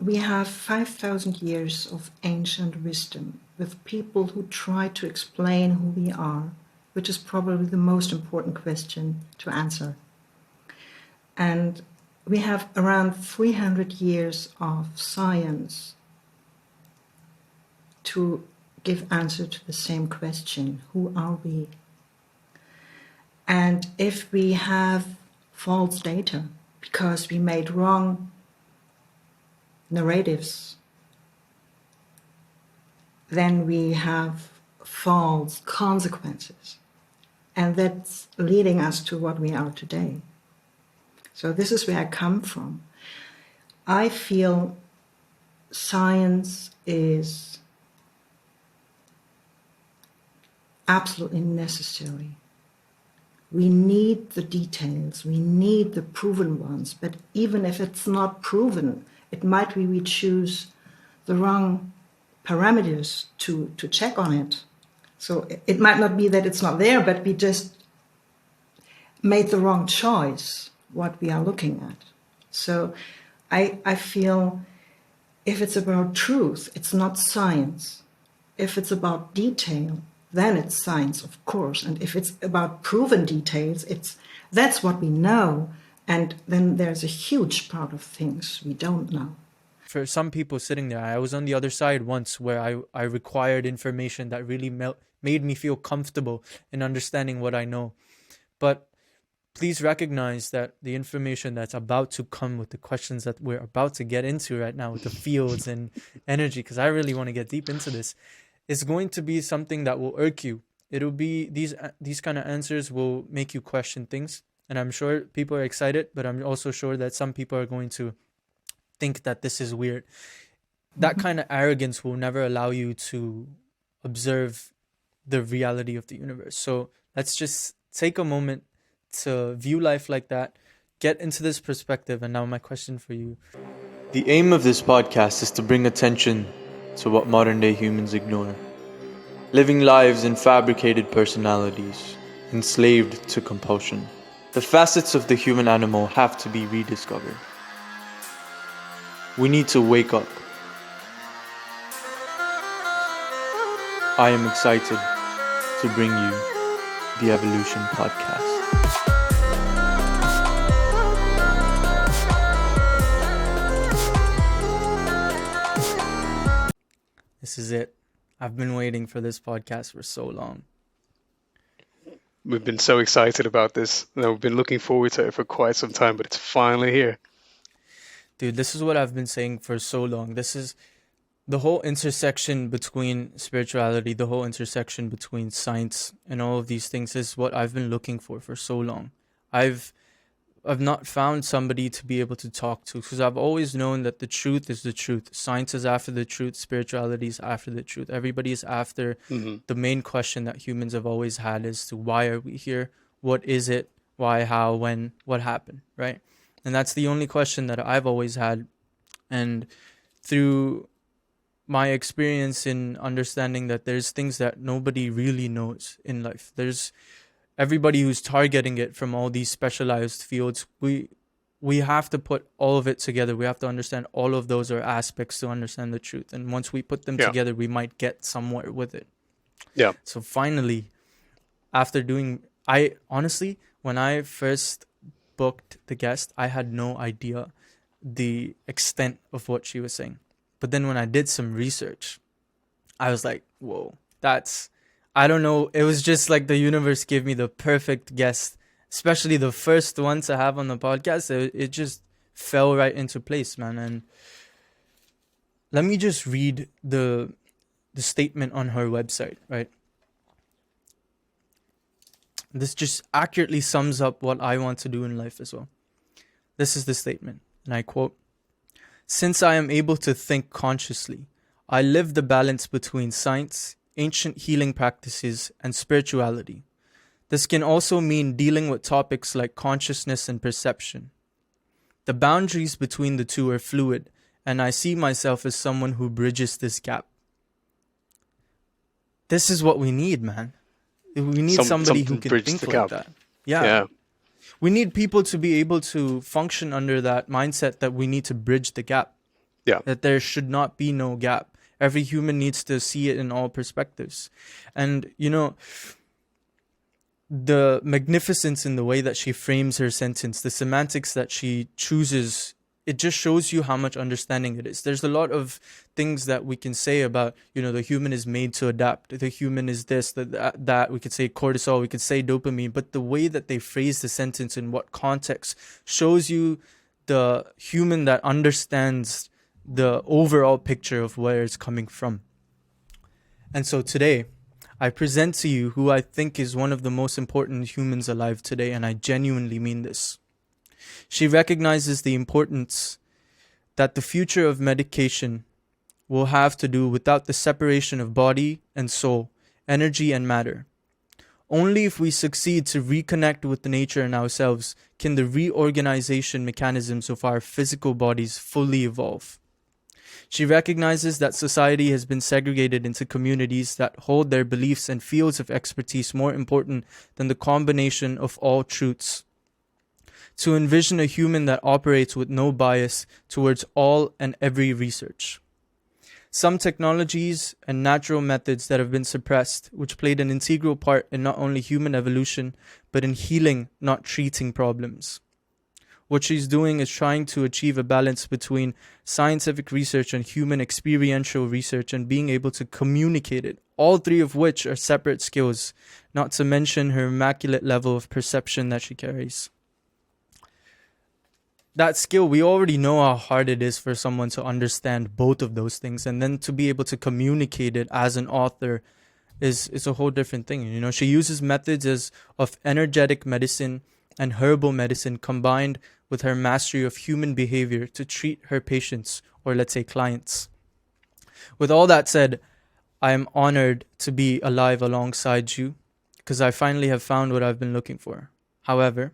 we have 5,000 years of ancient wisdom with people who try to explain who we are, which is probably the most important question to answer. And we have around 300 years of science to give answer to the same question, who are we? And if we have false data because we made wrong narratives, then we have false consequences. And that's leading us to what we are today. So this is where I come from. I feel science is absolutely necessary. We need the details, we need the proven ones, but even if it's not proven, it might be we choose the wrong parameters to check on it. So it might not be that it's not there, but we just made the wrong choice, what we are looking at. So I feel if it's about truth, it's not science. If it's about detail, then it's science, of course. And if it's about proven details, that's what we know. And then there's a huge part of things we don't know. For some people sitting there, I was on the other side once where I required information that really made me feel comfortable in understanding what I know. But please recognize that the information that's about to come with the questions that we're about to get into right now with the fields and energy, because I really want to get deep into this, is going to be something that will irk you. It'll be these kind of answers will make you question things. And I'm sure people are excited, but I'm also sure that some people are going to think that this is weird. That kind of arrogance will never allow you to observe the reality of the universe. So let's just take a moment to view life like that, get into this perspective. And now my question for you. The aim of this podcast is to bring attention to what modern day humans ignore. Living lives in fabricated personalities, enslaved to compulsion. The facets of the human animal have to be rediscovered. We need to wake up. I am excited to bring you the Evolution Podcast. This is it. I've been waiting for this podcast for so long. We've been so excited about this. We've been looking forward to it for quite some time, but it's finally here. Dude, this is what I've been saying for so long. This is the whole intersection between spirituality, the whole intersection between science and all of these things is what I've been looking for so long. I've not found somebody to be able to talk to, because I've always known that the truth is the truth. Science is after the truth. Spirituality is after the truth. Everybody is after the main question that humans have always had as to why are we here? What is it? Why, how, when, what happened, right? And that's the only question that I've always had. And through my experience in understanding that there's things that nobody really knows in life. There's everybody who's targeting it from all these specialized fields. We have to put all of it together. We have to understand all of those are aspects to understand the truth. And once we put them together, we might get somewhere with it. Yeah. So finally, after honestly, when I first booked the guest, I had no idea the extent of what she was saying. But then when I did some research, I was like, whoa, I don't know. It was just like the universe gave me the perfect guest, especially the first one to have on the podcast. It just fell right into place, man. And let me just read the statement on her website, right? This just accurately sums up what I want to do in life as well. This is the statement, and I quote, "Since I am able to think consciously, I live the balance between science, ancient healing practices, and spirituality. This can also mean dealing with topics like consciousness and perception. The boundaries between the two are fluid, and I see myself as someone who bridges this gap." This is what we need, man. We need somebody who can think like that. Yeah. We need people to be able to function under that mindset that we need to bridge the gap. Yeah. that there should not be no gap. Every human needs to see it in all perspectives. And, the magnificence in the way that she frames her sentence, the semantics that she chooses, it just shows you how much understanding it is. There's a lot of things that we can say about, the human is made to adapt. The human is this, that. We could say cortisol, we could say dopamine, but the way that they phrase the sentence in what context shows you the human that understands the overall picture of where it's coming from. And so today, I present to you who I think is one of the most important humans alive today, and I genuinely mean this. She recognizes the importance that the future of medication will have to do without the separation of body and soul, energy and matter. Only if we succeed to reconnect with nature and ourselves can the reorganization mechanisms of our physical bodies fully evolve. She recognizes that society has been segregated into communities that hold their beliefs and fields of expertise more important than the combination of all truths. To envision a human that operates with no bias towards all and every research. Some technologies and natural methods that have been suppressed, which played an integral part in not only human evolution, but in healing, not treating problems. What she's doing is trying to achieve a balance between scientific research and human experiential research and being able to communicate it, all three of which are separate skills, not to mention her immaculate level of perception that she carries. That skill, we already know how hard it is for someone to understand both of those things, and then to be able to communicate it as an author is a whole different thing. She uses methods of energetic medicine and herbal medicine combined with her mastery of human behavior to treat her patients, or let's say clients. With all that said, I am honored to be alive alongside you because I finally have found what I've been looking for. However,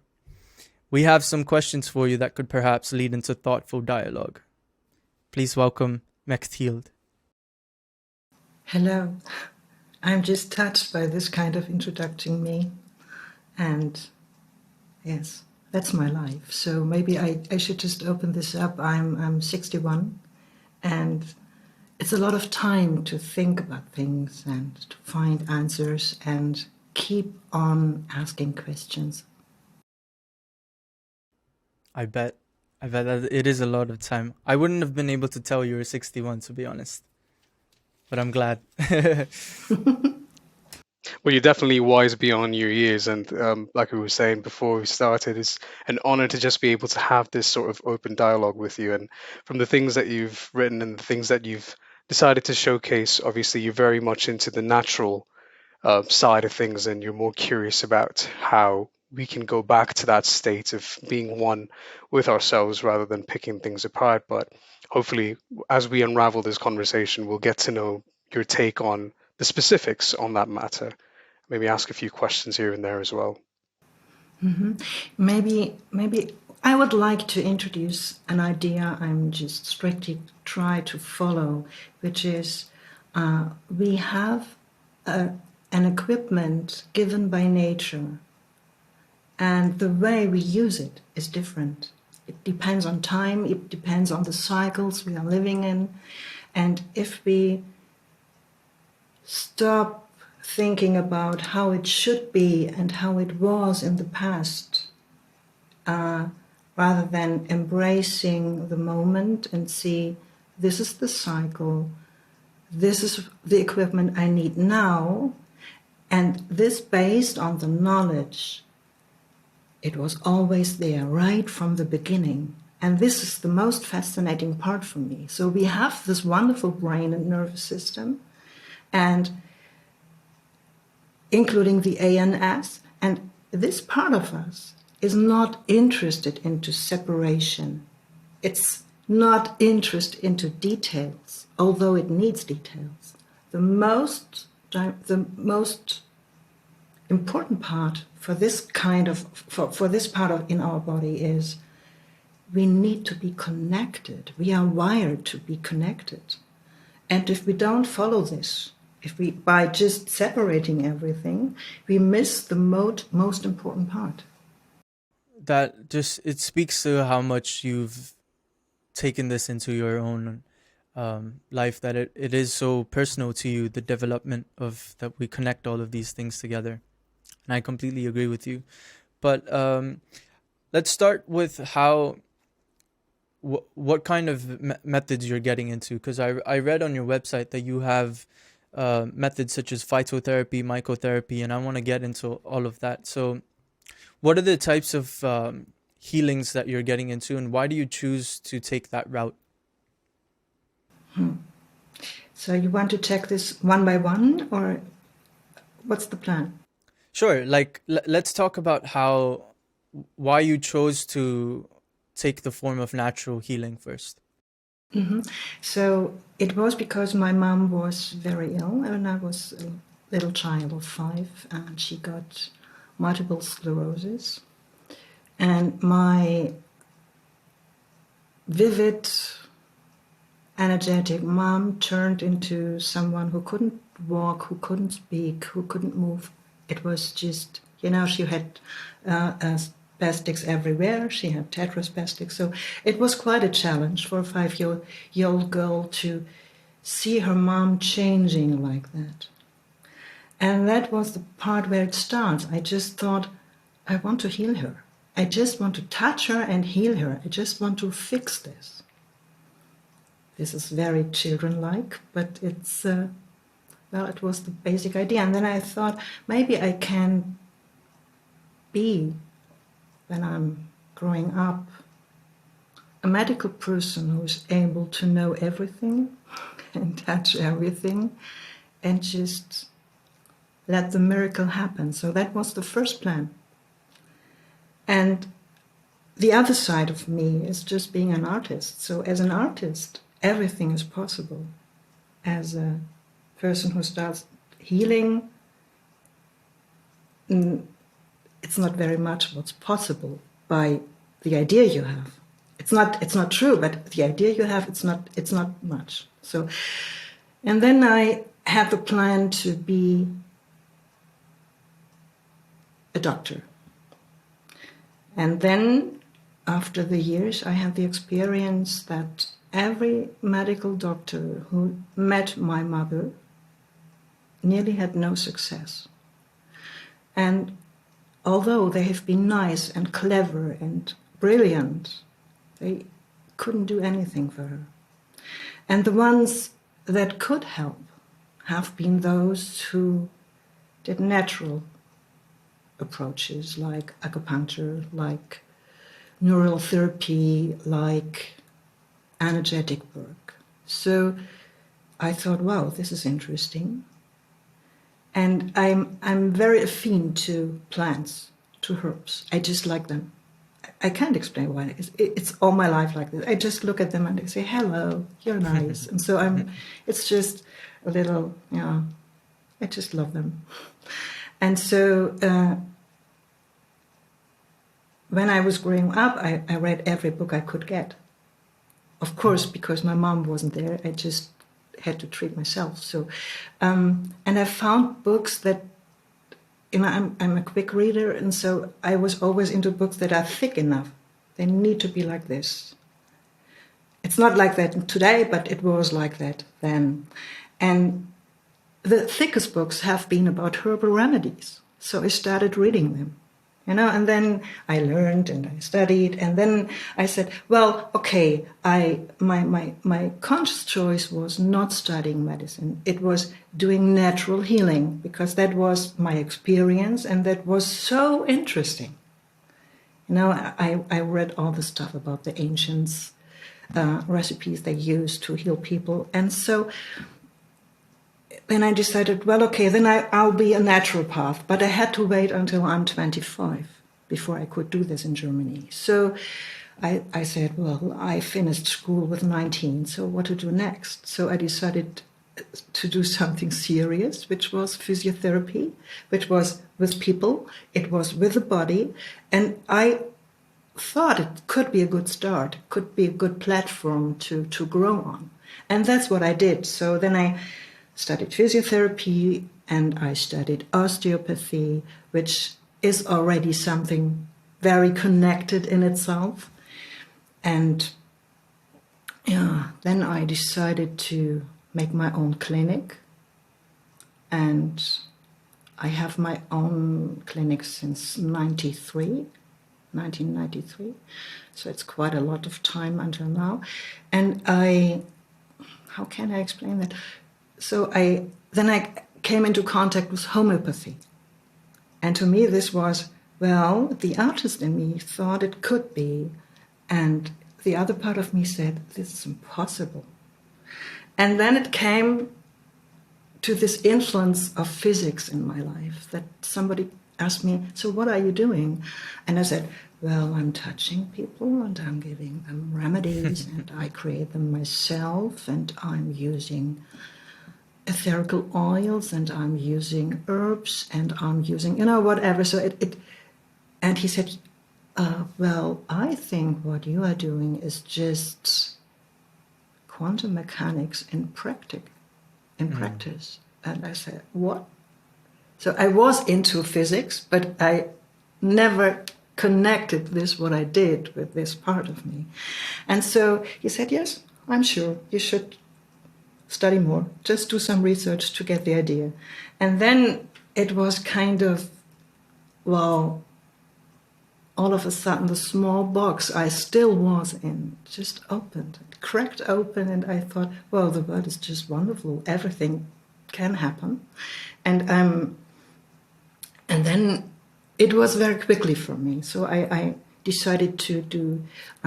we have some questions for you that could perhaps lead into thoughtful dialogue. Please welcome Mechthild. Hello. I'm just touched by this kind of introducing me. And yes, that's my life. So maybe I should just open this up. I'm 61, and it's a lot of time to think about things and to find answers and keep on asking questions. I bet that it is a lot of time. I wouldn't have been able to tell you were 61, to be honest. But I'm glad. Well, you're definitely wise beyond your years, and like we were saying before we started, it's an honor to just be able to have this sort of open dialogue with you. And from the things that you've written and the things that you've decided to showcase, obviously you're very much into the natural side of things, and you're more curious about how we can go back to that state of being one with ourselves rather than picking things apart. But hopefully, as we unravel this conversation, we'll get to know your take on the specifics on that matter. Maybe ask a few questions here and there as well. Mm-hmm. Maybe I would like to introduce an idea I'm just strictly try to follow, which is we have an equipment given by nature, and the way we use it is different. It depends on time, it depends on the cycles we are living in, and if we stop thinking about how it should be and how it was in the past, rather than embracing the moment and see, this is the cycle, this is the equipment I need now, and this based on the knowledge. It was always there right from the beginning. And this is the most fascinating part for me. So we have this wonderful brain and nervous system, and including the ANS, and this part of us is not interested into separation. It's not interested into details, although it needs details. The most important part for this kind of for this part of in our body is we need to be connected. We are wired to be connected, and if we don't follow this, if we by just separating everything, we miss the most important part. That just, it speaks to how much you've taken this into your own life, that it is so personal to you, the development of that we connect all of these things together. And I completely agree with you. But let's start with how what kind of methods you're getting into, because I read on your website that you have methods such as phytotherapy, mycotherapy, and I want to get into all of that. So what are the types of healings that you're getting into, and why do you choose to take that route? So you want to check this one by one, or what's the plan? Sure. Like, let's talk about why you chose to take the form of natural healing first. So it was because my mom was very ill when I was a little child of 5, and she got multiple sclerosis. And my vivid, energetic mom turned into someone who couldn't walk, who couldn't speak, who couldn't move. It was just, she had spastics everywhere. She had tetraspastics. So it was quite a challenge for a 5-year-old girl to see her mom changing like that. And that was the part where it starts. I just thought, I want to heal her. I just want to touch her and heal her. I just want to fix this. This is very children-like, but it's, it was the basic idea. And then I thought, maybe I can be, when I'm growing up, a medical person who's able to know everything and touch everything and just let the miracle happen. So that was the first plan. And the other side of me is just being an artist. So as an artist, everything is possible. As a person who starts healing, it's not very much what's possible by the idea you have. It's not true, but the idea you have, it's not much. So, and then I had the plan to be a doctor. And then, after the years, I had the experience that every medical doctor who met my mother nearly had no success. And although they have been nice and clever and brilliant, they couldn't do anything for her. And the ones that could help have been those who did natural approaches, like acupuncture, like neural therapy, like energetic work. So I thought, wow, this is interesting. And I'm very affine to plants, to herbs. I just like them. I can't explain why. It's all my life like this. I just look at them and I say, hello, you're nice. And so it's just a little, I just love them. And so when I was growing up, I read every book I could get. Of course, because my mom wasn't there, I just had to treat myself. So, and I found books that, I'm a quick reader, and so I was always into books that are thick enough. They need to be like this. It's not like that today, but it was like that then. And the thickest books have been about herbal remedies. So I started reading them. And then I learned and I studied, and then I said, well, okay, my conscious choice was not studying medicine. It was doing natural healing, because that was my experience, and that was so interesting. I read all the stuff about the ancients, recipes they used to heal people, and so then I decided, well, okay, then I'll be a naturopath. But I had to wait until I'm 25 before I could do this in Germany. So I said, well, I finished school with 19, so what to do next? So I decided to do something serious, which was physiotherapy, which was with people, it was with the body, and I thought it could be a good start, could be a good platform to grow on. And that's what I did. So then I studied physiotherapy and I studied osteopathy, which is already something very connected in itself. And yeah, then I decided to make my own clinic, and I have my own clinic since 1993. So it's quite a lot of time until now. And how can I explain that? So then I came into contact with homeopathy. And to me, this was, well, the artist in me thought it could be. And the other part of me said, this is impossible. And then it came to this influence of physics in my life, that somebody asked me, so what are you doing? And I said, well, I'm touching people and I'm giving them remedies and I create them myself and I'm using ethereal oils and I'm using herbs and I'm using, whatever. So and he said, well, I think what you are doing is just quantum mechanics in practice. And I said, what? So I was into physics, but I never connected this, what I did, with this part of me. And so he said, yes, I'm sure you should study more, just do some research to get the idea. And then it was kind of, well, all of a sudden the small box I still was in just opened, it cracked open, and I thought, well, the world is just wonderful. Everything can happen. And then it was very quickly for me. So I decided to do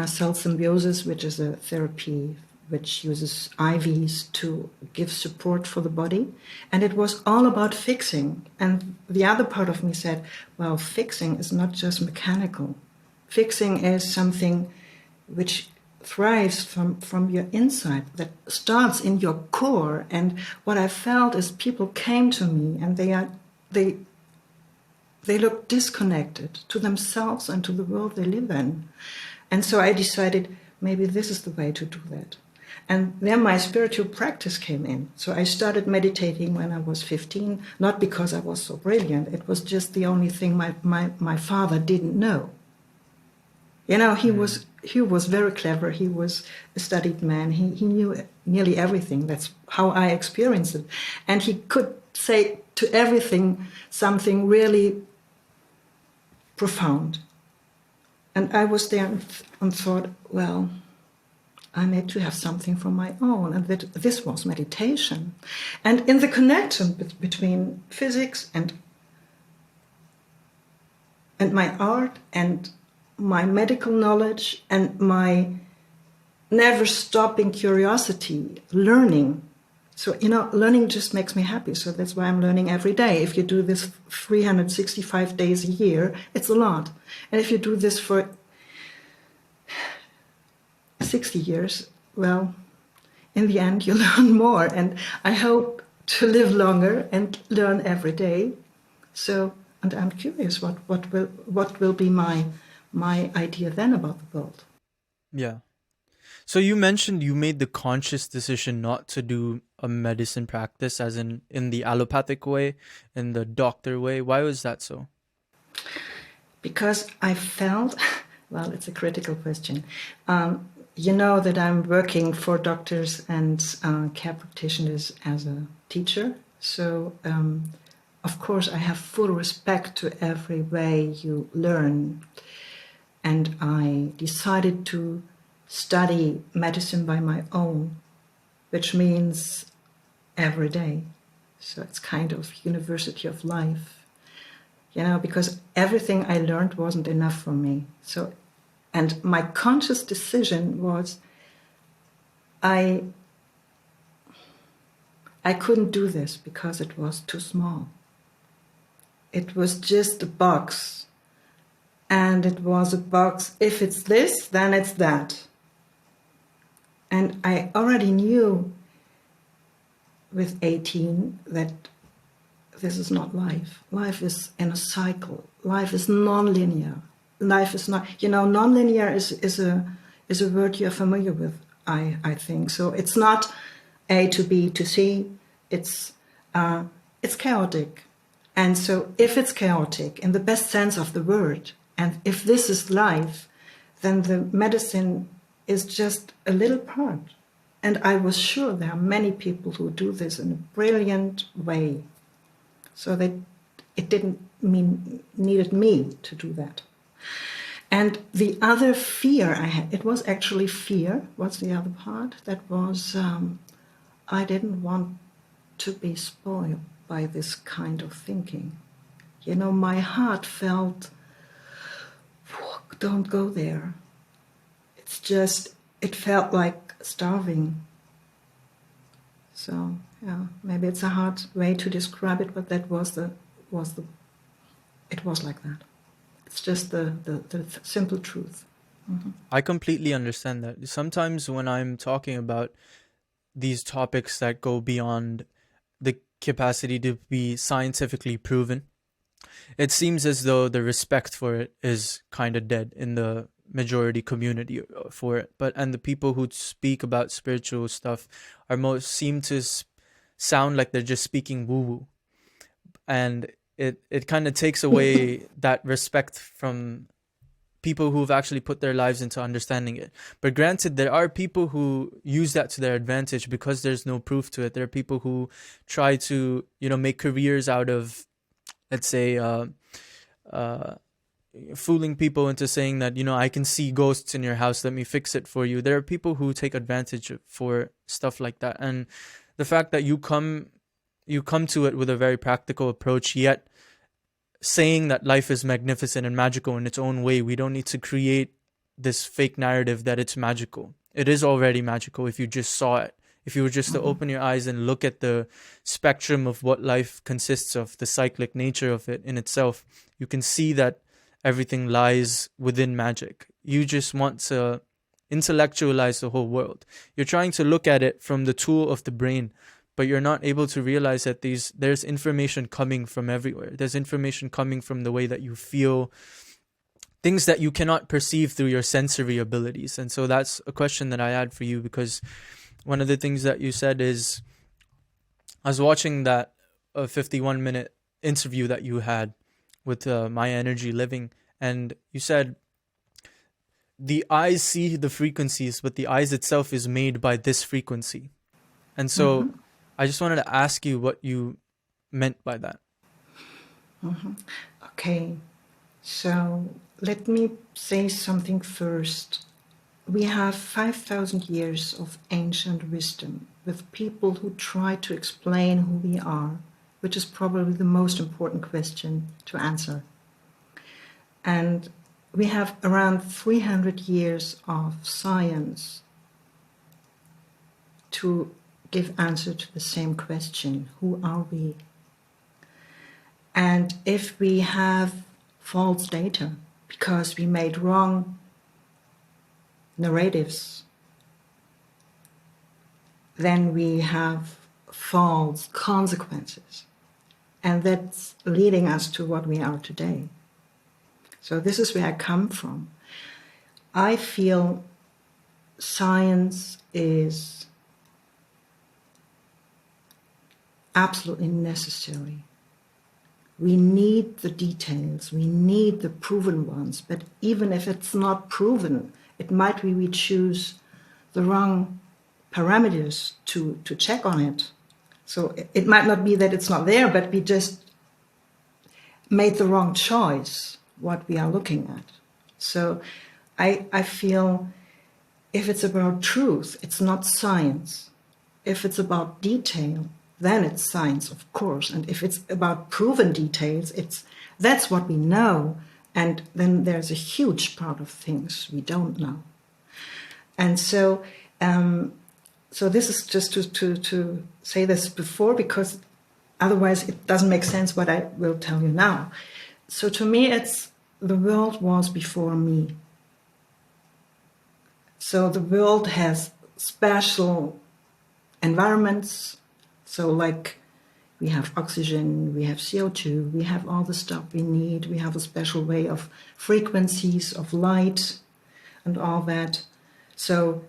cell symbiosis, which is a therapy which uses IVs to give support for the body. And it was all about fixing. And the other part of me said, well, fixing is not just mechanical. Fixing is something which thrives from your inside, that starts in your core. And what I felt is people came to me and they look disconnected to themselves and to the world they live in. And so I decided maybe this is the way to do that. And then my spiritual practice came in. So I started meditating when I was 15, not because I was so brilliant. It was just the only thing my father didn't know. He was very clever. He was a studied man. He knew nearly everything. That's how I experienced it. And he could say to everything something really profound. And I was there and thought, well, I need to have something from my own. And that this was meditation. And in the connection between physics and my art and my medical knowledge and my never stopping curiosity, learning. So, learning just makes me happy. So that's why I'm learning every day. If you do this 365 days a year, it's a lot. And if you do this for 60 years, well, in the end, you learn more. And I hope to live longer and learn every day. So, and I'm curious what will be my idea then about the world. Yeah. So you mentioned you made the conscious decision not to do a medicine practice, as in the allopathic way, in the doctor way. Why was that so? Because I felt, well, it's a critical question. You know that I'm working for doctors and care practitioners as a teacher. So, of course, I have full respect to every way you learn. And I decided to study medicine by my own, which means every day. So it's kind of university of life, because everything I learned wasn't enough for me. So, and my conscious decision was I couldn't do this because it was too small. It was just a box. And it was a box, if it's this, then it's that. And I already knew with 18 that this is not life. Life is in a cycle. Life is non-linear. Life is not, non-linear is a word you're familiar with, I think. So it's not A to B to C, it's chaotic. And so if it's chaotic, in the best sense of the word, and if this is life, then the medicine is just a little part. And I was sure there are many people who do this in a brilliant way. So that it didn't needed me to do that. And the other fear I had, it was actually fear. What's the other part? That was, I didn't want to be spoiled by this kind of thinking. You know, my heart felt, don't go there. It's just, it felt like starving. So, yeah, maybe it's a hard way to describe it, but that it was like that. It's just the simple truth. Mm-hmm. I completely understand that. Sometimes when I'm talking about these topics that go beyond the capacity to be scientifically proven, it seems as though the respect for it is kind of dead in the majority community for it. And the people who speak about spiritual stuff seem to sound like they're just speaking woo-woo. And it kind of takes away that respect from people who've actually put their lives into understanding it. But granted, there are people who use that to their advantage because there's no proof to it. There are people who try to, make careers out of, let's say, fooling people into saying that, I can see ghosts in your house, let me fix it for you. There are people who take advantage for stuff like that. And the fact that you come to it with a very practical approach, yet saying that life is magnificent and magical in its own way. We don't need to create this fake narrative that it's magical. It is already magical if you just saw it. If you were just to open your eyes and look at the spectrum of what life consists of, the cyclic nature of it in itself, you can see that everything lies within magic. You just want to intellectualize the whole world. You're trying to look at it from the tool of the brain, but you're not able to realize that there's information coming from everywhere. There's information coming from the way that you feel, things that you cannot perceive through your sensory abilities. And so that's a question that I had for you, because one of the things that you said is, I was watching that 51-minute interview that you had with My Energy Living, and you said, the eyes see the frequencies, but the eyes itself is made by this frequency. And so I just wanted to ask you what you meant by that. Okay, so let me say something first. We have 5,000 years of ancient wisdom with people who try to explain who we are, which is probably the most important question to answer. And we have around 300 years of science to give answer to the same question: who are we? And if we have false data because we made wrong narratives, then we have false consequences. And that's leading us to what we are today. So this is where I come from. I feel science is absolutely necessary. We need the details, we need the proven ones, but even if it's not proven, it might be we choose the wrong parameters to check on it. So it might not be that it's not there, but we just made the wrong choice, what we are looking at. So I feel if it's about truth, it's not science. If it's about detail, then it's science, of course. And if it's about proven details, that's what we know. And then there's a huge part of things we don't know. And so this is just to say this before, because otherwise it doesn't make sense what I will tell you now. So to me, it's the world was before me. So the world has special environments. So like we have oxygen, we have CO2, we have all the stuff we need. We have a special way of frequencies of light and all that. So,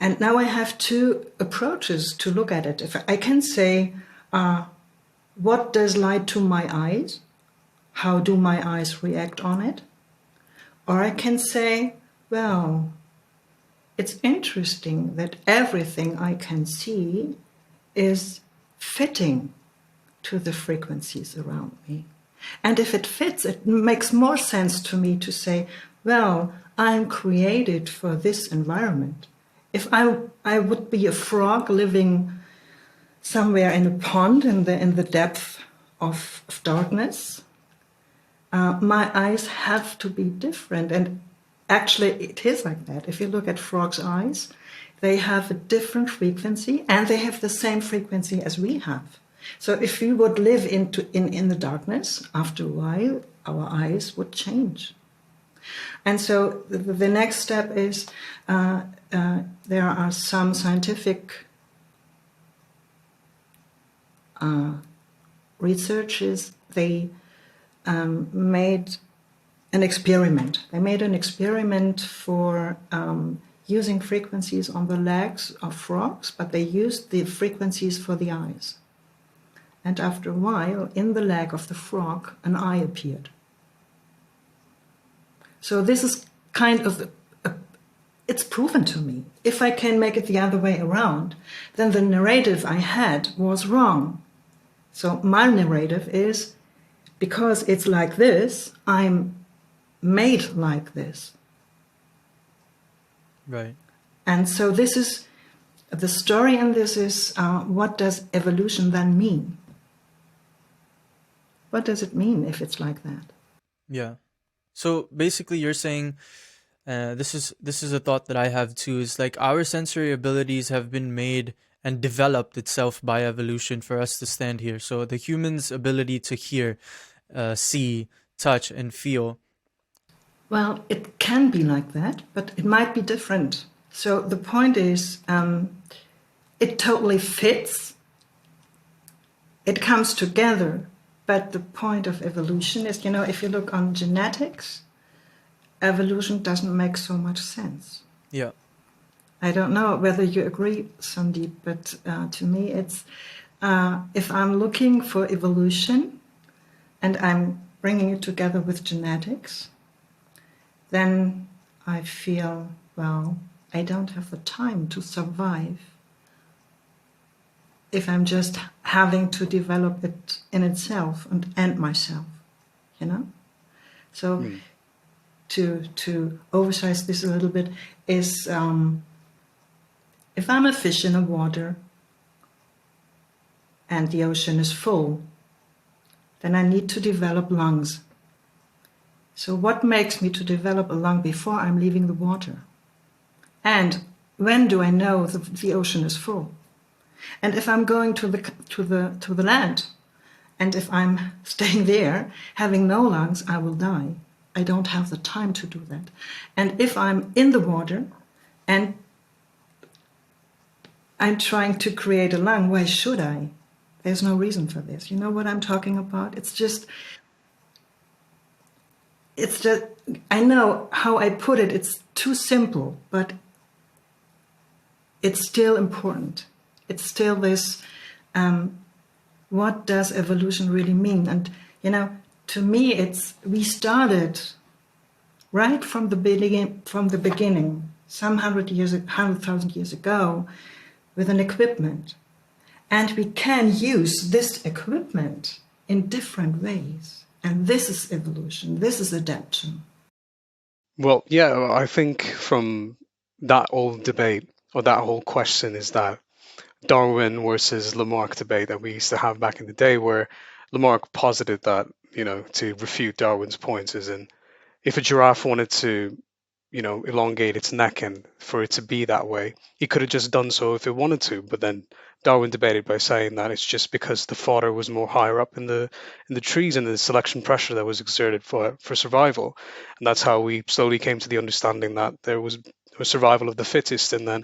and now I have two approaches to look at it. If I can say, what does light to my eyes? How do my eyes react on it? Or I can say, well, it's interesting that everything I can see is fitting to the frequencies around me. And if it fits, it makes more sense to me to say, well, I'm created for this environment. If I would be a frog living somewhere in a pond in the depth of darkness, my eyes have to be different. And actually, it is like that. If you look at frogs' eyes, they have a different frequency, and they have the same frequency as we have. So if we would live in the darkness, after a while, our eyes would change. And so the next step is there are some scientific researchers. They made an experiment. They made an experiment for using frequencies on the legs of frogs, but they used the frequencies for the eyes. And after a while, in the leg of the frog, an eye appeared. So this is kind of, it's proven to me. If I can make it the other way around, then the narrative I had was wrong. So my narrative is, because it's like this, I'm made like this. Right. And so this is, the story in this is, what does evolution then mean? What does it mean if it's like that? Yeah. So basically, you're saying, this is a thought that I have too. Is like our sensory abilities have been made and developed itself by evolution for us to stand here. So the human's ability to hear, see, touch, and feel. Well, it can be like that, but it might be different. So the point is, it totally fits. It comes together. But the point of evolution is, if you look on genetics, evolution doesn't make so much sense. Yeah. I don't know whether you agree, Sandeep, but to me it's, if I'm looking for evolution and I'm bringing it together with genetics, then I feel, well, I don't have the time to survive if I'm just having to develop it in itself and myself, So to oversize this a little bit is, if I'm a fish in the water and the ocean is full, then I need to develop lungs. So what makes me to develop a lung before I'm leaving the water? And when do I know the ocean is full? And if I'm going to the land, and if I'm staying there, having no lungs, I will die. I don't have the time to do that. And if I'm in the water, and I'm trying to create a lung, why should I? There's no reason for this. You know what I'm talking about? It's just, I know how I put it, it's too simple, but it's still important. It's still this, what does evolution really mean? And, to me, we started right from the beginning, some 100,000 years ago, with an equipment. And we can use this equipment in different ways. And this is evolution, this is adaptation. Well, yeah, I think from that old debate or that whole question is that Darwin versus Lamarck debate that we used to have back in the day, where Lamarck posited that, to refute Darwin's points, is in if a giraffe wanted to, elongate its neck and for it to be that way, it could have just done so if it wanted to. But then Darwin debated by saying that it's just because the fodder was more higher up in the trees and the selection pressure that was exerted for survival, and that's how we slowly came to the understanding that there was a survival of the fittest, and then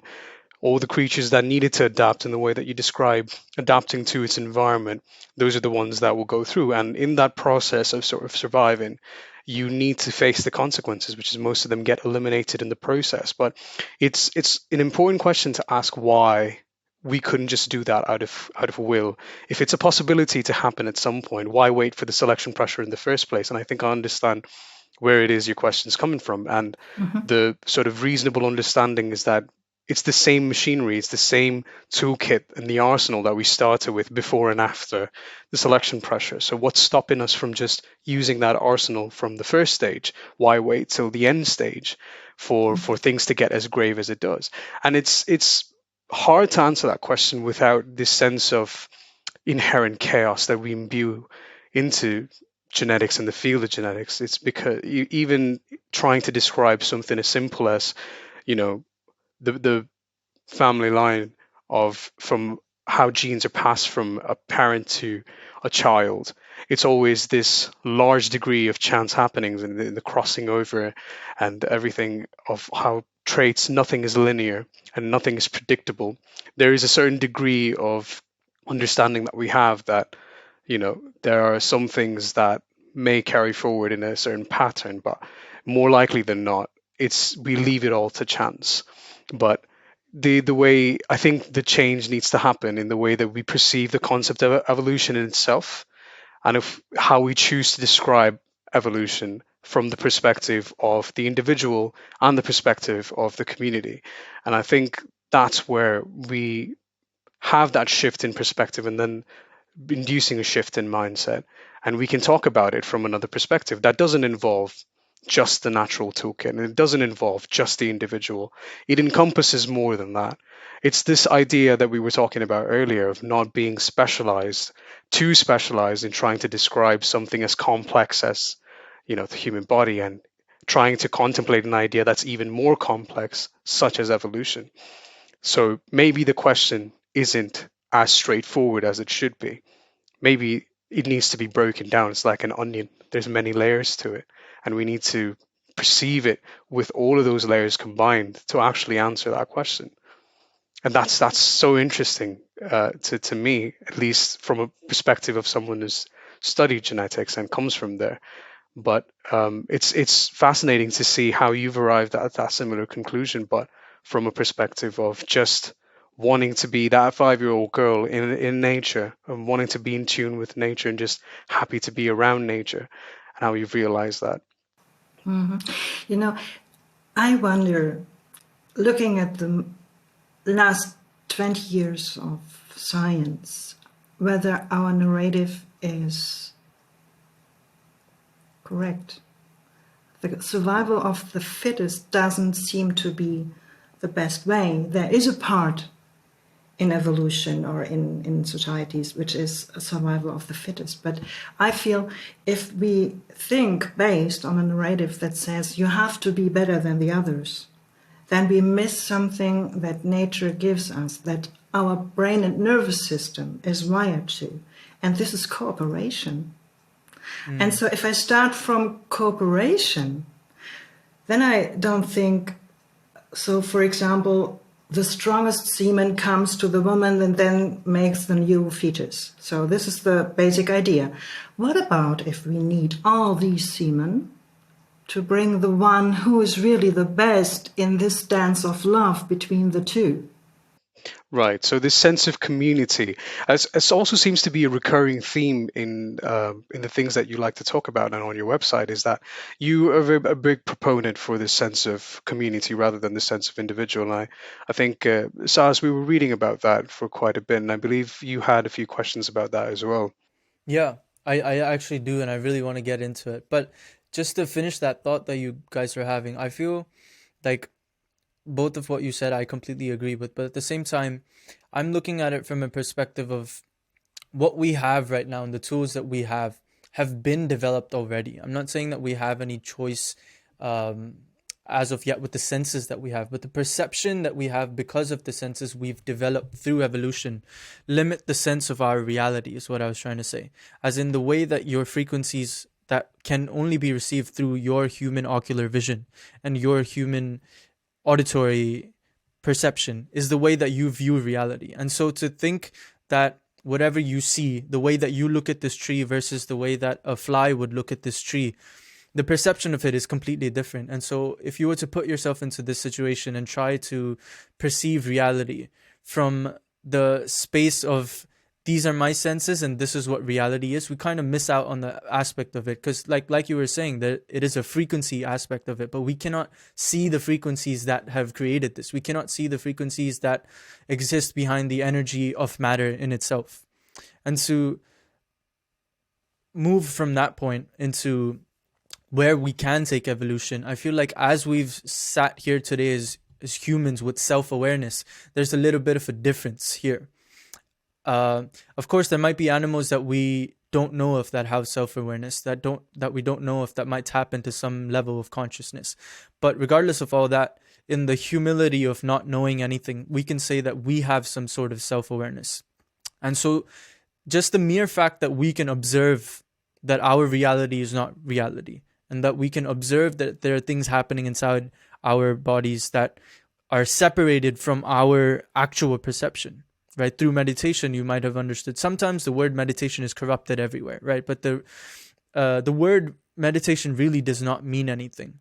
all the creatures that needed to adapt in the way that you describe, adapting to its environment, those are the ones that will go through. And in that process of sort of surviving, you need to face the consequences, which is most of them get eliminated in the process. But it's an important question to ask why we couldn't just do that out of will. If it's a possibility to happen at some point, why wait for the selection pressure in the first place? And I think I understand where it is your question's coming from. And the sort of reasonable understanding is that it's the same machinery, it's the same toolkit and the arsenal that we started with before and after the selection pressure. So what's stopping us from just using that arsenal from the first stage? Why wait till the end stage for things to get as grave as it does? And it's hard to answer that question without this sense of inherent chaos that we imbue into genetics and the field of genetics. It's because even trying to describe something as simple as, the family line of from how genes are passed from a parent to a child, it's always this large degree of chance happenings in the crossing over and everything of how traits, nothing is linear and nothing is predictable. There is a certain degree of understanding that we have that, there are some things that may carry forward in a certain pattern, but more likely than not, we leave it all to chance. But the way I think the change needs to happen in the way that we perceive the concept of evolution in itself, and of how we choose to describe evolution from the perspective of the individual and the perspective of the community. And I think that's where we have that shift in perspective, and then inducing a shift in mindset. And we can talk about it from another perspective that doesn't involve just the natural toolkit, and it doesn't involve just the individual. It encompasses more than that. It's this idea that we were talking about earlier of not being too specialized in trying to describe something as complex as, the human body, and trying to contemplate an idea that's even more complex, such as evolution. So maybe the question isn't as straightforward as it should be. Maybe it needs to be broken down. It's like an onion. There's many layers to it, and we need to perceive it with all of those layers combined to actually answer that question. And that's so interesting to me, at least from a perspective of someone who's studied genetics and comes from there. But it's fascinating to see how you've arrived at that similar conclusion, but from a perspective of just wanting to be that 5-year-old girl in nature, and wanting to be in tune with nature and just happy to be around nature, and how you've realized that. I wonder, looking at the last 20 years of science, whether our narrative is correct. The survival of the fittest doesn't seem to be the best way. There is a part in evolution or in societies which is a survival of the fittest. But I feel if we think based on a narrative that says you have to be better than the others, then we miss something that nature gives us, that our brain and nervous system is wired to. And this is cooperation. And so if I start from cooperation, then I don't think, so for example, the strongest semen comes to the woman and then makes the new fetus. So this is the basic idea. What about if we need all these semen to bring the one who is really the best in this dance of love between the two? Right. So this sense of community, as also seems to be a recurring theme in the things that you like to talk about and on your website, is that you are a big proponent for this sense of community rather than the sense of individual. And I think, Saz, we were reading about that for quite a bit, and I believe you had a few questions about that as well. Yeah, I actually do, and I really want to get into it. But just to finish that thought that you guys are having, I feel like both of what you said I completely agree with, but at the same time, I'm looking at it from a perspective of what we have right now and the tools that we have been developed already. I'm not saying that we have any choice as of yet with the senses that we have, but the perception that we have because of the senses we've developed through evolution limit the sense of our reality, is what I was trying to say. As in the way that your frequencies that can only be received through your human ocular vision and your human auditory perception is the way that you view reality. And so to think that whatever you see, the way that you look at this tree versus the way that a fly would look at this tree, the perception of it is completely different. And so if you were to put yourself into this situation and try to perceive reality from the space of these are my senses and this is what reality is, we kind of miss out on the aspect of it. Because like you were saying, that it is a frequency aspect of it, but we cannot see the frequencies that have created this. We cannot see the frequencies that exist behind the energy of matter in itself. And to move from that point into where we can take evolution, I feel like as we've sat here today as humans with self-awareness, there's a little bit of a difference here. Of course, there might be animals that we don't know of that have self-awareness, that we don't know if that might tap into some level of consciousness. But regardless of all that, in the humility of not knowing anything, we can say that we have some sort of self-awareness. And so just the mere fact that we can observe that our reality is not reality, and that we can observe that there are things happening inside our bodies that are separated from our actual perception, right? Through meditation, you might have understood. Sometimes the word meditation is corrupted everywhere, right? But the word meditation really does not mean anything.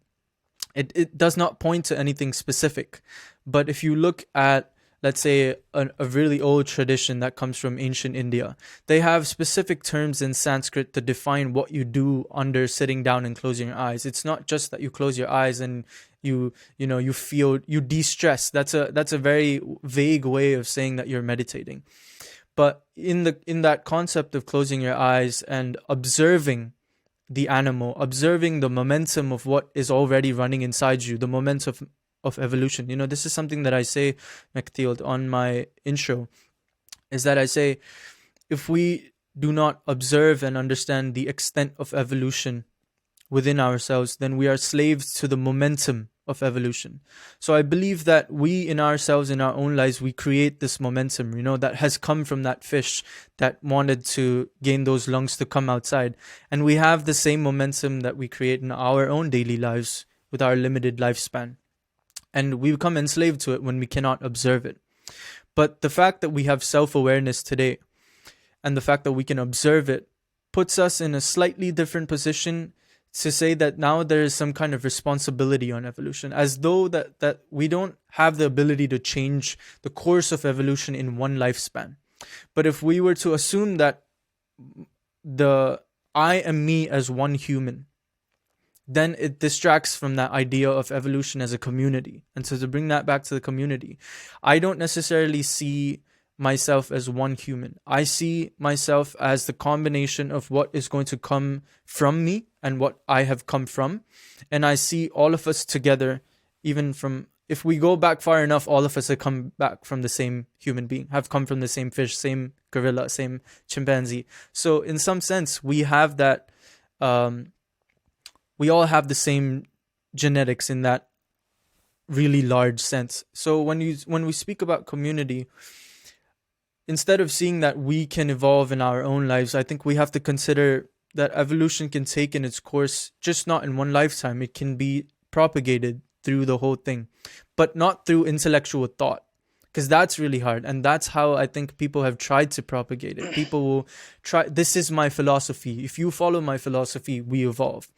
It does not point to anything specific. But if you look at, let's say, a really old tradition that comes from ancient India, they have specific terms in Sanskrit to define what you do under sitting down and closing your eyes. It's not just that you close your eyes and you feel, you de-stress. That's a very vague way of saying that you're meditating. But in that concept of closing your eyes and observing the animal, observing the momentum of what is already running inside you, the momentum of evolution. This is something that I say, Mechthild, on my intro, is that I say, if we do not observe and understand the extent of evolution within ourselves, then we are slaves to the momentum of evolution. So I believe that we in ourselves, in our own lives, we create this momentum, that has come from that fish that wanted to gain those lungs to come outside. And we have the same momentum that we create in our own daily lives with our limited lifespan. And we become enslaved to it when we cannot observe it. But the fact that we have self-awareness today and the fact that we can observe it puts us in a slightly different position to say that now there is some kind of responsibility on evolution, as though that we don't have the ability to change the course of evolution in one lifespan. But if we were to assume that the I am me as one human, then it distracts from that idea of evolution as a community. And so to bring that back to the community, I don't necessarily see myself as one human. I see myself as the combination of what is going to come from me and what I have come from. And I see all of us together, even from, if we go back far enough, all of us have come back from the same human being, have come from the same fish, same gorilla, same chimpanzee. So in some sense, we have that, we all have the same genetics in that really large sense. So when we speak about community, instead of seeing that we can evolve in our own lives, I think we have to consider that evolution can take in its course, just not in one lifetime. It can be propagated through the whole thing, but not through intellectual thought, because that's really hard. And that's how I think people have tried to propagate it. People will try, this is my philosophy. If you follow my philosophy, we evolve.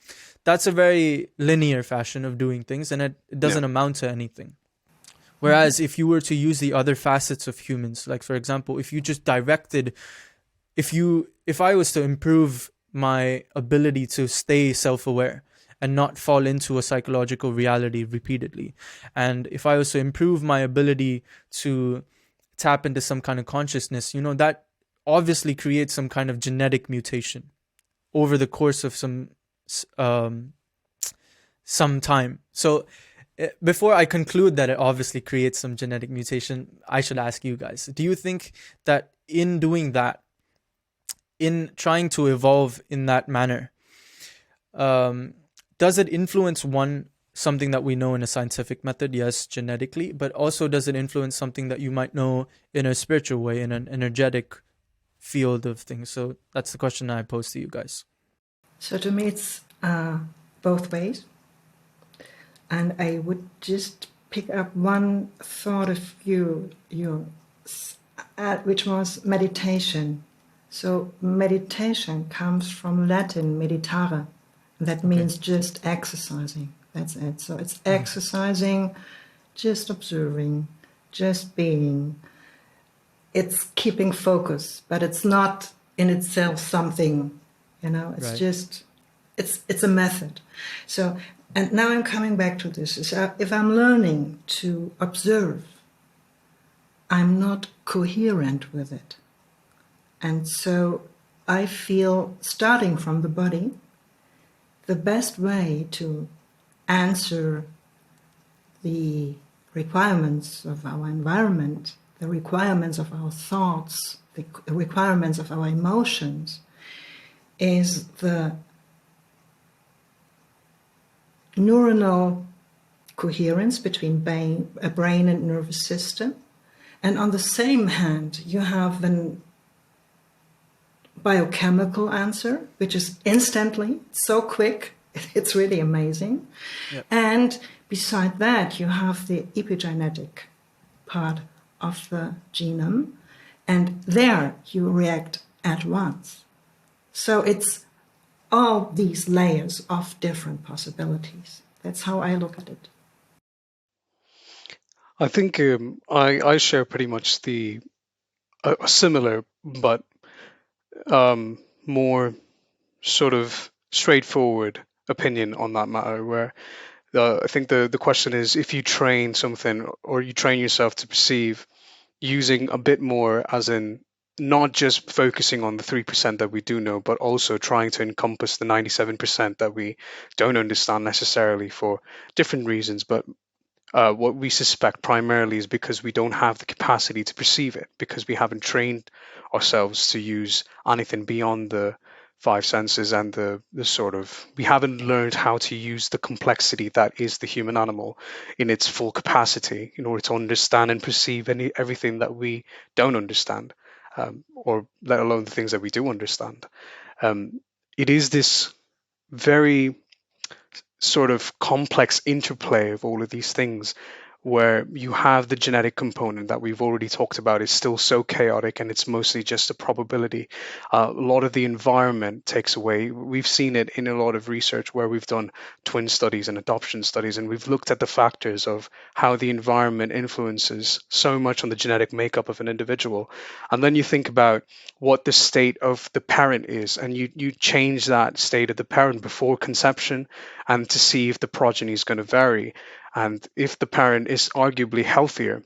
That's a very linear fashion of doing things, and it doesn't amount to anything. Whereas if you were to use the other facets of humans, like for example, if you just directed, if I was to improve my ability to stay self-aware and not fall into a psychological reality repeatedly, and if I was to improve my ability to tap into some kind of consciousness, that obviously creates some kind of genetic mutation over the course of some time. So before I conclude that it obviously creates some genetic mutation, I should ask you guys, do you think that in doing that, in trying to evolve in that manner, does it influence something that we know in a scientific method? Yes, genetically, but also does it influence something that you might know in a spiritual way, in an energetic field of things? So that's the question I pose to you guys. So to me, it's both ways. And I would just pick up one thought of you, which was meditation. So meditation comes from Latin meditare. That means just exercising. That's it. So it's exercising, just observing, just being. it's keeping focus, but it's not in itself something, it's Right. just, it's a method. So, and now I'm coming back to this, is if I'm learning to observe, I'm not coherent with it. And so I feel, starting from the body, the best way to answer the requirements of our environment, the requirements of our thoughts, the requirements of our emotions, is the neuronal coherence between brain and nervous system. And on the same hand, you have the biochemical answer, which is instantly, so quick, it's really amazing. Yep. And beside that, you have the epigenetic part of the genome, and there you react at once. So it's all these layers of different possibilities. That's how I look at it. I think I share pretty much a similar but more sort of straightforward opinion on that matter, where I think the question is, if you train something or you train yourself to perceive using a bit more, as in not just focusing on the 3% that we do know, but also trying to encompass the 97% that we don't understand necessarily for different reasons. But what we suspect primarily is because we don't have the capacity to perceive it, because we haven't trained ourselves to use anything beyond the five senses, and the sort of, we haven't learned how to use the complexity that is the human animal in its full capacity in order to understand and perceive everything that we don't understand, or let alone the things that we do understand. It is this very sort of complex interplay of all of these things, where you have the genetic component that we've already talked about is still so chaotic, and it's mostly just a probability. A lot of the environment takes away. We've seen it in a lot of research where we've done twin studies and adoption studies, and we've looked at the factors of how the environment influences so much on the genetic makeup of an individual. And then you think about what the state of the parent is, and you change that state of the parent before conception, and to see if the progeny is going to vary. And if the parent is arguably healthier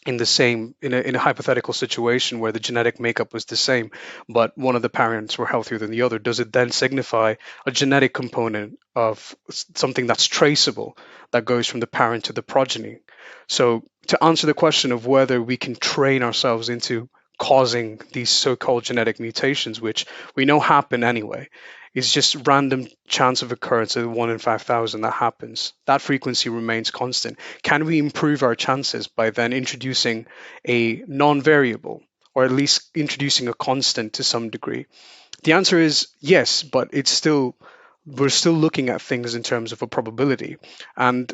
in a hypothetical situation where the genetic makeup was the same, but one of the parents were healthier than the other, does it then signify a genetic component of something that's traceable that goes from the parent to the progeny? So to answer the question of whether we can train ourselves into causing these so-called genetic mutations, which we know happen anyway, is just random chance of occurrence of 1 in 5,000 that happens. That frequency remains constant. Can we improve our chances by then introducing a non-variable, or at least introducing a constant to some degree? The answer is yes, but we're still looking at things in terms of a probability. And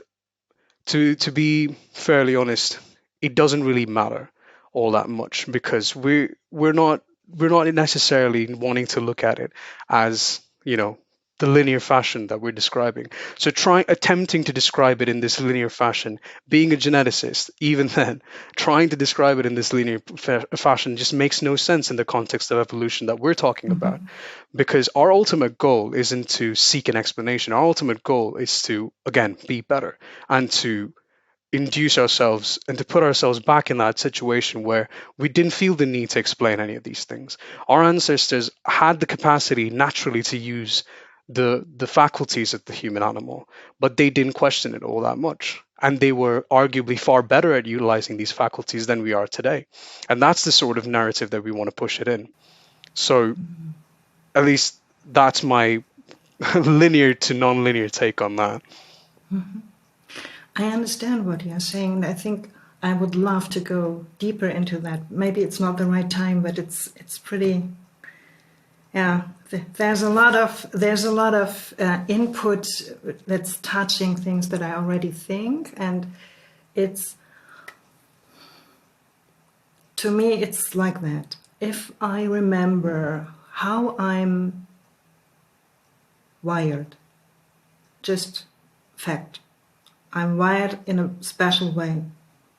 to be fairly honest, it doesn't really matter all that much, because we're not necessarily wanting to look at it as, the linear fashion that we're describing. So attempting to describe it in this linear fashion, being a geneticist, even then, trying to describe it in this linear fashion just makes no sense in the context of evolution that we're talking about, because our ultimate goal isn't to seek an explanation. Our ultimate goal is to, again, be better, and to induce ourselves and to put ourselves back in that situation where we didn't feel the need to explain any of these things. Our ancestors had the capacity naturally to use the faculties of the human animal, but they didn't question it all that much. And they were arguably far better at utilizing these faculties than we are today. And that's the sort of narrative that we want to push it in. So at least that's my linear to non-linear take on that. I understand what you're saying. I think I would love to go deeper into that. Maybe it's not the right time, but it's pretty. Yeah, there's a lot of input that's touching things that I already think, and to me it's like that. If I remember how I'm wired, just fact. I'm wired in a special way.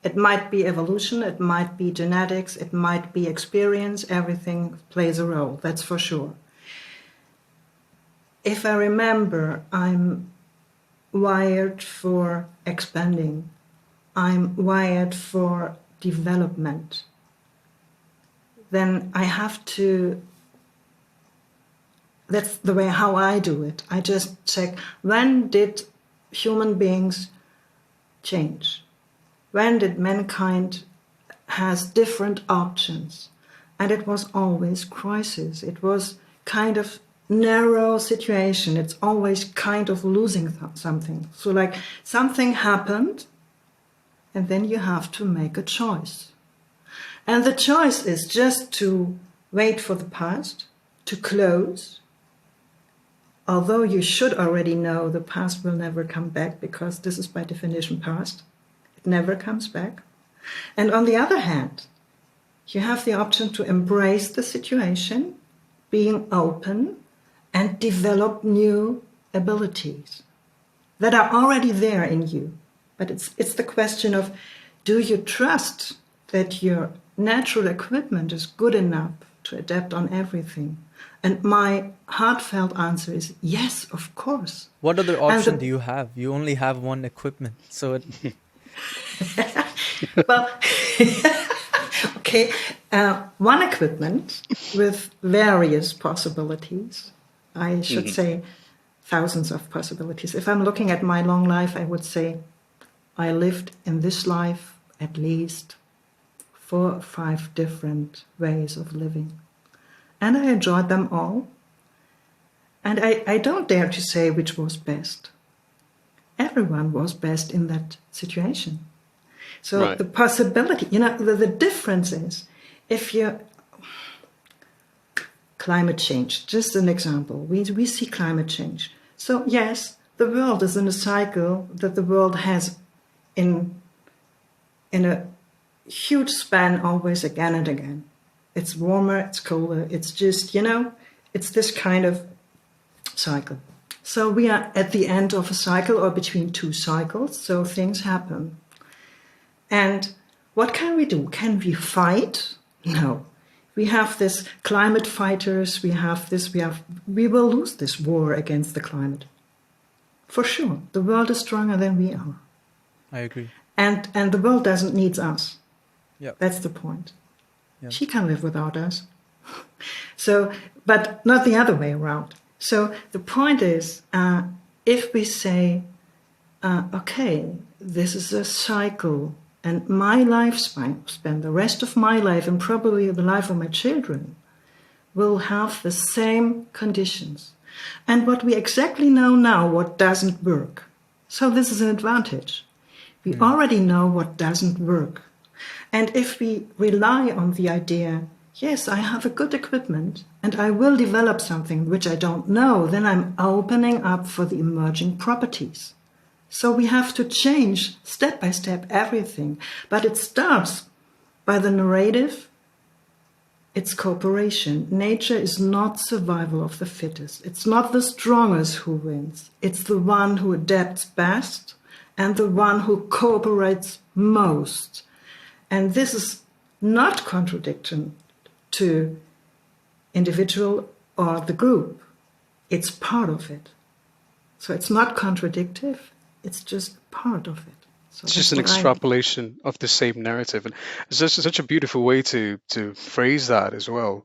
It might be evolution, it might be genetics, it might be experience, everything plays a role, that's for sure. If I remember, I'm wired for expanding, I'm wired for development, then I have to, that's the way how I do it. I just check, when did human beings change? When did mankind has different options? And it was always crisis. It was kind of narrow situation. It's always kind of losing something. So like something happened, and then you have to make a choice. And the choice is just to wait for the past, to close, although you should already know the past will never come back, because this is by definition past. It never comes back. And on the other hand, you have the option to embrace the situation, being open, and develop new abilities that are already there in you. But it's the question of, do you trust that your natural equipment is good enough to adapt on everything? And my heartfelt answer is yes, of course. What other option do you have? You only have one equipment, so it... Well, okay, one equipment with various possibilities. I should say thousands of possibilities. If I'm looking at my long life, I would say I lived in this life at least 4 or 5 different ways of living. And I enjoyed them all. And I don't dare to say which was best. Everyone was best in that situation. So the possibility, the difference is, if you... Climate change, just an example. We see climate change. So yes, the world is in a cycle that the world has in a huge span, always again and again. It's warmer, it's colder, it's just, it's this kind of cycle. So we are at the end of a cycle or between 2 cycles, so things happen. And what can we do? Can we fight? No. We have this climate fighters, we will lose this war against the climate. For sure. The world is stronger than we are. I agree. And the world doesn't need us. Yep. That's the point. Yep. She can live without us. So, but not the other way around. So the point is, if we say, okay, this is a cycle, and my lifespan, the rest of my life, and probably the life of my children, will have the same conditions. And what we exactly know now, what doesn't work. So this is an advantage. We already know what doesn't work. And if we rely on the idea, yes, I have a good equipment, and I will develop something which I don't know, then I'm opening up for the emerging properties. So we have to change step by step everything. But it starts by the narrative. It's cooperation. Nature is not survival of the fittest. It's not the strongest who wins. It's the one who adapts best and the one who cooperates most. And this is not contradiction to individual or the group. It's part of it. So it's not contradictory. It's just part of it. So it's just an extrapolation of the same narrative, and it's just such a beautiful way to phrase that as well,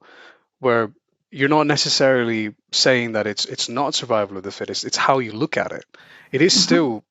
where you're not necessarily saying that it's not survival of the fittest. It's how you look at it. It is still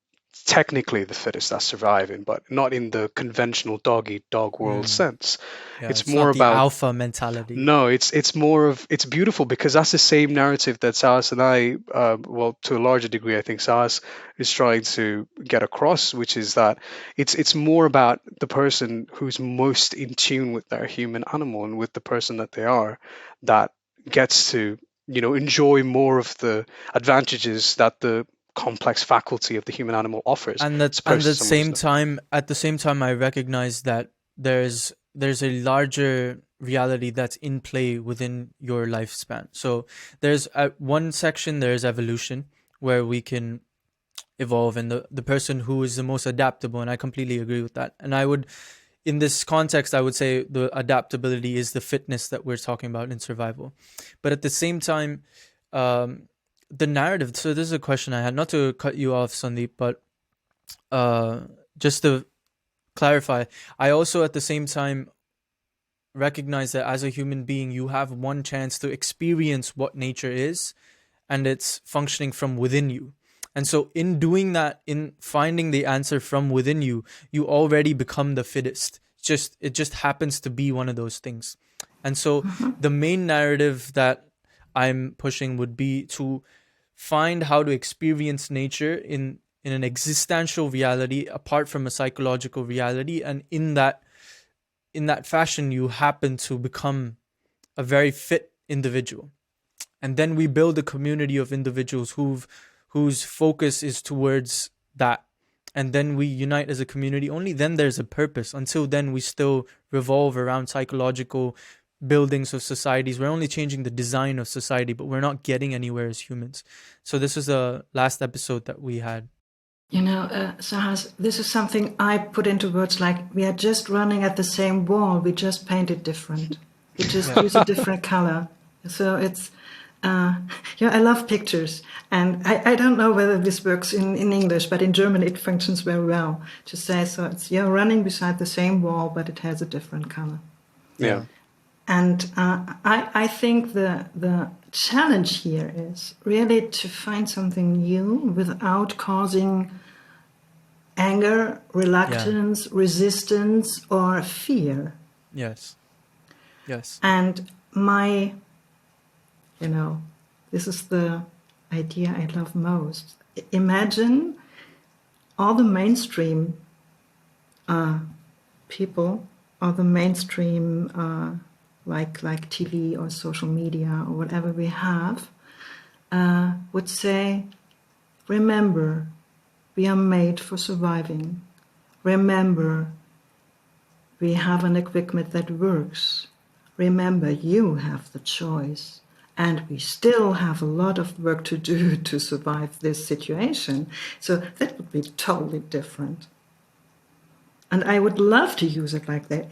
technically the fittest that's surviving, but not in the conventional dog-eat-dog world sense. Yeah, it's it's more not the about alpha mentality. No, it's more of, it's beautiful because that's the same narrative that Sas and I, well, to a larger degree, I think Sas is trying to get across, which is that it's more about the person who's most in tune with their human animal and with the person that they are, that gets to, enjoy more of the advantages that the complex faculty of the human animal offers. And at the same time, I recognize that there's a larger reality that's in play within your lifespan. So there's one section, there's evolution, where we can evolve, and the person who is the most adaptable. And I completely agree with that. And I would, in this context, I would say the adaptability is the fitness that we're talking about in survival. But at the same time, the narrative. So this is a question I had, not to cut you off, Sandeep, but just to clarify, I also at the same time recognize that as a human being, you have one chance to experience what nature is, and it's functioning from within you. And so in doing that, in finding the answer from within you, you already become the fittest. It just happens to be one of those things. And so the main narrative that I'm pushing would be to find how to experience nature in an existential reality apart from a psychological reality. And in that fashion, you happen to become a very fit individual. And then we build a community of individuals whose focus is towards that. And then we unite as a community. Only then there's a purpose. Until then, we still revolve around psychological buildings of societies. We're only changing the design of society, but we're not getting anywhere as humans. So this is the last episode that we had. Sahas, this is something I put into words like, we are just running at the same wall, we just paint it different. We just use a different color. So it's, I love pictures. And I don't know whether this works in English, but in German it functions very well to say, so it's, you're running beside the same wall, but it has a different color. Yeah. And I think the challenge here is really to find something new without causing anger, reluctance, resistance, or fear. Yes. And this is the idea I love most. Imagine all the mainstream people, or the mainstream like TV or social media or whatever we have, would say, remember, we are made for surviving. Remember, we have an equipment that works. Remember, you have the choice. And we still have a lot of work to do to survive this situation. So that would be totally different. And I would love to use it like that.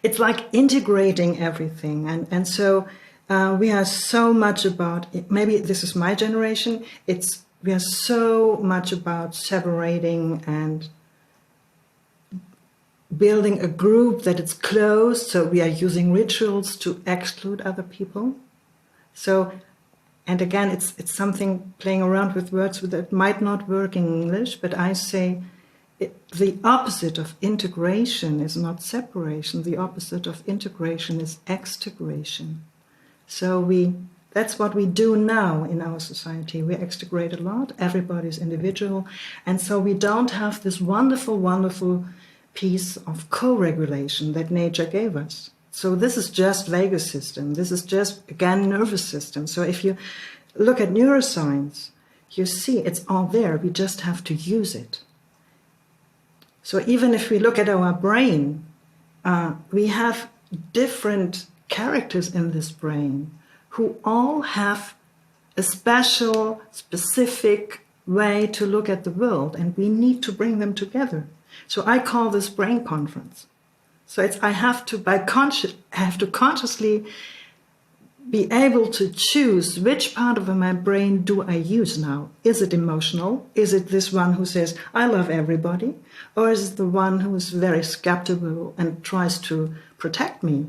It's like integrating everything. And so we are so much about, maybe this is my generation, we are so much about separating and building a group that is closed. So we are using rituals to exclude other people. So, and again, it's something playing around with words that might not work in English, but I say, the opposite of integration is not separation. The opposite of integration is extegration. So that's what we do now in our society. We extegrate a lot. Everybody's individual. And so we don't have this wonderful, wonderful piece of co-regulation that nature gave us. So this is just vagus system. This is just, again, nervous system. So if you look at neuroscience, you see it's all there. We just have to use it. So even if we look at our brain, we have different characters in this brain who all have a special, specific way to look at the world, and we need to bring them together. So I call this brain conference. So I have to consciously be able to choose which part of my brain do I use now. Is it emotional? Is it this one who says, I love everybody? Or is it the one who is very skeptical and tries to protect me?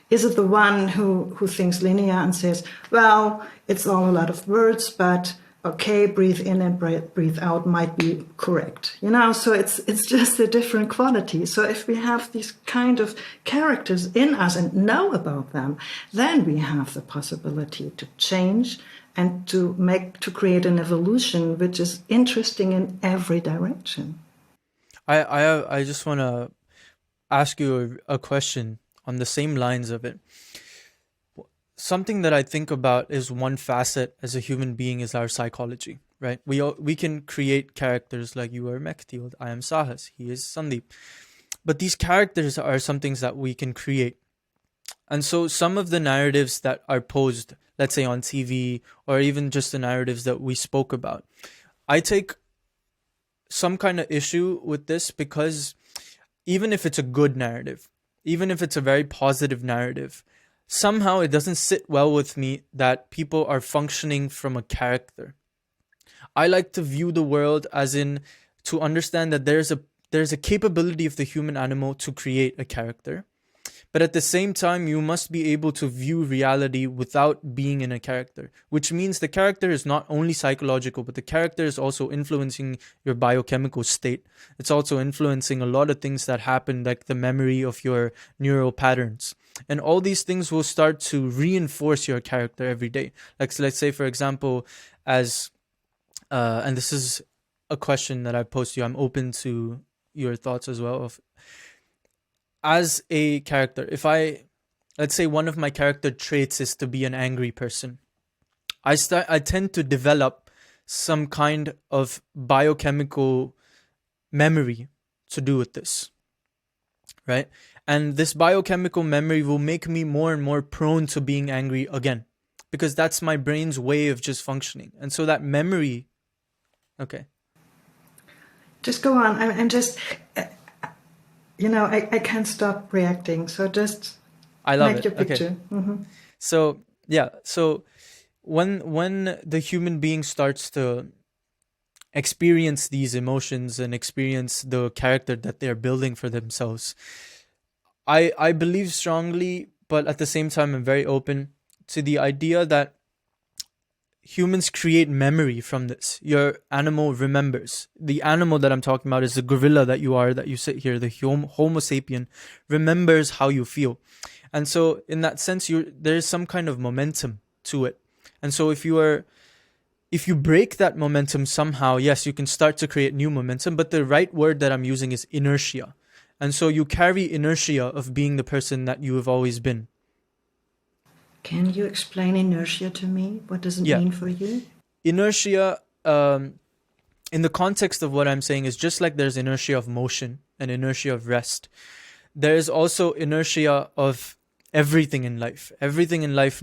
Is it the one who thinks linear and says, well, it's all a lot of words, but okay, breathe in and breathe out might be correct. So it's just a different quality. So if we have these kind of characters in us and know about them, then we have the possibility to change and to create an evolution which is interesting in every direction. I just want to ask you a question on the same lines of it. Something that I think about is one facet as a human being is our psychology, right? We can create characters like you are Mechthild, I am Sahas, he is Sandeep. But these characters are some things that we can create. And so some of the narratives that are posed, let's say on TV, or even just the narratives that we spoke about, I take some kind of issue with this, because even if it's a good narrative, even if it's a very positive narrative, somehow it doesn't sit well with me that people are functioning from a character. I like to view the world as in, to understand that there's a capability of the human animal to create a character. But at the same time, you must be able to view reality without being in a character, which means the character is not only psychological, but the character is also influencing your biochemical state. It's also influencing a lot of things that happen, like the memory of your neural patterns. And all these things will start to reinforce your character every day. Like, so let's say, for example, as, and this is a question that I posed to you, I'm open to your thoughts as well, of, as a character, if let's say one of my character traits is to be an angry person, I tend to develop some kind of biochemical memory to do with this, right? And this biochemical memory will make me more and more prone to being angry again, because that's my brain's way of just functioning. And so that memory, okay. Just go on. I'm just, I can't stop reacting. So just I love make it. your picture. Okay. So yeah, so when the human being starts to experience these emotions and experience the character that they're building for themselves, I believe strongly, but at the same time I'm very open to the idea that humans create memory from this. Your animal remembers. The animal that I'm talking about is the gorilla that you sit here, the Homo sapien, remembers how you feel. And so in that sense, there's some kind of momentum to it. And so if you break that momentum somehow, yes, you can start to create new momentum, but the right word that I'm using is inertia. And so you carry inertia of being the person that you have always been. Can you explain inertia to me? What does it mean for you? Inertia, in the context of what I'm saying, is just like there's inertia of motion and inertia of rest. There is also inertia of everything in life. Everything in life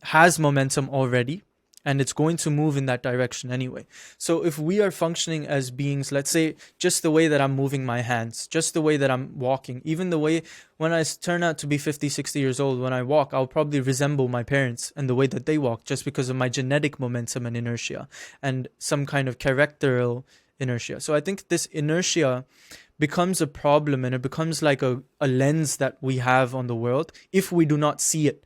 has momentum already, and it's going to move in that direction anyway. So if we are functioning as beings, let's say just the way that I'm moving my hands, just the way that I'm walking, even the way when I turn out to be 50, 60 years old, when I walk, I'll probably resemble my parents and the way that they walk, just because of my genetic momentum and inertia and some kind of characteral inertia. So I think this inertia becomes a problem, and it becomes like a lens that we have on the world if we do not see it.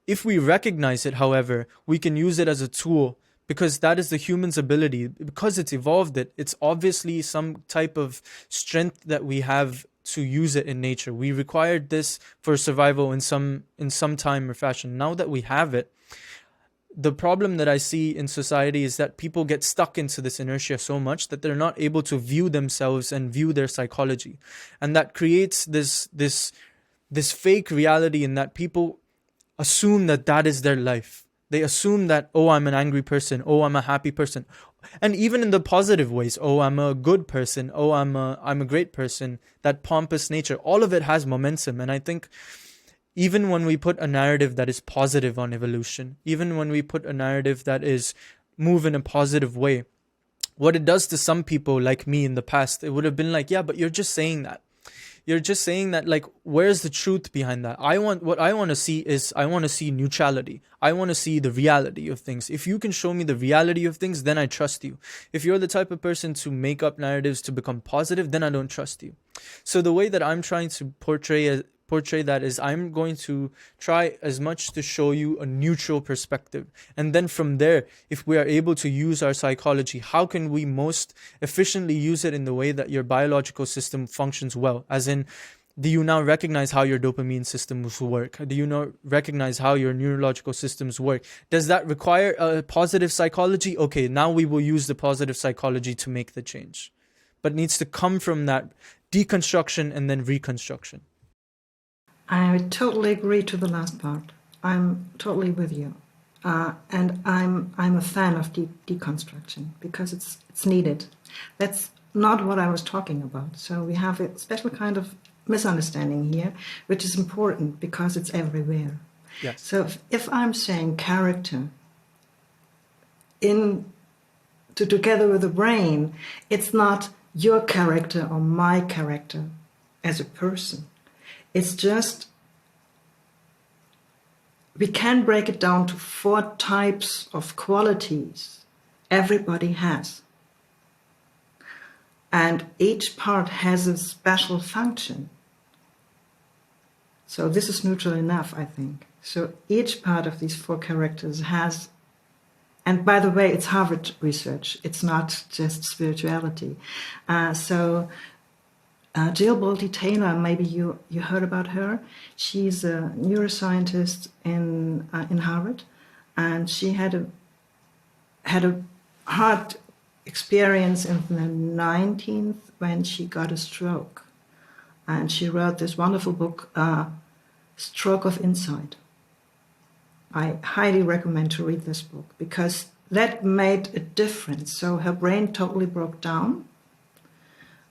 If we recognize it, however, we can use it as a tool, because that is the human's ability. Because it's evolved it's obviously some type of strength that we have to use it in nature. We required this for survival in some time or fashion. Now that we have it, the problem that I see in society is that people get stuck into this inertia so much that they're not able to view themselves and view their psychology. And that creates this fake reality, in that people assume that is their life. They assume that, oh, I'm an angry person. Oh, I'm a happy person. And even in the positive ways, oh, I'm a good person. Oh, I'm a great person. That pompous nature, all of it has momentum. And I think even when we put a narrative that is positive on evolution, even when we put a narrative that is move in a positive way, what it does to some people like me in the past, it would have been like, yeah, but you're just saying that. You're just saying that, like, where's the truth behind that? What I want to see neutrality. I want to see the reality of things. If you can show me the reality of things, then I trust you. If you're the type of person to make up narratives to become positive, then I don't trust you. So the way that I'm trying to portray that is, I'm going to try as much to show you a neutral perspective. And then from there, if we are able to use our psychology, how can we most efficiently use it in the way that your biological system functions well? As in, do you now recognize how your dopamine systems work? Do you now recognize how your neurological systems work? Does that require a positive psychology? Okay, now we will use the positive psychology to make the change. But it needs to come from that deconstruction and then reconstruction. I totally agree to the last part. I'm totally with you, and I'm a fan of deconstruction because it's needed. That's not what I was talking about. So we have a special kind of misunderstanding here, which is important because it's everywhere. Yes. So if I'm saying character in together with the brain. It's not your character or my character as a person. It's just, we can break it down to 4 types of qualities everybody has. And each part has a special function. So this is neutral enough, I think. So each part of these 4 characters has, and by the way, it's Harvard research. It's not just spirituality. Jill Bolte Taylor, maybe you heard about her. She's a neuroscientist in Harvard, and she had a hard experience in the 19th when she got a stroke, and she wrote this wonderful book, Stroke of Insight. I highly recommend to read this book because that made a difference. So her brain totally broke down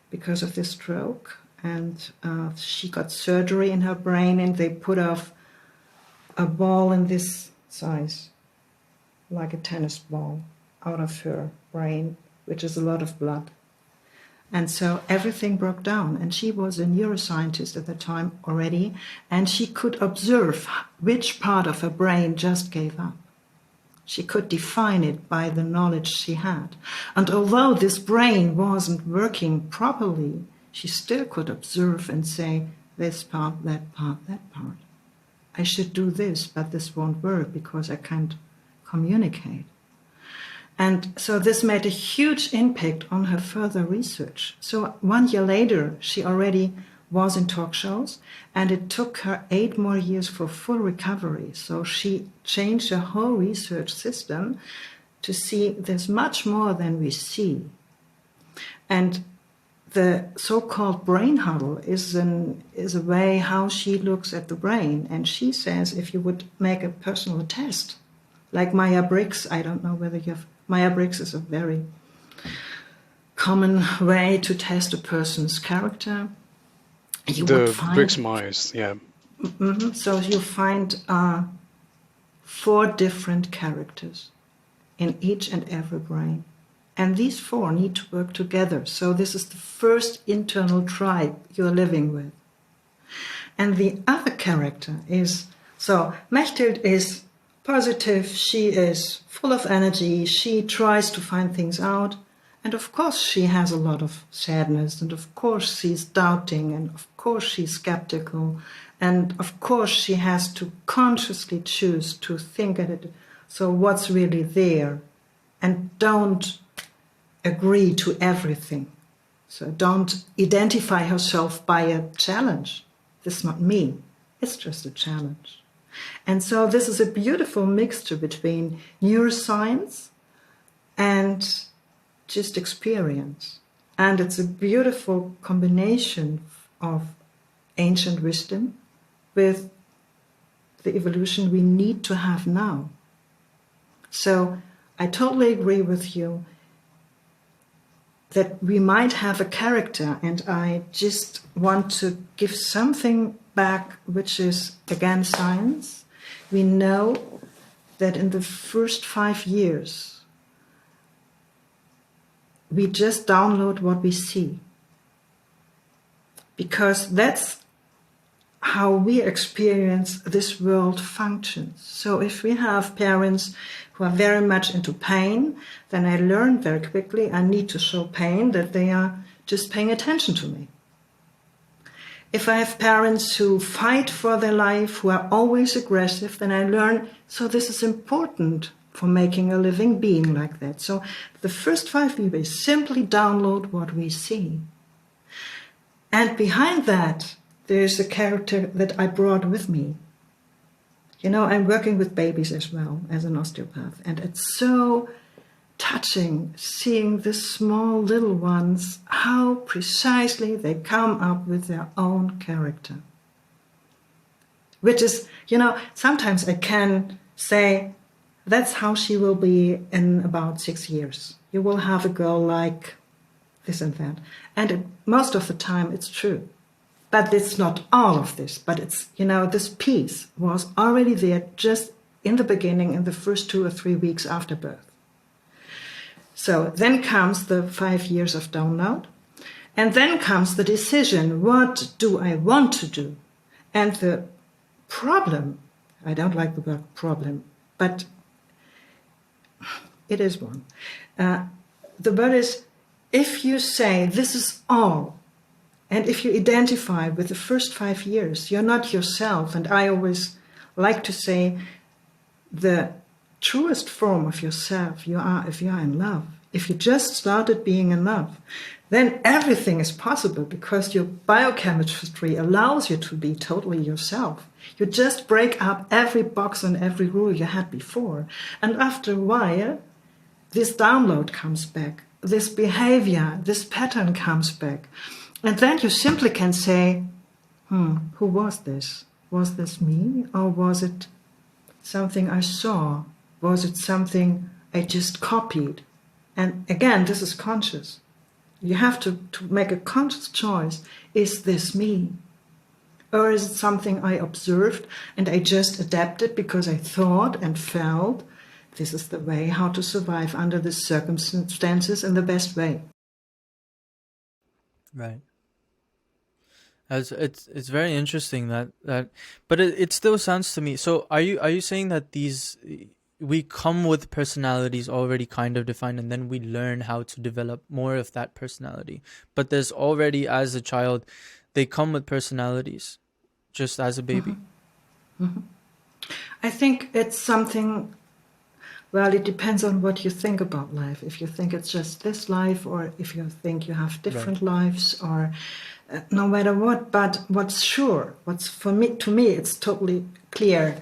because of this stroke, and she got surgery in her brain, and they put off a ball in this size, like a tennis ball, out of her brain, which is a lot of blood. And so everything broke down, and she was a neuroscientist at the time already, and she could observe which part of her brain just gave up. She could define it by the knowledge she had. And although this brain wasn't working properly, she still could observe and say, this part, that part, that part. I should do this, but this won't work because I can't communicate. And so this made a huge impact on her further research. So 1 year later, she already was in talk shows, and it took her 8 more years for full recovery. So she changed her whole research system to see there's much more than we see. And the so-called brain huddle is a way how she looks at the brain. And she says if you would make a personal test, like Myers-Briggs, I don't know whether you've, Myers-Briggs is a very common way to test a person's character. You would find Briggs-Myers, yeah. So you find 4 different characters in each and every brain. And these 4 need to work together. So this is the first internal tribe you're living with. And the other character is, so Mechthild is positive, she is full of energy, she tries to find things out. And of course she has a lot of sadness, and of course she's doubting, and of course she's skeptical, and of course she has to consciously choose to think at it. So what's really there? And don't agree to everything. So don't identify herself by a challenge. This is not me, it's just a challenge. And so this is a beautiful mixture between neuroscience and just experience. And it's a beautiful combination of ancient wisdom with the evolution we need to have now. So I totally agree with you that we might have a character, and I just want to give something back, which is, again, science. We know that in the first 5 years, we just download what we see, because that's how we experience this world functions. So if we have parents who are very much into pain, then I learn very quickly I need to show pain, that they are just paying attention to me. If I have parents who fight for their life, who are always aggressive, then I learn, so this is important for making a living being like that. So the first 5 years, we simply download what we see. And behind that, there's a character that I brought with me. You know, I'm working with babies as well as an osteopath, and it's so touching seeing the small little ones, how precisely they come up with their own character. Which is, you know, sometimes I can say, that's how she will be in about 6 years. You will have a girl like this and that. And most of the time it's true. But it's not all of this, but it's, you know, this piece was already there just in the beginning, in the first 2 or 3 weeks after birth. So then comes the 5 years of download, and then comes the decision, what do I want to do? And the problem, I don't like the word problem, but it is one. The word is, if you say this is all, and if you identify with the first 5 years, you're not yourself. And I always like to say the truest form of yourself you are if you are in love. If you just started being in love, then everything is possible because your biochemistry allows you to be totally yourself. You just break up every box and every rule you had before. And after a while, this download comes back, this behavior, this pattern comes back. And then you simply can say, who was this? Was this me? Or was it something I saw? Was it something I just copied? And again, this is conscious. You have to make a conscious choice. Is this me? Or is it something I observed and I just adapted because I thought and felt this is the way how to survive under the circumstances in the best way? Right. It's very interesting that but it still sounds to me. So are you saying that we come with personalities already kind of defined, and then we learn how to develop more of that personality? But there's already, as a child, they come with personalities just as a baby. I think it's something, well, it depends on what you think about life. If you think it's just this life, or if you think you have different lives, or no matter what. But what's sure, to me, it's totally clear.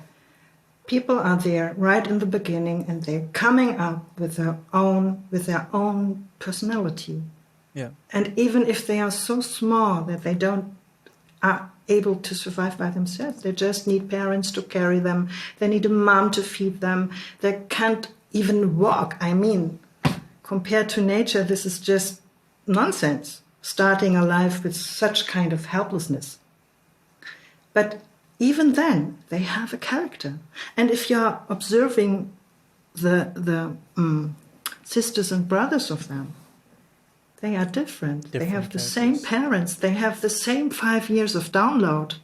People are there right in the beginning, and they're coming up with their own personality. Yeah. And even if they are so small that they are able to survive by themselves, they just need parents to carry them. They need a mom to feed them. They can't even walk. I mean, compared to nature, this is just nonsense, starting a life with such kind of helplessness. But even then, they have a character. And if you're observing the sisters and brothers of them, they are different. They have the same parents. They have the same 5 years of download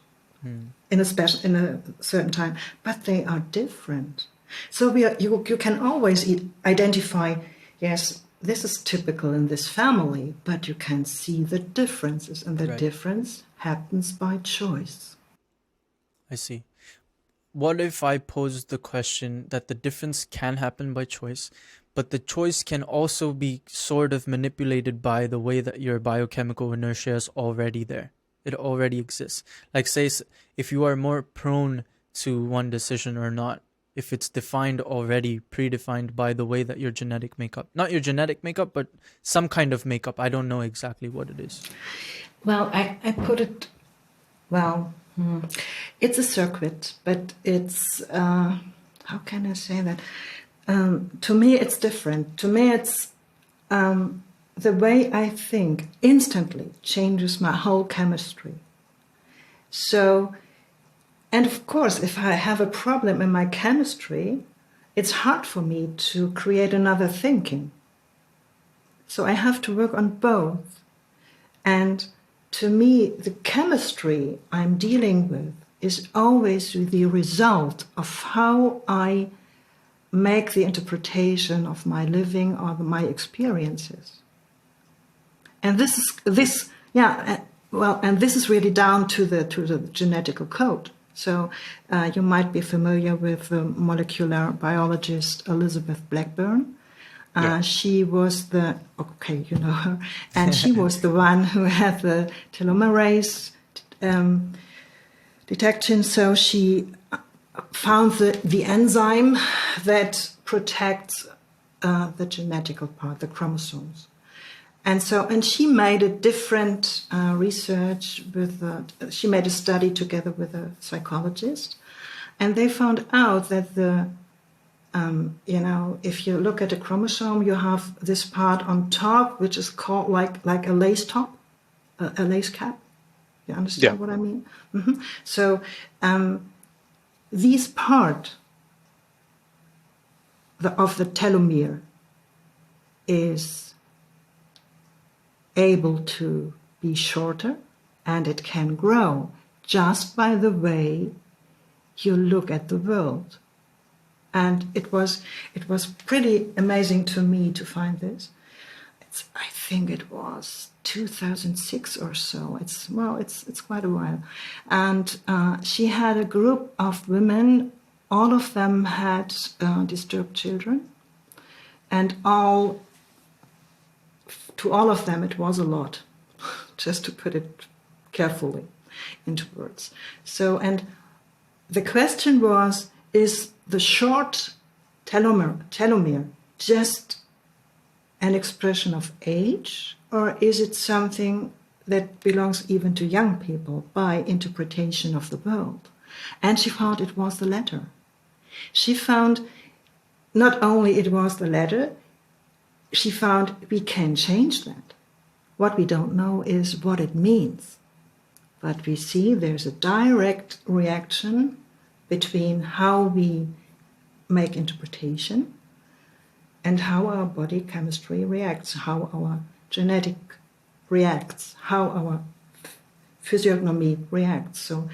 in a certain time, but they are different. So you can always identify, yes, this is typical in this family, but you can see the differences, and the difference happens by choice. I see. What if I pose the question that the difference can happen by choice, but the choice can also be sort of manipulated by the way that your biochemical inertia is already there? It already exists. Like, say, if you are more prone to one decision or not, if it's defined already, predefined by the way that your genetic makeup, not your genetic makeup, but some kind of makeup. I don't know exactly what it is. Well, I put it, it's a circuit, but it's, how can I say that? To me, it's different. To me, it's the way I think instantly changes my whole chemistry. So, and of course, if I have a problem in my chemistry, it's hard for me to create another thinking. So I have to work on both. And to me, the chemistry I'm dealing with is always the result of how I make the interpretation of my living or my experiences. And this is really down to the genetical code. So you might be familiar with the molecular biologist Elizabeth Blackburn. She was you know her, and she was the one who had the telomerase detection. So she found the enzyme that protects the genetical part, the chromosomes. And she made a different research she made a study together with a psychologist, and they found out that if you look at a chromosome, you have this part on top, which is called like a lace top, a lace cap. You understand what I mean? Mm-hmm. So these part of the telomere is able to be shorter, and it can grow just by the way you look at the world. And it was pretty amazing to me to find this. I think it was 2006 or so. It's quite a while. And she had a group of women. All of them had disturbed children, and to all of them it was a lot, just to put it carefully into words. So, and the question was, is the short telomere just an expression of age, or is it something that belongs even to young people by interpretation of the world? And she found it was the latter. She found not only it was the latter, she found we can change that. What we don't know is what it means. But we see there's a direct reaction between how we make interpretation and how our body chemistry reacts, how our genetic reacts, how our physiognomy reacts. So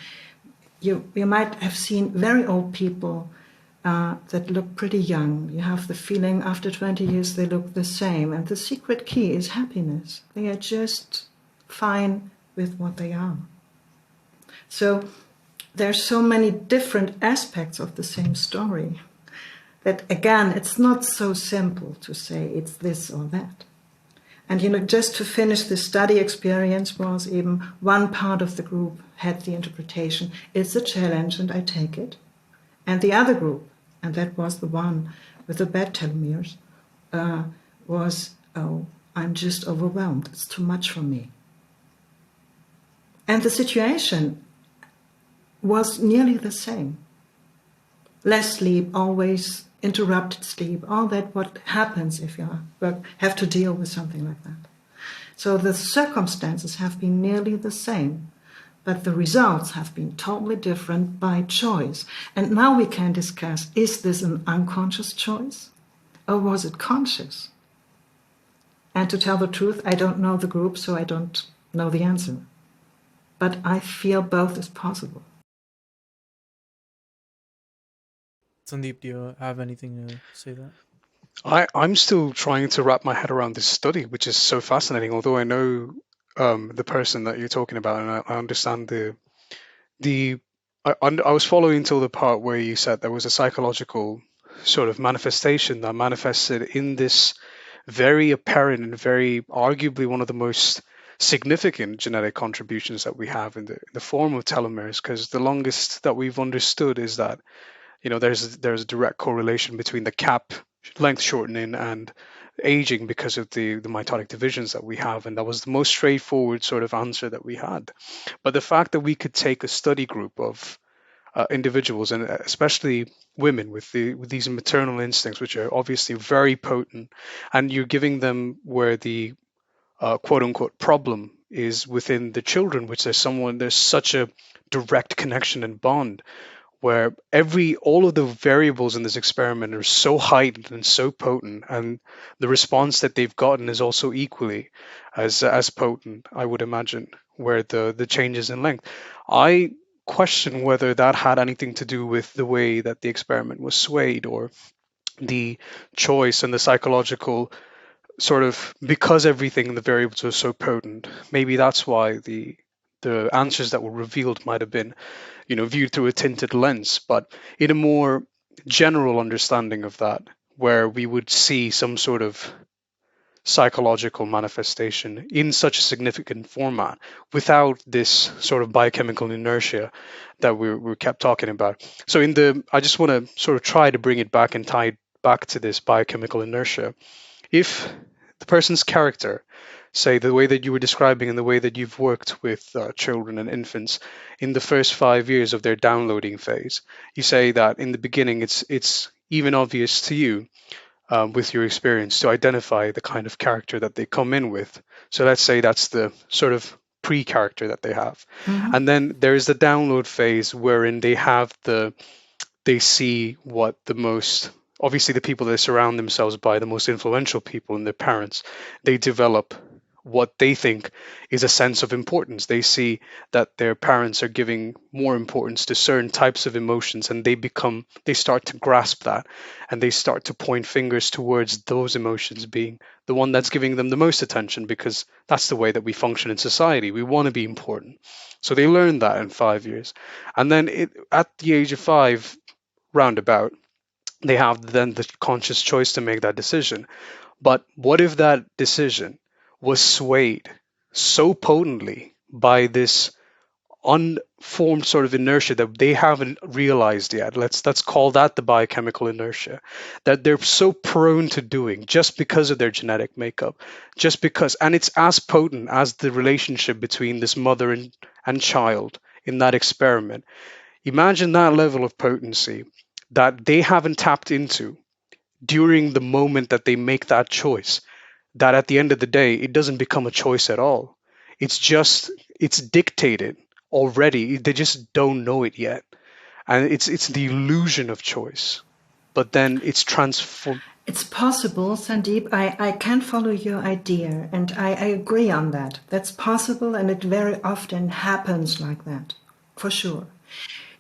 you might have seen very old people that look pretty young. You have the feeling after 20 years they look the same. And the secret key is happiness. They are just fine with what they are. So there's so many different aspects of the same story that, again, it's not so simple to say it's this or that. And, just to finish the study experience was even one part of the group had the interpretation, it's a challenge and I take it. And the other group, and that was the one with the bad telomeres, was, oh, I'm just overwhelmed. It's too much for me. And the situation was nearly the same. Less sleep, always interrupted sleep, all that what happens if you have to deal with something like that. So the circumstances have been nearly the same, but the results have been totally different by choice. And now we can discuss, is this an unconscious choice or was it conscious? And to tell the truth, I don't know the group, so I don't know the answer. But I feel both is possible. Sandeep, do you have anything to say that? I'm still trying to wrap my head around this study, which is so fascinating. Although I know the person that you're talking about, and I understand I was following until the part where you said there was a psychological sort of manifestation that manifested in this very apparent and very arguably one of the most significant genetic contributions that we have in the form of telomeres. Because the longest that we've understood is that there's a direct correlation between the cap length shortening and aging because of the mitotic divisions that we have, and that was the most straightforward sort of answer that we had. But the fact that we could take a study group of individuals, and especially women with these maternal instincts, which are obviously very potent, and you're giving them where the quote unquote problem is within the children, which there's such a direct connection and bond where all of the variables in this experiment are so heightened and so potent, and the response that they've gotten is also equally as potent, I would imagine, where the changes in length. I question whether that had anything to do with the way that the experiment was swayed, or the choice and the psychological sort of, because everything in the variables was so potent. Maybe that's why the answers that were revealed might have been viewed through a tinted lens, but in a more general understanding of that, where we would see some sort of psychological manifestation in such a significant format without this sort of biochemical inertia that we kept talking about. So I just want to sort of try to bring it back and tie it back to this biochemical inertia. If the person's character, say the way that you were describing and the way that you've worked with children and infants in the first 5 years of their downloading phase, you say that in the beginning it's even obvious to you with your experience to identify the kind of character that they come in with. So let's say that's the sort of pre-character that they have. Mm-hmm. And then there's the download phase wherein they see what the most obviously the people that surround themselves by the most influential people and their parents, they develop what they think is a sense of importance. They see that their parents are giving more importance to certain types of emotions, and they start to grasp that, and they start to point fingers towards those emotions being the one that's giving them the most attention, because that's the way that we function in society. We want to be important. So they learn that in 5 years. And then at the age of 5, roundabout, they have then the conscious choice to make that decision. But what if that decision was swayed so potently by this unformed sort of inertia that they haven't realized yet? Let's call that the biochemical inertia, that they're so prone to doing just because of their genetic makeup, just because, and it's as potent as the relationship between this mother and child in that experiment. Imagine that level of potency that they haven't tapped into during the moment that they make that choice, that at the end of the day, it doesn't become a choice at all. It's dictated already. They just don't know it yet. And it's the illusion of choice. But then it's transformed. It's possible, Sandeep. I can follow your idea, and I agree on that. That's possible, and it very often happens like that, for sure.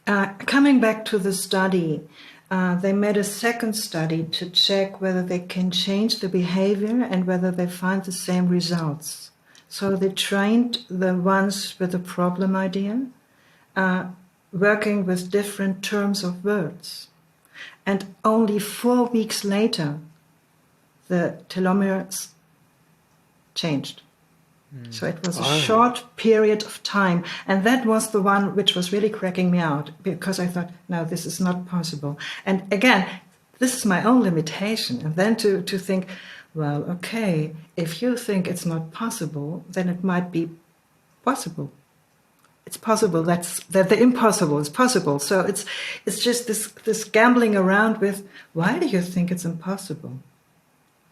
Coming back to the study, they made a second study to check whether they can change the behavior and whether they find the same results. So they trained the ones with a problem idea, working with different terms of words. And only 4 weeks later, the telomeres changed. So it was a short period of time. And that was the one which was really cracking me out, because I thought, no, this is not possible. And again, this is my own limitation. And then to think, well, okay, if you think it's not possible, then it might be possible. It's possible that the impossible is possible. So it's just this gambling around with, why do you think it's impossible?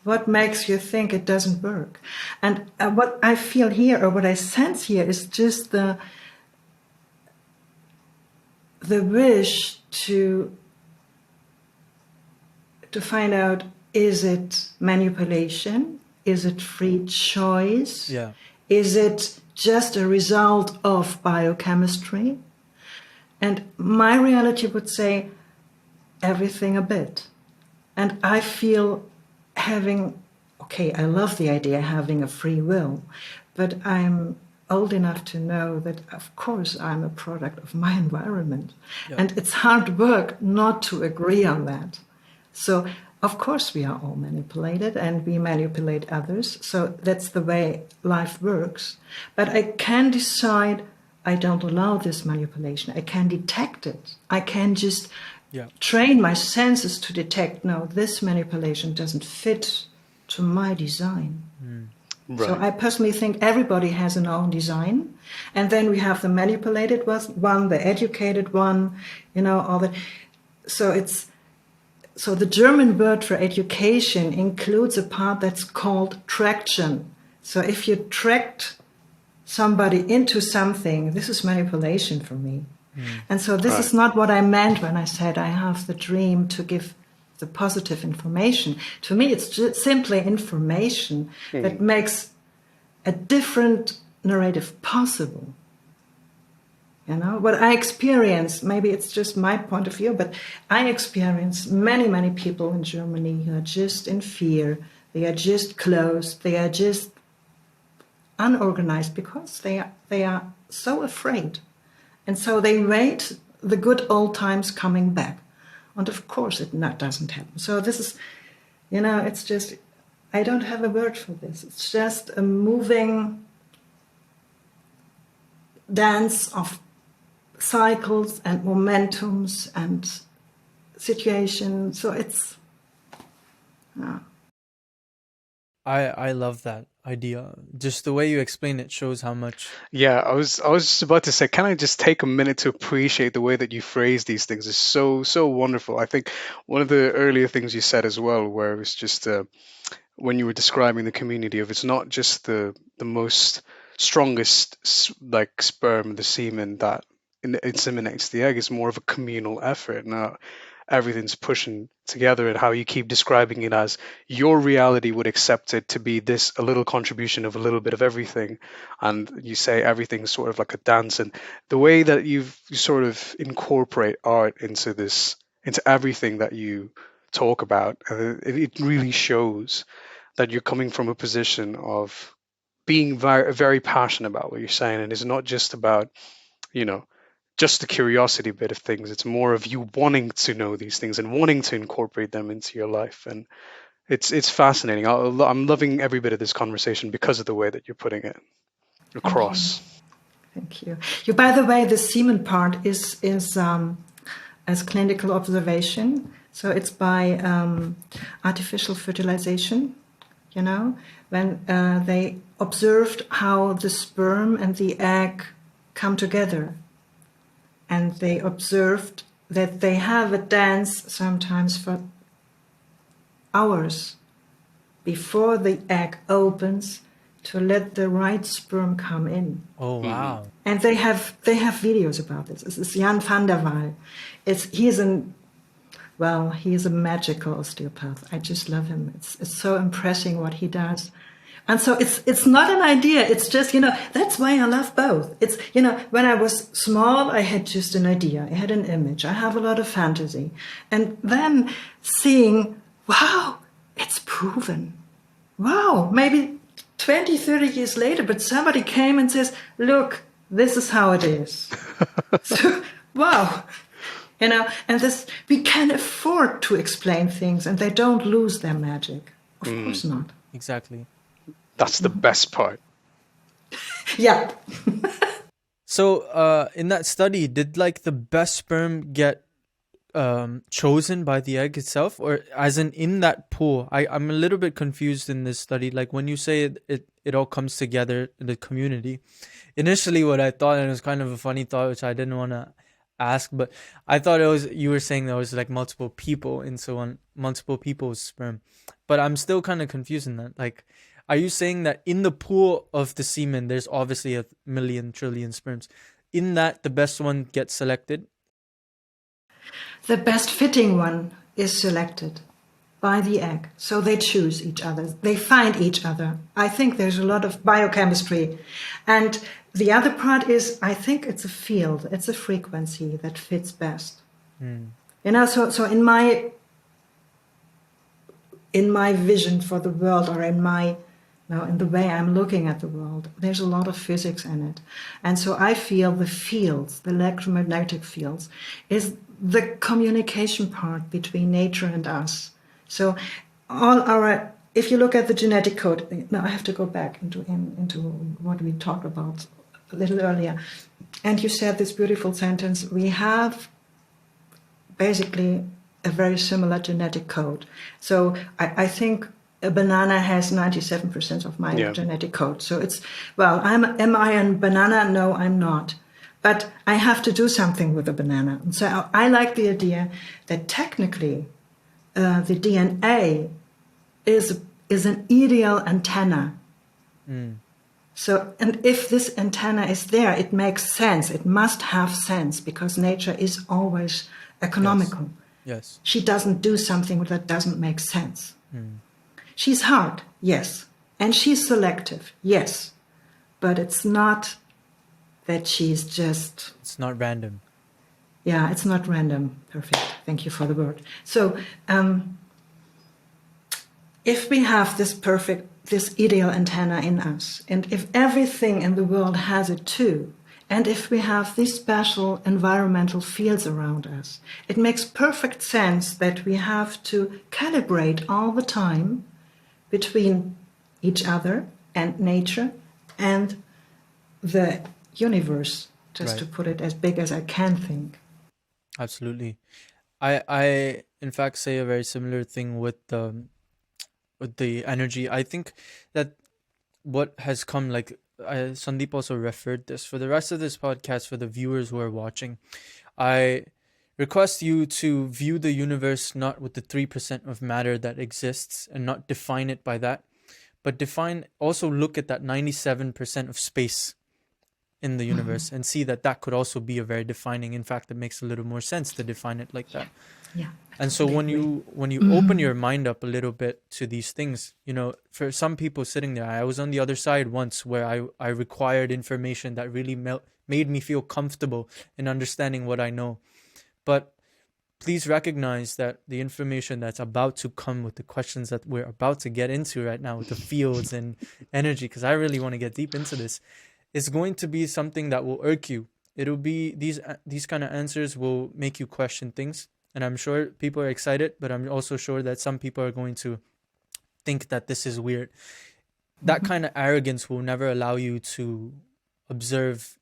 What makes you think it doesn't work? And what I feel here, or what I sense here, is just the wish to find out, is it manipulation? Is it free choice? Yeah. Is it just a result of biochemistry? And my reality would say everything a bit. And I feel I love the idea of having a free will, but I'm old enough to know that, of course, I'm a product of my environment. Yeah. And it's hard work not to agree on that. So, of course, we are all manipulated, and we manipulate others. So that's the way life works. But I can decide I don't allow this manipulation. I can detect it. I can just train my senses to detect, no, this manipulation doesn't fit to my design. Right. So I personally think everybody has an own design. And then we have the manipulated one, the educated one, all that. So the German word for education includes a part that's called traction. So if you tracked somebody into something, this is manipulation for me. And so this is not what I meant when I said I have the dream to give the positive information. To me, it's just simply information that makes a different narrative possible. What I experience, maybe it's just my point of view, but I experience many, many people in Germany who are just in fear. They are just closed. They are just unorganized because they are so afraid. And so they wait the good old times coming back. And of course, it doesn't happen. So this is, it's just, I don't have a word for this. It's just a moving dance of cycles and momentums and situations. So it's, I love that idea. Just the way you explain it shows how much. Yeah, I was just about to say, can I just take a minute to appreciate the way that you phrase these things? Is so wonderful. I think one of the earlier things you said as well, where it was just when you were describing the community of, it's not just the most strongest like sperm, the semen that inseminates the egg. It's more of a communal effort. Now, everything's pushing together, and how you keep describing it as your reality would accept it to be this a little contribution of a little bit of everything, and you say everything's sort of like a dance, and the way that you sort of incorporate art into this, into everything that you talk about, it really shows that you're coming from a position of being very, very passionate about what you're saying, and it's not just about, you know, just the curiosity bit of things. It's more of you wanting to know these things and wanting to incorporate them into your life, and it's fascinating. I'm loving every bit of this conversation because of the way that you're putting it Thank you. across. Thank you. You, by the way, the semen part is as clinical observation. So it's by artificial fertilization, you know, when they observed how the sperm and the egg come together. And they observed that they have a dance sometimes for hours before the egg opens to let the right sperm come in. Oh, wow. And they have videos about this. This is Jan van der Waal. He's a magical osteopath. I just love him. It's so impressive what he does. And so it's not an idea. It's just, that's why I love both. It's, when I was small, I had just an idea. I had an image. I have a lot of fantasy. And then seeing, wow, it's proven. Wow, maybe 20, 30 years later, but somebody came and says, look, this is how it is. So, wow. And this, we can afford to explain things and they don't lose their magic. Of course not. Exactly. That's the best part. Yeah. So, in that study, did like the best sperm get chosen by the egg itself, or as in that pool? I'm a little bit confused in this study. Like when you say it all comes together in the community. Initially, what I thought, and it was kind of a funny thought, which I didn't want to ask, but I thought you were saying there was like multiple people in multiple people's sperm, but I'm still kind of confused in that. Like, are you saying that in the pool of the semen, there's obviously a million trillion sperms? In that, the best one gets selected? The best fitting one is selected by the egg. So they choose each other. They find each other. I think there's a lot of biochemistry. And the other part is, I think it's a field. It's a frequency that fits best. So in my vision for the world, or in the way I'm looking at the world, there's a lot of physics in it. And so I feel the fields, the electromagnetic fields, is the communication part between nature and us. So if you look at the genetic code, now I have to go back into what we talked about a little earlier. And you said this beautiful sentence, we have basically a very similar genetic code. So I think a banana has 97% of my genetic code. So it's, am I a banana? No, I'm not. But I have to do something with a banana. And so I like the idea that technically the DNA is an ideal antenna. So, and if this antenna is there, it makes sense. It must have sense because nature is always economical. Yes. She doesn't do something that doesn't make sense. She's hard, yes. And she's selective, yes. But it's not that she's just... It's not random. Yeah, it's not random. Perfect. Thank you for the word. So, if we have this ideal antenna in us, and if everything in the world has it too, and if we have these special environmental fields around us, it makes perfect sense that we have to calibrate all the time between each other and nature and the universe, just to put it as big as I can think. Absolutely. I in fact say a very similar thing with the energy. I think that what has come, like Sandeep also referred this, for the rest of this podcast, for the viewers who are watching, I request you to view the universe not with the 3% of matter that exists and not define it by that, but also look at that 97% of space in the universe and see that that could also be a very defining. In fact, it makes a little more sense to define it like that. Yeah. And so when you open your mind up a little bit to these things, you know, for some people sitting there, I was on the other side once where I required information that really made me feel comfortable in understanding what I know. But please recognize that the information that's about to come with the questions that we're about to get into right now with the fields and energy, because I really want to get deep into this, is going to be something that will irk you. It'll be these kind of answers will make you question things. And I'm sure people are excited, but I'm also sure that some people are going to think that this is weird. That kind of arrogance will never allow you to observe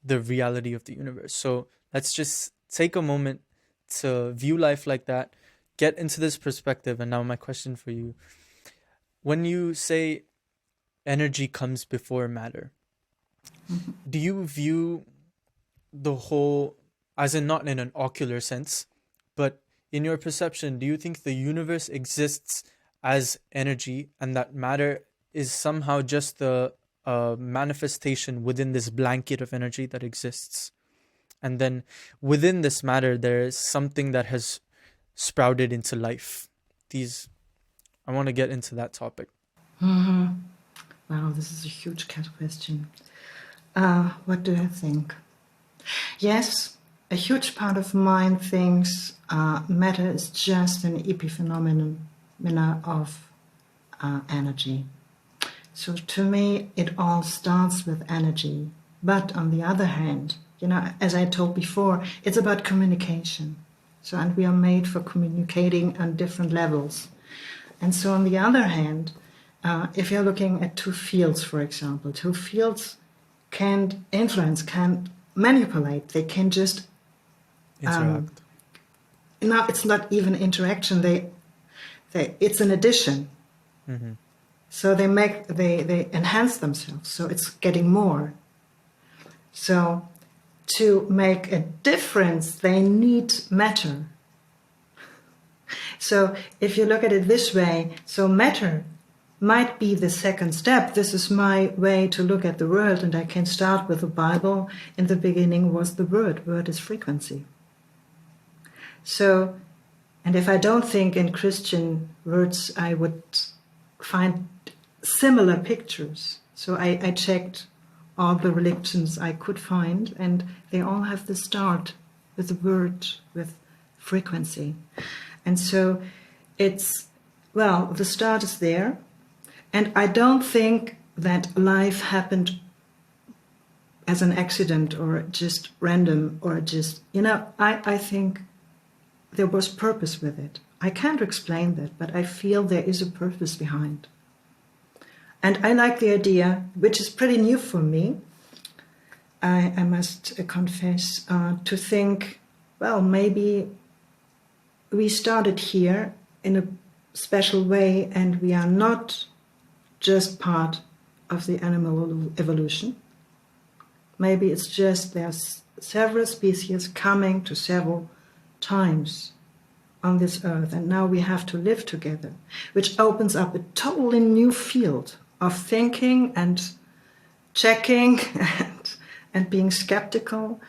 the reality of the universe. So let's just take a moment to view life like that, get into this perspective. And now my question for you, when you say energy comes before matter, do you view the whole, as in not in an ocular sense, but in your perception, do you think the universe exists as energy and that matter is somehow just the manifestation within this blanket of energy that exists? And then within this matter, there is something that has sprouted into life. I want to get into that topic. Wow, this is a huge question. What do I think? Yes, a huge part of mind thinks matter is just an epiphenomenon of energy. So to me, it all starts with energy. But on the other hand, you know, as I told before, it's about communication. So, and we are made for communicating on different levels. And so on the other hand, if you're looking at two fields, for example, two fields can't influence, can't manipulate, they can just Interact. No, it's not even interaction. It's an addition. Mm-hmm. So they enhance themselves. So it's getting more. So to make a difference, they need matter. So if you look at it this way, so matter might be the second step. This is my way to look at the world, and I can start with the Bible. In the beginning was the Word. Word is frequency. So, and if I don't think in Christian words, I would find similar pictures. So I checked all the religions I could find, and they all have the start with the word, with frequency. And so the start is there. And I don't think that life happened as an accident or just random or just, I think there was purpose with it. I can't explain that, but I feel there is a purpose behind. And I like the idea, which is pretty new for me, I must confess, to think, well, maybe we started here in a special way and we are not just part of the animal evolution. Maybe it's just there's several species coming to several times on this earth, and now we have to live together, which opens up a totally new field of thinking and checking and being skeptical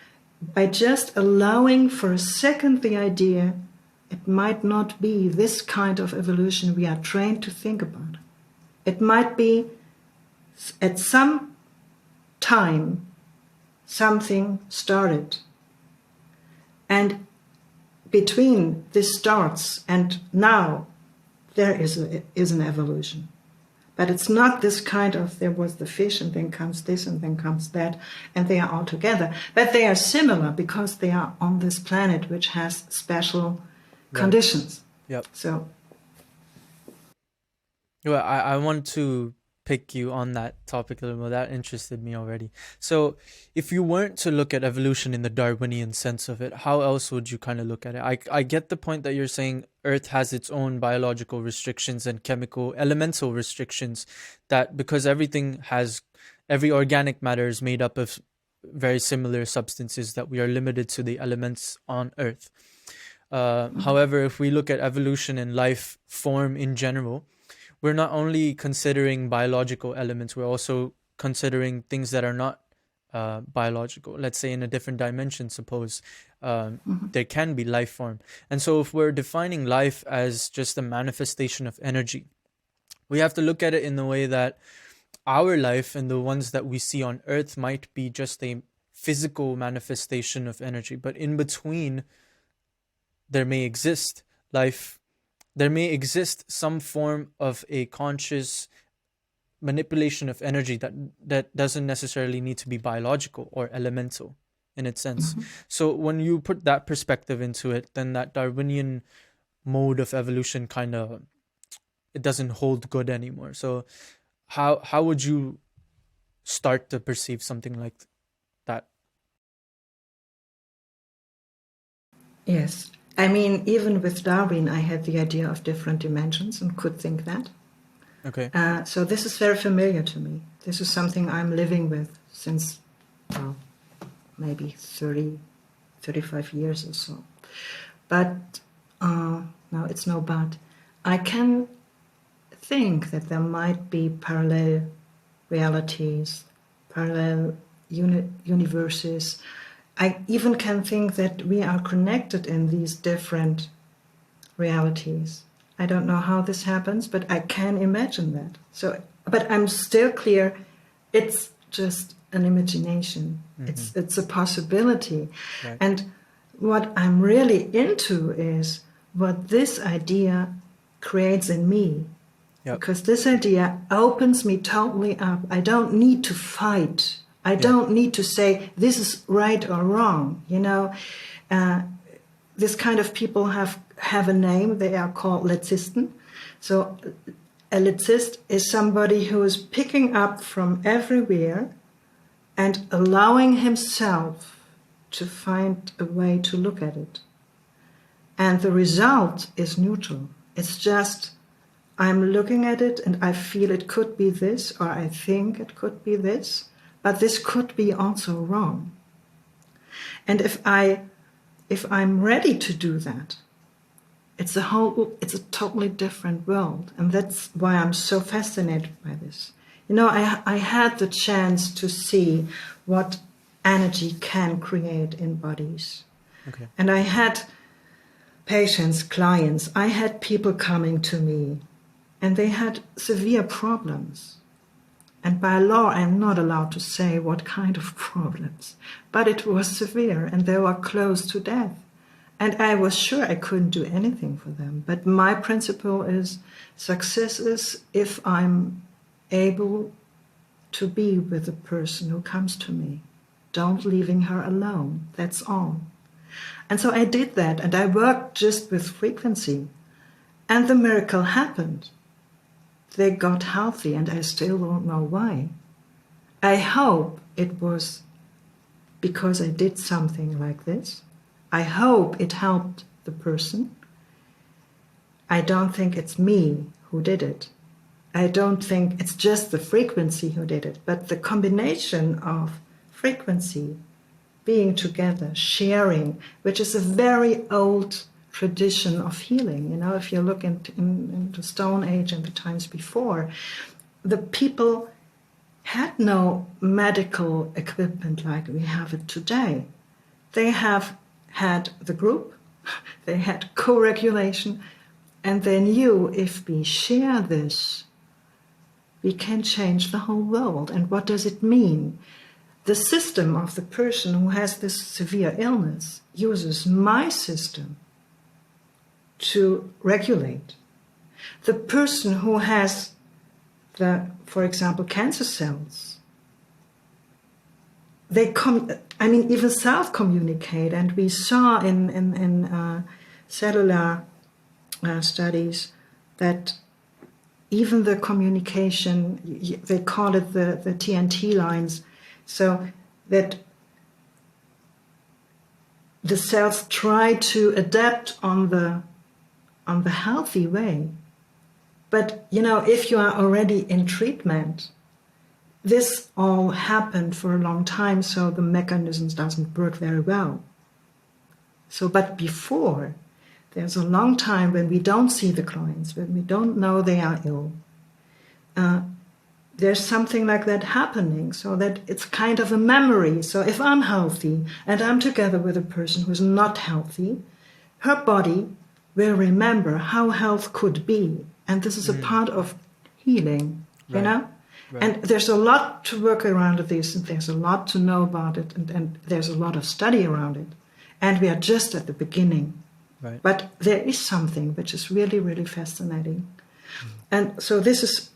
by just allowing for a second the idea it might not be this kind of evolution we are trained to think about. It might be at some time something started, and between this starts and now there is an evolution. But it's not this kind of there was the fish and then comes this and then comes that and they are all together. But they are similar because they are on this planet which has special conditions. Yep. So Well, I want to pick you on that topic a little more. That interested me already. So if you weren't to look at evolution in the Darwinian sense of it, how else would you kind of look at it? I get the point that you're saying Earth has its own biological restrictions and chemical elemental restrictions, that because every organic matter is made up of very similar substances, that we are limited to the elements on Earth. However, if we look at evolution and life form in general, we're not only considering biological elements, we're also considering things that are not biological. Let's say in a different dimension, suppose there can be life form. And so if we're defining life as just a manifestation of energy, we have to look at it in the way that our life and the ones that we see on Earth might be just a physical manifestation of energy, but in between there may exist life, there may exist some form of a conscious manipulation of energy that doesn't necessarily need to be biological or elemental in its sense. So when you put that perspective into it, then that Darwinian mode of evolution kind of, it doesn't hold good anymore. So how would you start to perceive something like that? Yes. I mean, even with Darwin, I had the idea of different dimensions and could think that. Okay. So this is very familiar to me. This is something I'm living with since, well, maybe 30, 35 years or so. But, no, it's no but. I can think that there might be parallel realities, parallel universes. I even can think that we are connected in these different realities. I don't know how this happens, but I can imagine that. So, but I'm still clear, it's just an imagination. It's a possibility. Right. And what I'm really into is what this idea creates in me. Yep. Because this idea opens me totally up. I don't need to fight. I don't need to say this is right or wrong. You know, this kind of people have a name. They are called Letzisten. So a Letzist is somebody who is picking up from everywhere and allowing himself to find a way to look at it. And the result is neutral. It's just, I'm looking at it and I feel it could be this, or I think it could be this, but this could be also wrong. And if I'm ready to do that, it's a totally different world. And that's why I'm so fascinated by this. You know, I had the chance to see what energy can create in bodies. Okay. And I had patients, clients, I had people coming to me and they had severe problems. And by law, I'm not allowed to say what kind of problems, but it was severe and they were close to death. And I was sure I couldn't do anything for them. But my principle is success is if I'm able to be with the person who comes to me. Don't leaving her alone. That's all. And so I did that, and I worked just with frequency. And the miracle happened. They got healthy, and I still don't know why. I hope it was because I did something like this. I hope it helped the person. I don't think it's me who did it. I don't think it's just the frequency who did it, but the combination of frequency, being together, sharing, which is a very old tradition of healing. You know, if you look into Stone Age and the times before, the people had no medical equipment like we have it today. They have had the group, they had co-regulation, and they knew if we share this, we can change the whole world. And what does it mean? The system of the person who has this severe illness uses my system to regulate. The person who has for example, cancer cells, they even self-communicate, and we saw in cellular studies that even the communication, they call it the TNT lines, so that the cells try to adapt on the healthy way. But, you know, if you are already in treatment, this all happened for a long time, so the mechanisms doesn't work very well. So, but before, there's a long time when we don't see the clients, when we don't know they are ill. there's something like that happening, so that it's kind of a memory. So if I'm healthy and I'm together with a person who's not healthy, her body will remember how health could be. And this is a part of healing, you Right. know? Right. And there's a lot to work around this, and there's a lot to know about it, and there's a lot of study around it. And we are just at the beginning. Right. But there is something which is really, really fascinating. And so this is,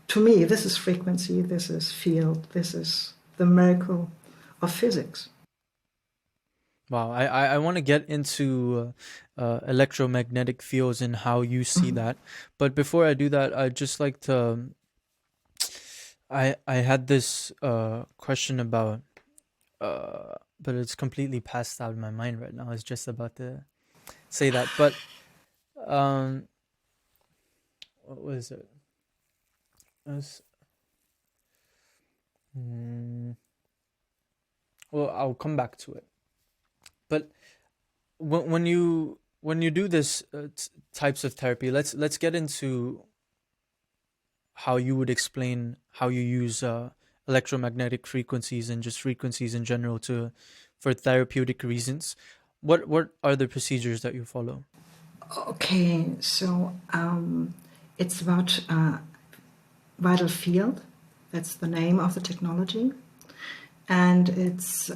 to me, this is frequency, this is field, this is the miracle of physics. Wow, I want to get into electromagnetic fields and how you see that. But before I do that, I'd just like to. I had this question about, but it's completely passed out of my mind right now. I was just about to say that, but what was it? It was, well, I'll come back to it. But when you do this types of therapy, let's get into how you would explain how you use electromagnetic frequencies and just frequencies in general for therapeutic reasons. What are the procedures that you follow? Okay, so it's about vital field. That's the name of the technology. And it's,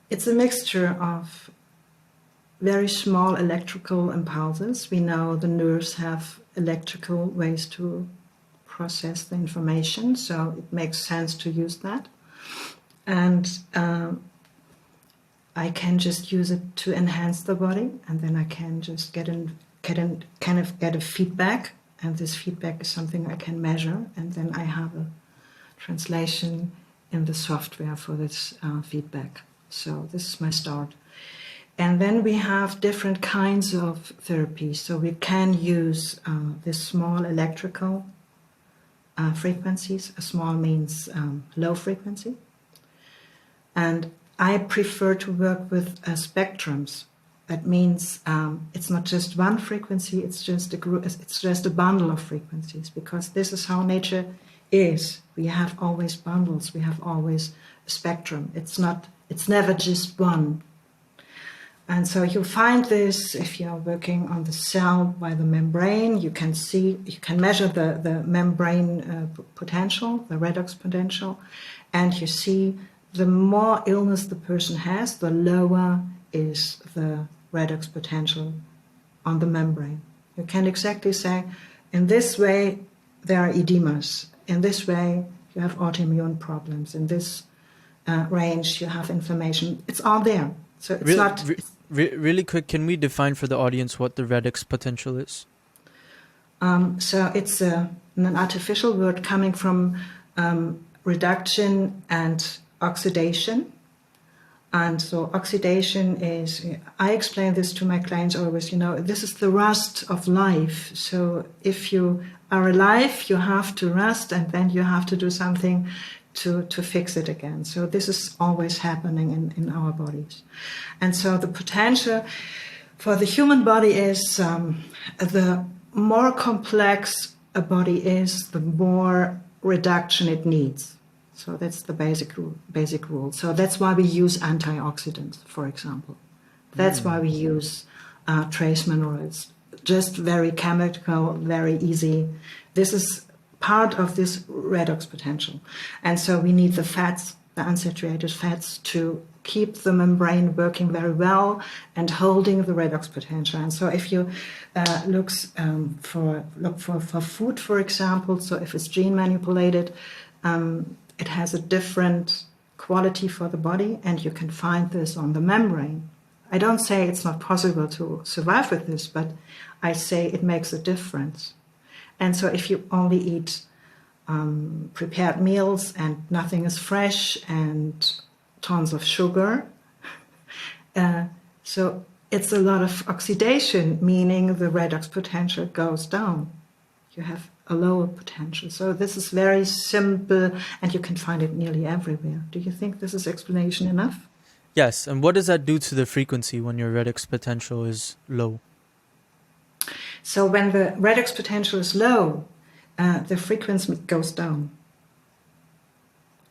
it's a mixture of very small electrical impulses. We know the nerves have electrical ways to process the information, so it makes sense to use that. And I can just use it to enhance the body, and then I can just get a feedback, and this feedback is something I can measure, and then I have a translation in the software for this feedback. So this is my start. And then we have different kinds of therapy. So we can use this small electrical frequencies. Small means low frequency. And I prefer to work with spectrums. That means it's not just one frequency, it's just a bundle of frequencies, because this is how nature is. We have always bundles, we have always a spectrum. It's never just one. And so you find this if you're working on the cell by the membrane. You can measure the membrane potential, the redox potential, and you see the more illness the person has, the lower is the redox potential on the membrane. You can exactly say, in this way there are edemas, in this way you have autoimmune problems, in this range you have inflammation. It's all there. So it's really quick, can we define for the audience what the redox potential is? So it's an artificial word coming from reduction and oxidation. And so oxidation is, I explain this to my clients always, this is the rust of life. So if you are alive, you have to rust, and then you have to do something to fix it again. So this is always happening in our bodies. And so the potential for the human body is, the more complex a body is, the more reduction it needs. So that's the basic rule. So that's why we use antioxidants, for example. That's why we use trace minerals. Just very chemical, very easy. This is part of this redox potential. And so we need the fats, the unsaturated fats, to keep the membrane working very well and holding the redox potential. And so if you look for food, for example, so if it's gene manipulated, it has a different quality for the body, and you can find this on the membrane. I don't say it's not possible to survive with this, but I say it makes a difference. And so if you only eat prepared meals and nothing is fresh and tons of sugar, so it's a lot of oxidation, meaning the redox potential goes down. You have a lower potential. So this is very simple, and you can find it nearly everywhere. Do you think this is explanation enough? Yes, and what does that do to the frequency when your redox potential is low? So when the redox potential is low, the frequency goes down.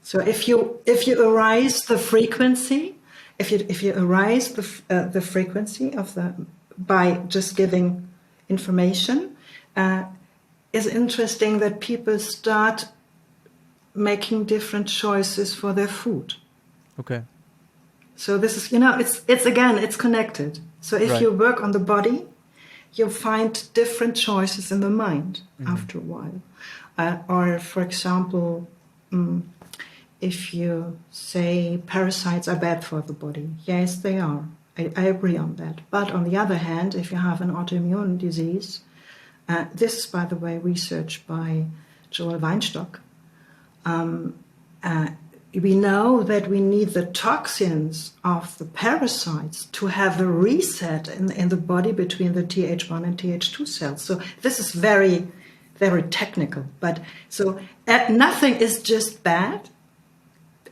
So if you arise the frequency, if you arise the frequency of by just giving information, it's interesting that people start making different choices for their food. Okay. So this is, it's connected. So if you work on the body, you'll find different choices in the mind after a while. Or, for example, if you say parasites are bad for the body, yes, they are. I agree on that. But on the other hand, if you have an autoimmune disease, this is, by the way, research by Joel Weinstock, we know that we need the toxins of the parasites to have a reset in the body between the Th1 and Th2 cells. So this is very, very technical. But so nothing is just bad.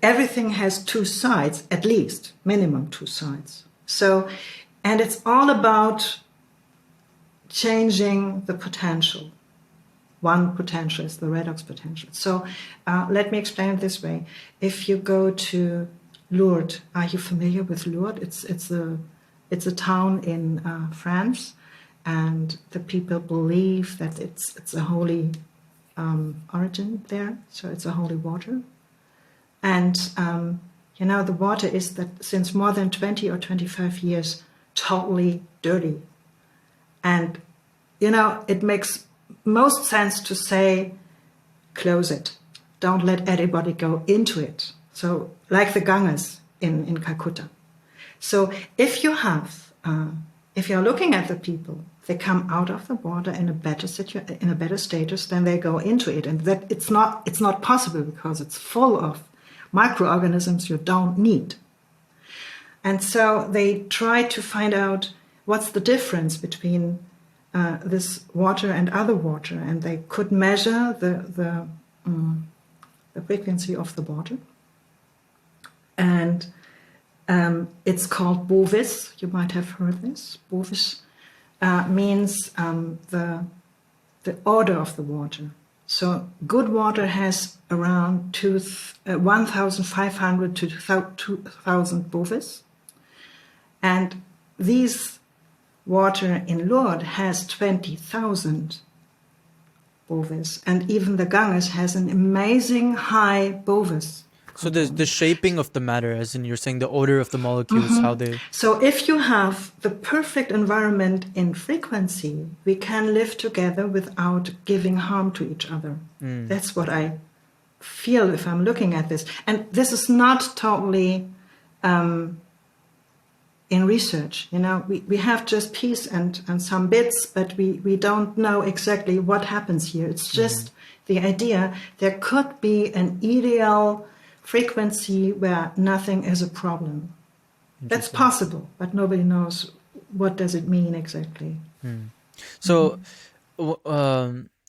Everything has two sides, at least, minimum two sides. So, and it's all about changing the potential. One potential is the redox potential. So let me explain it this way. If you go to Lourdes, are you familiar with Lourdes? It's a town in France, and the people believe that it's a holy origin there. So it's a holy water. And the water is that since more than 20 or 25 years totally dirty. And it makes most sense to say, close it. Don't let anybody go into it. So, like the Ganges in Calcutta. So, if you're looking at the people, they come out of the water in a better status than they go into it, and that it's not possible because it's full of microorganisms you don't need. And so they try to find out what's the difference between this water and other water, and they could measure the frequency of the water. And it's called Bovis. You might have heard this. Bovis means the order of the water. So good water has around 1,500 to 2,000 Bovis, and these water in Lourdes has 20,000 Bovis, and even the Ganges has an amazing high Bovis. So the shaping of the matter, as in you're saying the order of the molecules, how they... So if you have the perfect environment in frequency, we can live together without giving harm to each other. That's what I feel if I'm looking at this. And this is not totally in research. We have just peace and some bits, but we don't know exactly what happens here. It's just the idea there could be an ideal frequency where nothing is a problem. That's possible, but nobody knows what does it mean exactly. So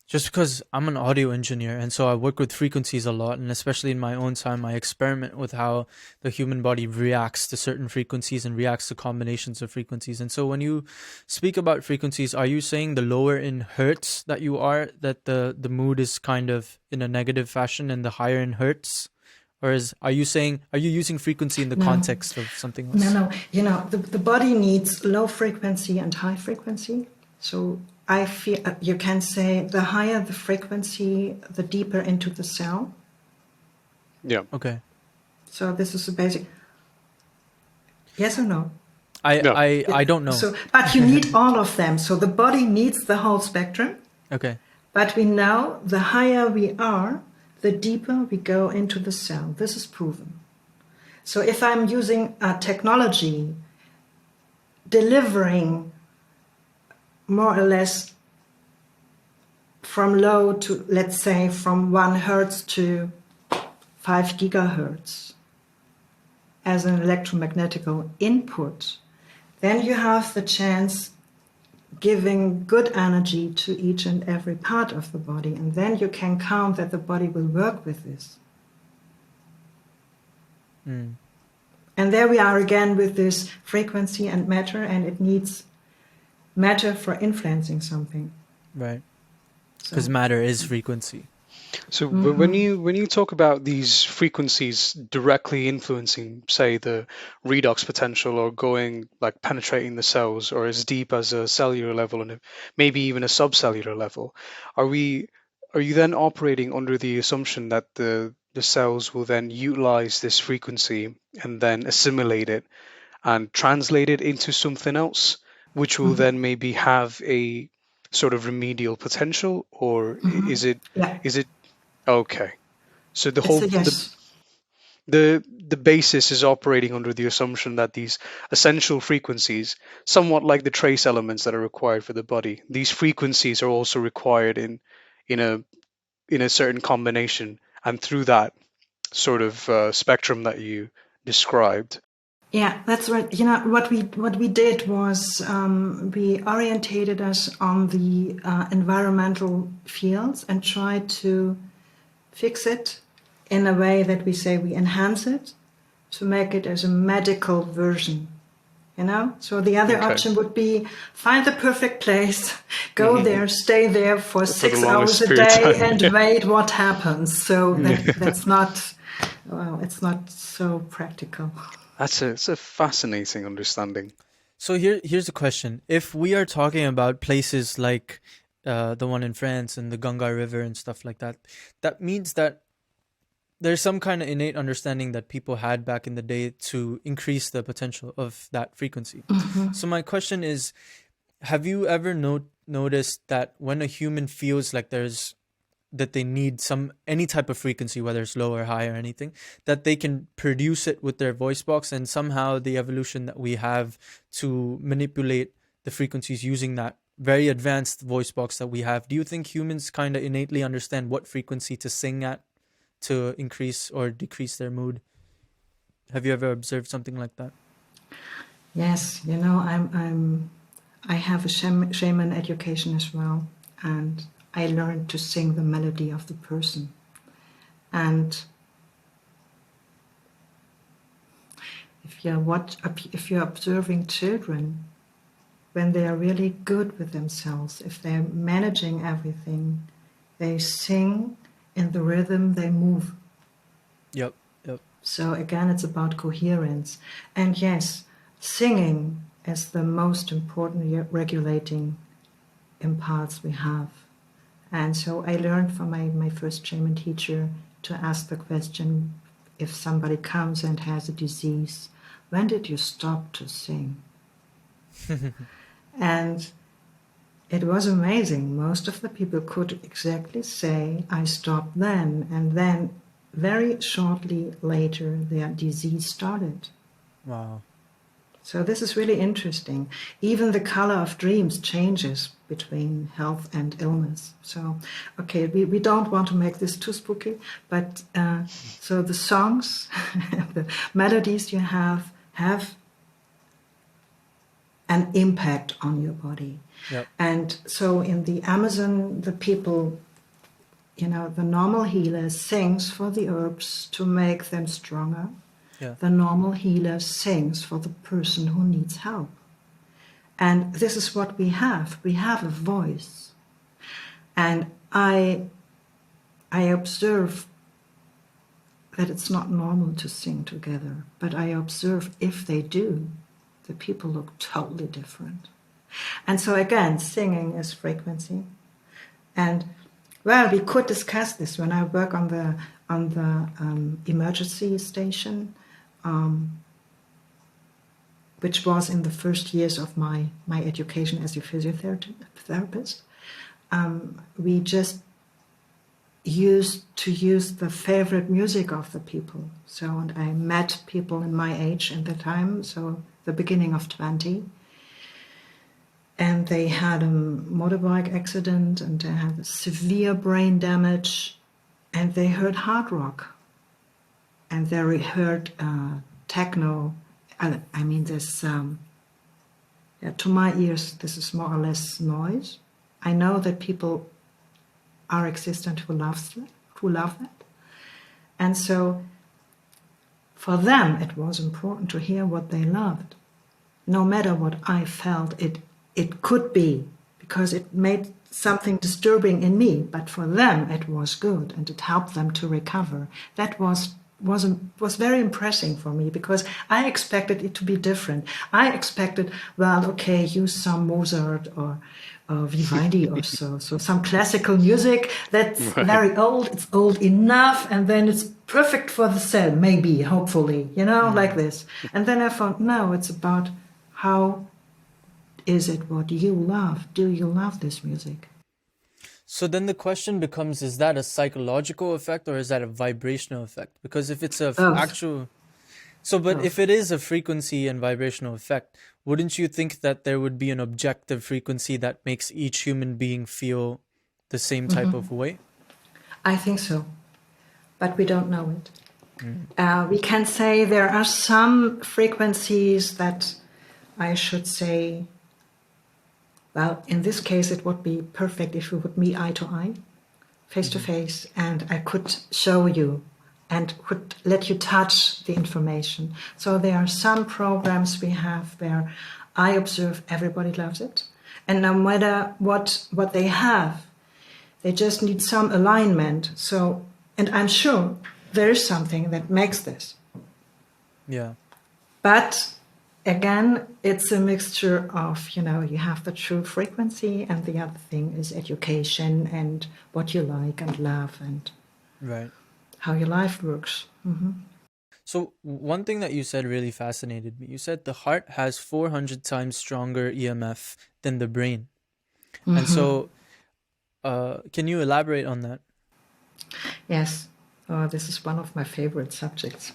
just because I'm an audio engineer, and so I work with frequencies a lot, and especially in my own time, I experiment with how the human body reacts to certain frequencies and reacts to combinations of frequencies. And so when you speak about frequencies, are you saying the lower in hertz that you are, that the mood is kind of in a negative fashion, and the higher in hertz? Or are you using frequency in the context of something else? No. The body needs low frequency and high frequency. So I feel you can say the higher the frequency, the deeper into the cell. Yeah. Okay. So this is a basic. Yes or no? I don't know. So, but you need all of them. So the body needs the whole spectrum. Okay. But we know the higher we are, the deeper we go into the cell. This is proven. So if I'm using a technology delivering more or less from low to, let's say, from 1 hertz to 5 gigahertz as an electromagnetic input, then you have the chance giving good energy to each and every part of the body, and then you can count that the body will work with this. And there we are again with this frequency and matter, and it needs matter for influencing something. Right. So, Because matter is frequency. So when you talk about these frequencies directly influencing, say, the redox potential, or going like penetrating the cells, or as deep as a cellular level, and maybe even a subcellular level, are you then operating under the assumption that the cells will then utilize this frequency and then assimilate it and translate it into something else, which will then maybe have a sort of remedial potential, or yeah, is it okay? So the it's whole a yes. the basis is operating under the assumption that these essential frequencies, somewhat like the trace elements that are required for the body, these frequencies are also required in a in a certain combination, and through that sort of spectrum that you described. Yeah, that's right. You know, what we did was we orientated us on the environmental fields and tried to fix it in a way that we say we enhance it to make it as a medical version. You know, so the other Okay. option would be find the perfect place, go there, stay there for For the 6 longest hours a period of day, time. and Yeah. wait what happens. So that's not, well, it's not so practical. It's a fascinating understanding. So here's a question. If we are talking about places like the one in France and the Ganga River and stuff like that, that means that there's some kind of innate understanding that people had back in the day to increase the potential of that frequency. So my question is, have you ever noticed that when a human feels like that they need any type of frequency, whether it's low or high or anything, that they can produce it with their voice box, and somehow the evolution that we have to manipulate the frequencies using that very advanced voice box that we have, do you think humans kind of innately understand what frequency to sing at to increase or decrease their mood? Have you ever observed something like that? Yes, you know, I have a shaman education as well, and I learned to sing the melody of the person. And if you're observing children, when they are really good with themselves, if they're managing everything, they sing in the rhythm they move. Yep. So again, it's about coherence. And yes, singing is the most important regulating impulse we have. And so I learned from my first shaman teacher to ask the question, if somebody comes and has a disease, when did you stop to sing? And it was amazing. Most of the people could exactly say, I stopped then. And then very shortly later, their disease started. Wow. So this is really interesting. Even the color of dreams changes between health and illness. So, okay, we don't want to make this too spooky, but so the songs, the melodies you have an impact on your body. Yep. And so in the Amazon, the people, you know, the normal healer sings for the herbs to make them stronger. Yeah. The normal healer sings for the person who needs help. And this is what we have. We have a voice. And I observe that it's not normal to sing together, but I observe if they do, the people look totally different. And so again, singing is frequency. And well, we could discuss this when I work on the emergency station, which was in the first years of my education as a physiotherapist. We just used to use the favorite music of the people. So, and I met people in my age at the time, so the beginning of 20. And they had a motorbike accident and they had severe brain damage, and they heard hard rock. And they heard techno. I mean, this, to my ears, this is more or less noise. I know that people are existent who love that. And so for them, it was important to hear what they loved. No matter what I felt, it it could be, because it made something disturbing in me, but for them it was good and it helped them to recover. That was very impressing for me, because I expected it to be different. I expected, well, okay, use some Mozart or Vivaldi or so some classical music that's Right. very old, it's old enough, and then it's perfect for the cell, maybe, hopefully, like this. And then I found, no, it's about how is it what you love? Do you love this music? So then the question becomes, is that a psychological effect or is that a vibrational effect? Because if it's a Both. but if Both. it is a frequency and vibrational effect, wouldn't you think that there would be an objective frequency that makes each human being feel the same type of way? I think so, but we don't know it. We can say there are some frequencies that I should say, well, in this case, it would be perfect if we would meet eye to eye, face to face, and I could show you and could let you touch the information. So there are some programs we have where I observe everybody loves it. And no matter what they have, they just need some alignment. So, and I'm sure there is something that makes this. Yeah. But again, it's a mixture of, you have the true frequency, and the other thing is education and what you like and love and Right. how your life works. So one thing that you said really fascinated me. You said the heart has 400 times stronger EMF than the brain. And so can you elaborate on that? Yes. Oh, this is one of my favorite subjects.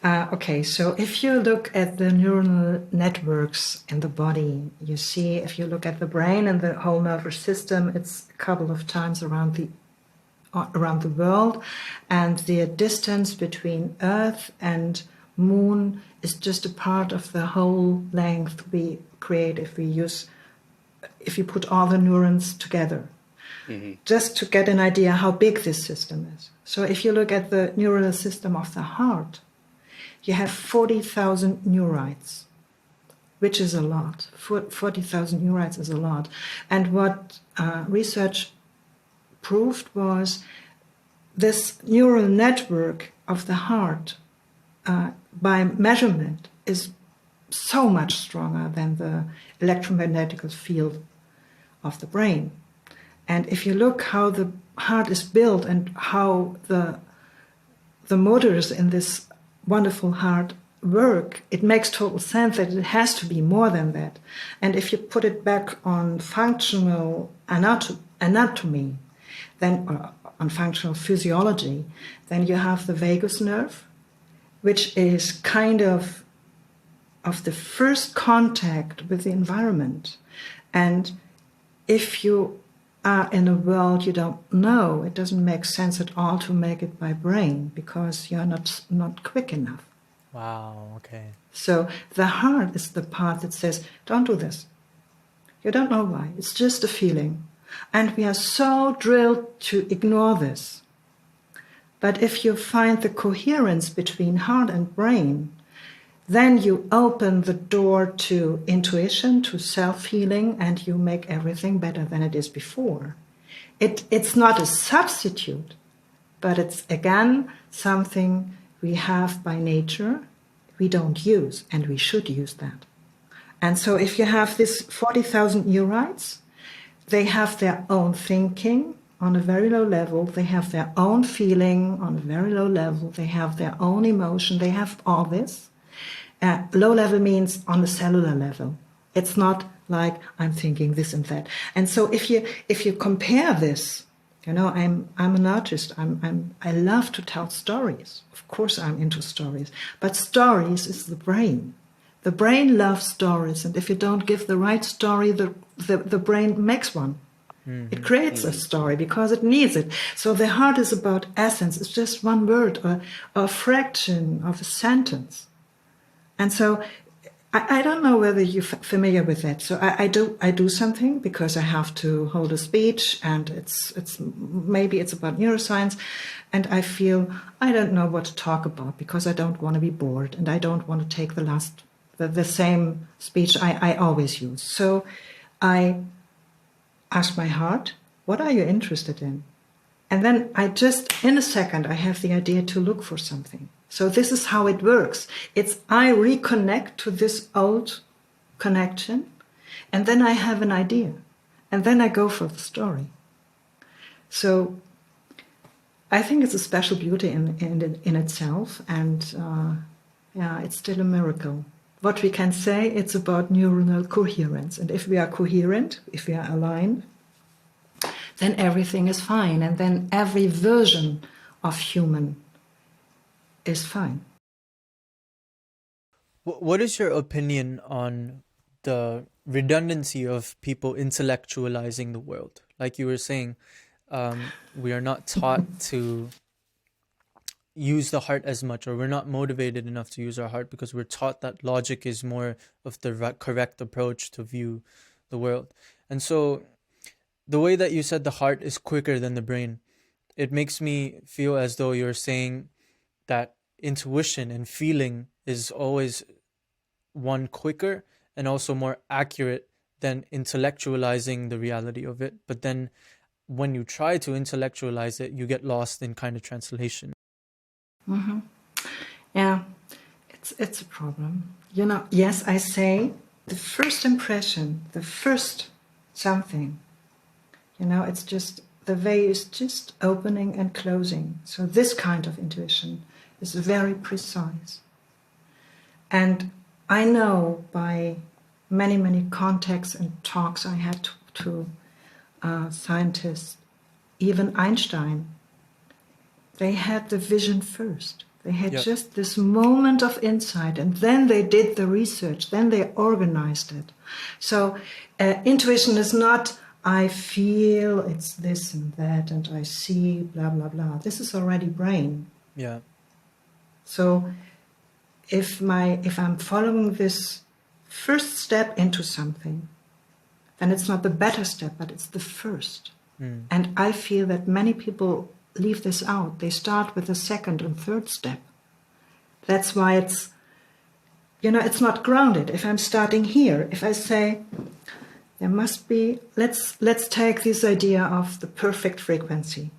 Okay, so if you look at the neural networks in the body, you see, if you look at the brain and the whole nervous system, it's a couple of times around the world, and the distance between Earth and Moon is just a part of the whole length we create if you put all the neurons together. Just to get an idea how big this system is. So if you look at the neural system of the heart, you have 40,000 neurites, which is a lot. 40,000 neurites is a lot. And what research proved was this neural network of the heart, by measurement, is so much stronger than the electromagnetic field of the brain. And if you look how the heart is built and how the motors in this wonderful heart work, it makes total sense that it has to be more than that. And if you put it back on functional anatomy, then or on functional physiology, then you have the vagus nerve, which is kind of the first contact with the environment. And if you are in a world you don't know, it doesn't make sense at all to make it by brain, because you're not quick enough. Wow, okay. So the heart is the part that says, don't do this. You don't know why. It's just a feeling. And we are so drilled to ignore this. But if you find the coherence between heart and brain, then you open the door to intuition, to self-healing, and you make everything better than it is before. It's not a substitute, but it's, again, something we have by nature, we don't use, and we should use that. And so if you have this 40,000 neurites, they have their own thinking on a very low level, they have their own feeling on a very low level, they have their own emotion, they have all this. Low level means on the cellular level. It's not like I'm thinking this and that. And so if you compare this, I'm an artist. I love to tell stories. Of course, I'm into stories. But stories is the brain. The brain loves stories, and if you don't give the right story, the brain makes one. It creates a story because it needs it. So the heart is about essence. It's just one word or a fraction of a sentence. And so I don't know whether you're familiar with that. So I do something because I have to hold a speech, and it's maybe it's about neuroscience, and I feel I don't know what to talk about because I don't want to be bored, and I don't want to take the same speech I always use. So I ask my heart, what are you interested in? And then in a second, I have the idea to look for something. So this is how it works. I reconnect to this old connection, and then I have an idea, and then I go for the story. So I think it's a special beauty in itself, and it's still a miracle. What we can say, it's about neuronal coherence. And if we are coherent, if we are aligned, then everything is fine. And then every version of human is fine. What is your opinion on the redundancy of people intellectualizing the world? Like you were saying, we are not taught to use the heart as much, or we're not motivated enough to use our heart because we're taught that logic is more of the correct approach to view the world. And so the way that you said the heart is quicker than the brain, it makes me feel as though you're saying that intuition and feeling is always one quicker and also more accurate than intellectualizing the reality of it. But then when you try to intellectualize it, you get lost in kind of translation. Mm-hmm. Yeah, it's a problem. Yes, I say the first impression, the first something, it's just, the way is just opening and closing. So this kind of intuition is very precise. And I know by many, many contacts and talks I had to scientists, even Einstein, they had the vision first. They had just this moment of insight, and then they did the research, then they organized it. So intuition is not, I feel it's this and that, and I see blah, blah, blah. This is already brain. Yeah. So if I'm following this first step into something, then it's not the better step, but it's the first. And I feel that many people leave this out. They start with the second and third step. That's why it's not grounded. If I'm starting here, if I say there must be, let's take this idea of the perfect frequency.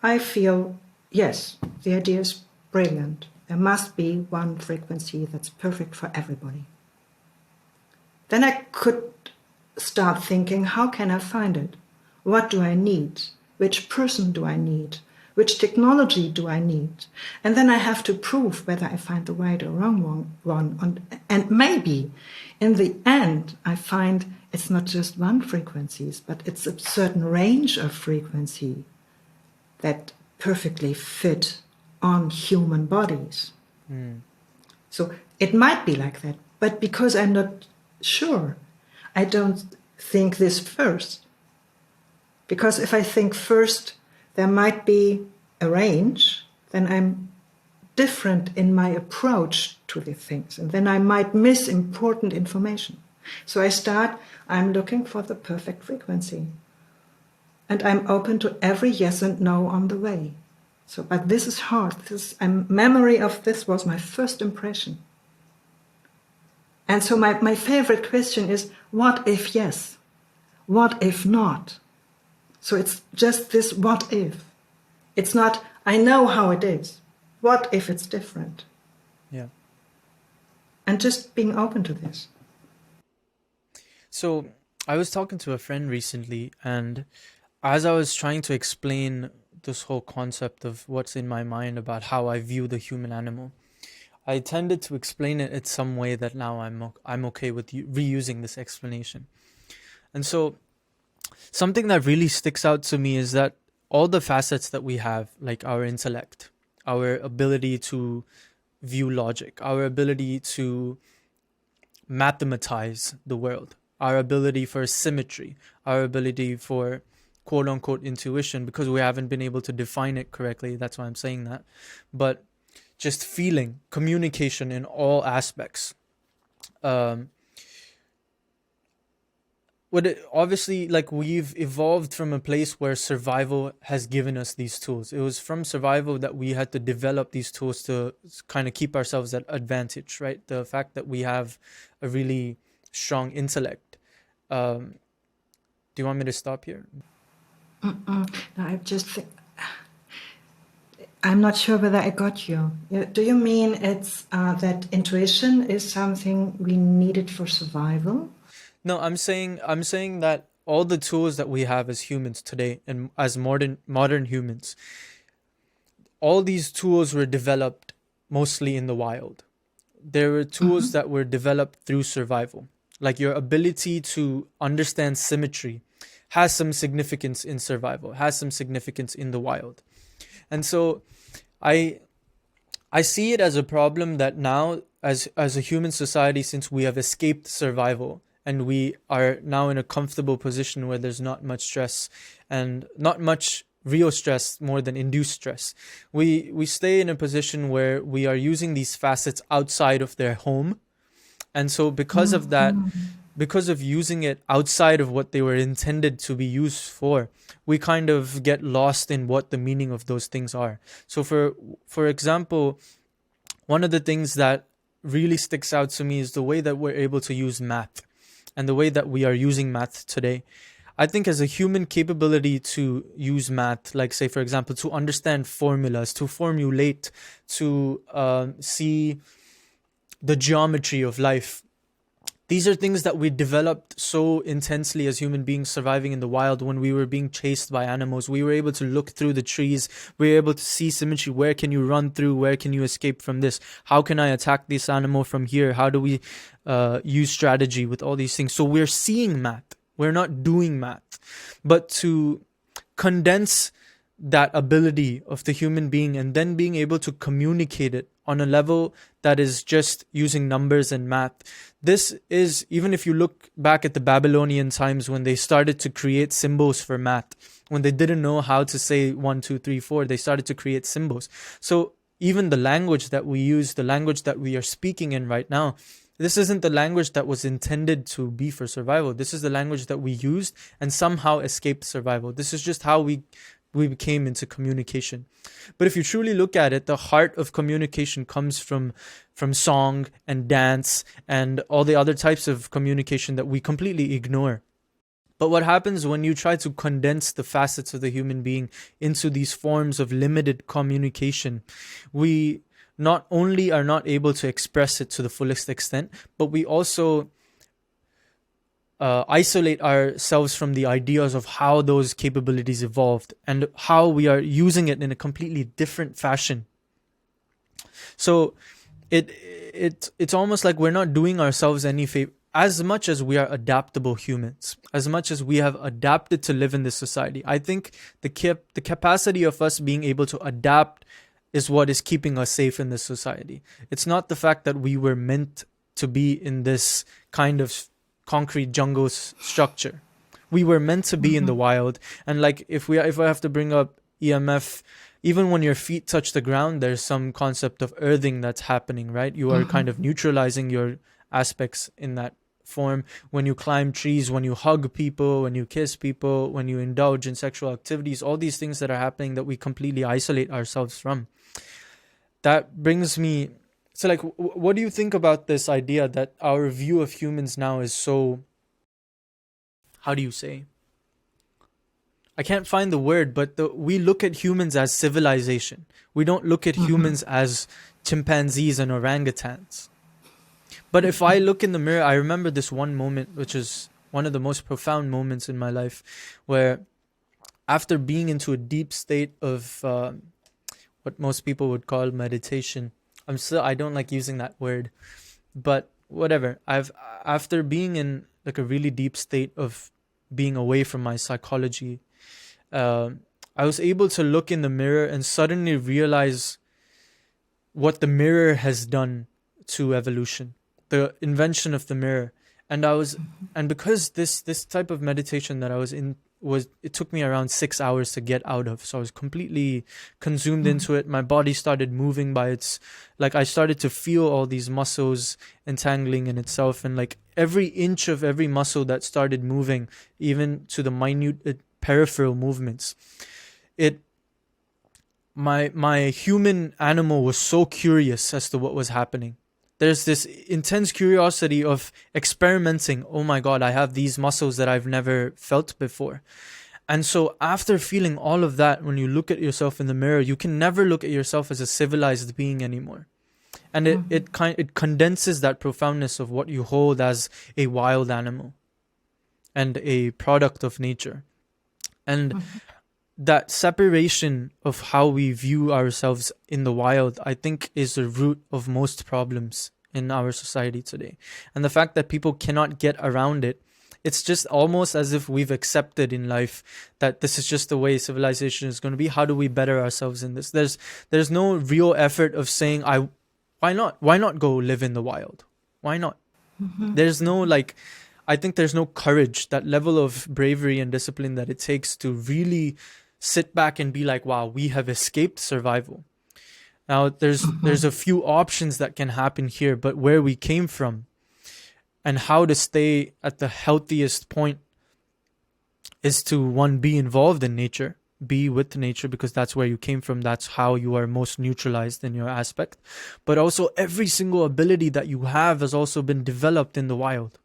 I feel, yes, the idea is brilliant. There must be one frequency that's perfect for everybody. Then I could start thinking, how can I find it? What do I need? Which person do I need? Which technology do I need? And then I have to prove whether I find the right or wrong one. And maybe in the end, I find it's not just one frequency, but it's a certain range of frequency that perfectly fit on human bodies. So it might be like that, but because I'm not sure, I don't think this first. Because if I think first there might be a range, then I'm different in my approach to the things, and then I might miss important information. So I'm looking for the perfect frequency. And I'm open to every yes and no on the way. So, but this is hard. Memory of this was my first impression. And so my favorite question is, what if yes? What if not? So it's just this what if. It's not, I know how it is. What if it's different? Yeah. And just being open to this. So I was talking to a friend recently, and as I was trying to explain this whole concept of what's in my mind about how I view the human animal, I tended to explain it in some way that now I'm okay with reusing this explanation. And so something that really sticks out to me is that all the facets that we have, like our intellect, our ability to view logic, our ability to mathematize the world, our ability for symmetry, our ability for quote-unquote intuition, because we haven't been able to define it correctly, that's why I'm saying that, but just feeling, communication in all aspects. Obviously, like, we've evolved from a place where survival has given us these tools. It was from survival that we had to develop these tools to kind of keep ourselves at advantage, right? The fact that we have a really strong intellect Do you want me to stop here? No, I just think, I'm not sure whether I got you. Do you mean it's that intuition is something we needed for survival? No, I'm saying that all the tools that we have as humans today and as modern humans, all these tools were developed mostly in the wild. There were tools that were developed through survival. Like your ability to understand symmetry has some significance in survival, has some significance in the wild. And so I I see it as a problem that now, as a human society, since we have escaped survival and we are now in a comfortable position where there's not much stress and not much real stress more than induced stress, we stay in a position where we are using these facets outside of their home. And so because of that, because of using it outside of what they were intended to be used for, we kind of get lost in what the meaning of those things are. So for example, one of the things that really sticks out to me is the way that we're able to use math and the way that we are using math today. I think as a human capability to use math, like say, for example, to understand formulas, to formulate, to see the geometry of life, these are things that we developed so intensely as human beings surviving in the wild when we were being chased by animals. We were able to look through the trees. We were able to see symmetry. Where can you run through? Where can you escape from this? How can I attack this animal from here? How do we use strategy with all these things? So we're seeing math. We're not doing math. But to condense that ability of the human being and then being able to communicate it on a level that is just using numbers and math. This is, even if you look back at the Babylonian times when they started to create symbols for math, when they didn't know how to say 1, 2, 3, 4, they started to create symbols. So even the language that we use, the language that we are speaking in right now, this isn't the language that was intended to be for survival. This is the language that we used and somehow escaped survival. This is just how we became into communication. But if you truly look at it, the heart of communication comes from song and dance and all the other types of communication that we completely ignore. But what happens when you try to condense the facets of the human being into these forms of limited communication? We not only are not able to express it to the fullest extent, but we also isolate ourselves from the ideas of how those capabilities evolved and how we are using it in a completely different fashion. So it's almost like we're not doing ourselves any favor. As much as we are adaptable humans, as much as we have adapted to live in this society, I think the capacity of us being able to adapt is what is keeping us safe in this society. It's not the fact that we were meant to be in this kind of concrete jungle structure. We were meant to be in the wild. And like if I have to bring up EMF, even when your feet touch the ground, there's some concept of earthing that's happening, right? You are kind of neutralizing your aspects in that form. When you climb trees, when you hug people, when you kiss people, when you indulge in sexual activities, all these things that are happening that we completely isolate ourselves from. That brings me, so like, what do you think about this idea that our view of humans now is so, how do you say? I can't find the word, but we look at humans as civilization. We don't look at humans as chimpanzees and orangutans. But if I look in the mirror, I remember this one moment, which is one of the most profound moments in my life, where after being into a deep state of what most people would call meditation, I don't like using that word, but whatever. After being in like a really deep state of being away from my psychology, I was able to look in the mirror and suddenly realize what the mirror has done to evolution, the invention of the mirror. And because this type of meditation that I was in it took me around 6 hours to get out of. So I was completely consumed into it. My body started moving by I started to feel all these muscles entangling in itself, and like every inch of every muscle that started moving, even to the minute peripheral movements. My human animal was so curious as to what was happening. There's this intense curiosity of experimenting. Oh my God, I have these muscles that I've never felt before. And so after feeling all of that, when you look at yourself in the mirror, you can never look at yourself as a civilized being anymore. And it condenses that profoundness of what you hold as a wild animal and a product of nature. And that separation of how we view ourselves in the wild, I think, is the root of most problems in our society today. And the fact that people cannot get around it, it's just almost as if we've accepted in life that this is just the way civilization is going to be. How do we better ourselves in this? There's no real effort of saying, why not go live in the wild? Why not? There's no I think there's no courage, that level of bravery and discipline that it takes to really sit back and be like, wow, we have escaped survival. Now there's a few options that can happen here, but where we came from and how to stay at the healthiest point is to, one, be involved in nature, be with nature, because that's where you came from. That's how you are most neutralized in your aspect. But also every single ability that you have has also been developed in the wild.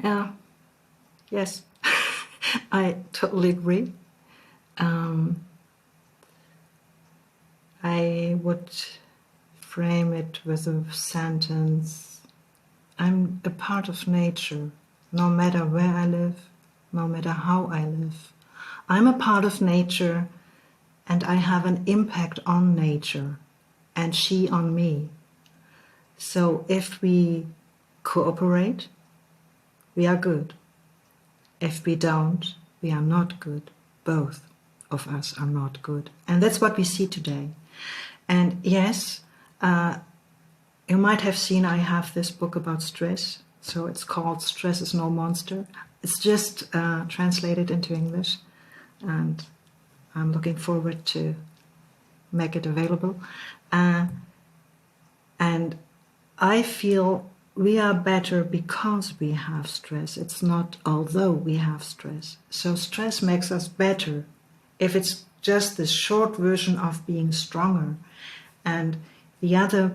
Yeah. Yes. I totally agree. I would frame it with a sentence: I'm a part of nature, no matter where I live, no matter how I live. I'm a part of nature, and I have an impact on nature, and she on me. So if we cooperate, we are good. If we don't, we are not good. Both of us are not good. And that's what we see today. And yes, you might have seen I have this book about stress. So it's called Stress is No Monster. It's just translated into English. And I'm looking forward to make it available. And I feel we are better because we have stress. It's not although we have stress. So stress makes us better if it's just this short version of being stronger. And the other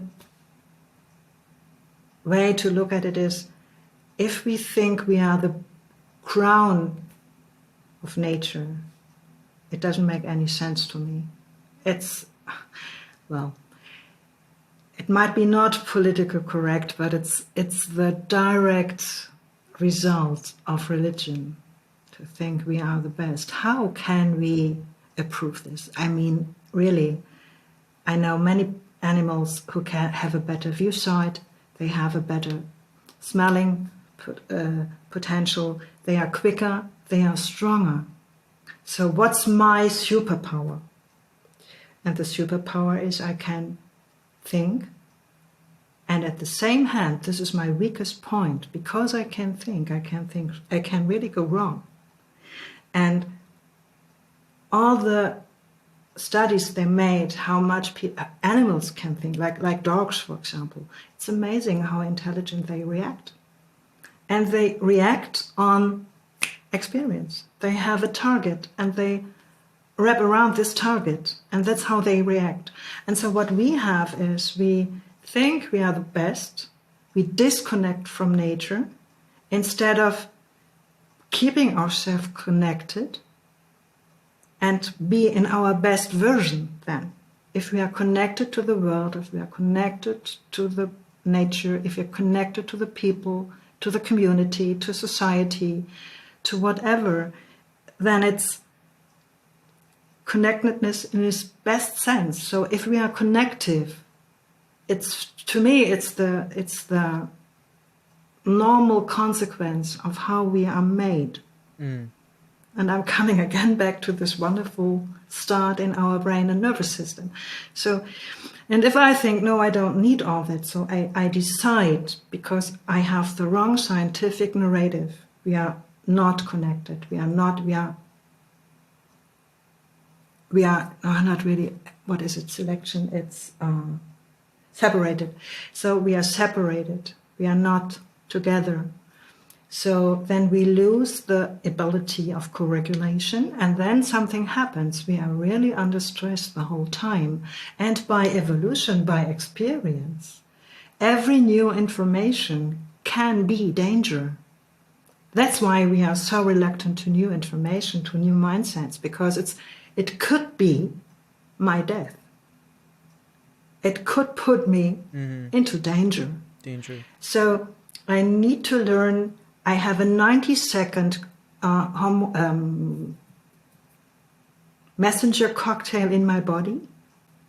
way to look at it is, if we think we are the crown of nature, it doesn't make any sense to me. It might be not politically correct, but it's the direct result of religion to think we are the best. How can we approve this? I mean, really, I know many animals who can have a better view sight, they have a better smelling potential, they are quicker, they are stronger. So what's my superpower? And the superpower is I can think, and at the same hand, this is my weakest point, because I can think, I can really go wrong. And all the studies they made, how much animals can think, like dogs, for example, it's amazing how intelligent they react. And they react on experience. They have a target and they wrap around this target, and that's how they react. And so what we have is we think we are the best, we disconnect from nature instead of keeping ourselves connected and be in our best version then. If we are connected to the world, if we are connected to the nature, if we are connected to the people, to the community, to society, to whatever, then it's connectedness in its best sense. So if we are connective, to me it's the normal consequence of how we are made. And I'm coming again back to this wonderful start in our brain and nervous system. So, and if I think, no, I don't need all that, so I decide, because I have the wrong scientific narrative, we are not connected, we are not really, what is it, selection, it's separated. So we are separated, we are not together. So then we lose the ability of co-regulation, and then something happens. We are really under stress the whole time. And by evolution, by experience, every new information can be danger. That's why we are so reluctant to new information, to new mindsets, because it could be my death. It could put me into danger. So I need to learn. I have a 90-second messenger cocktail in my body,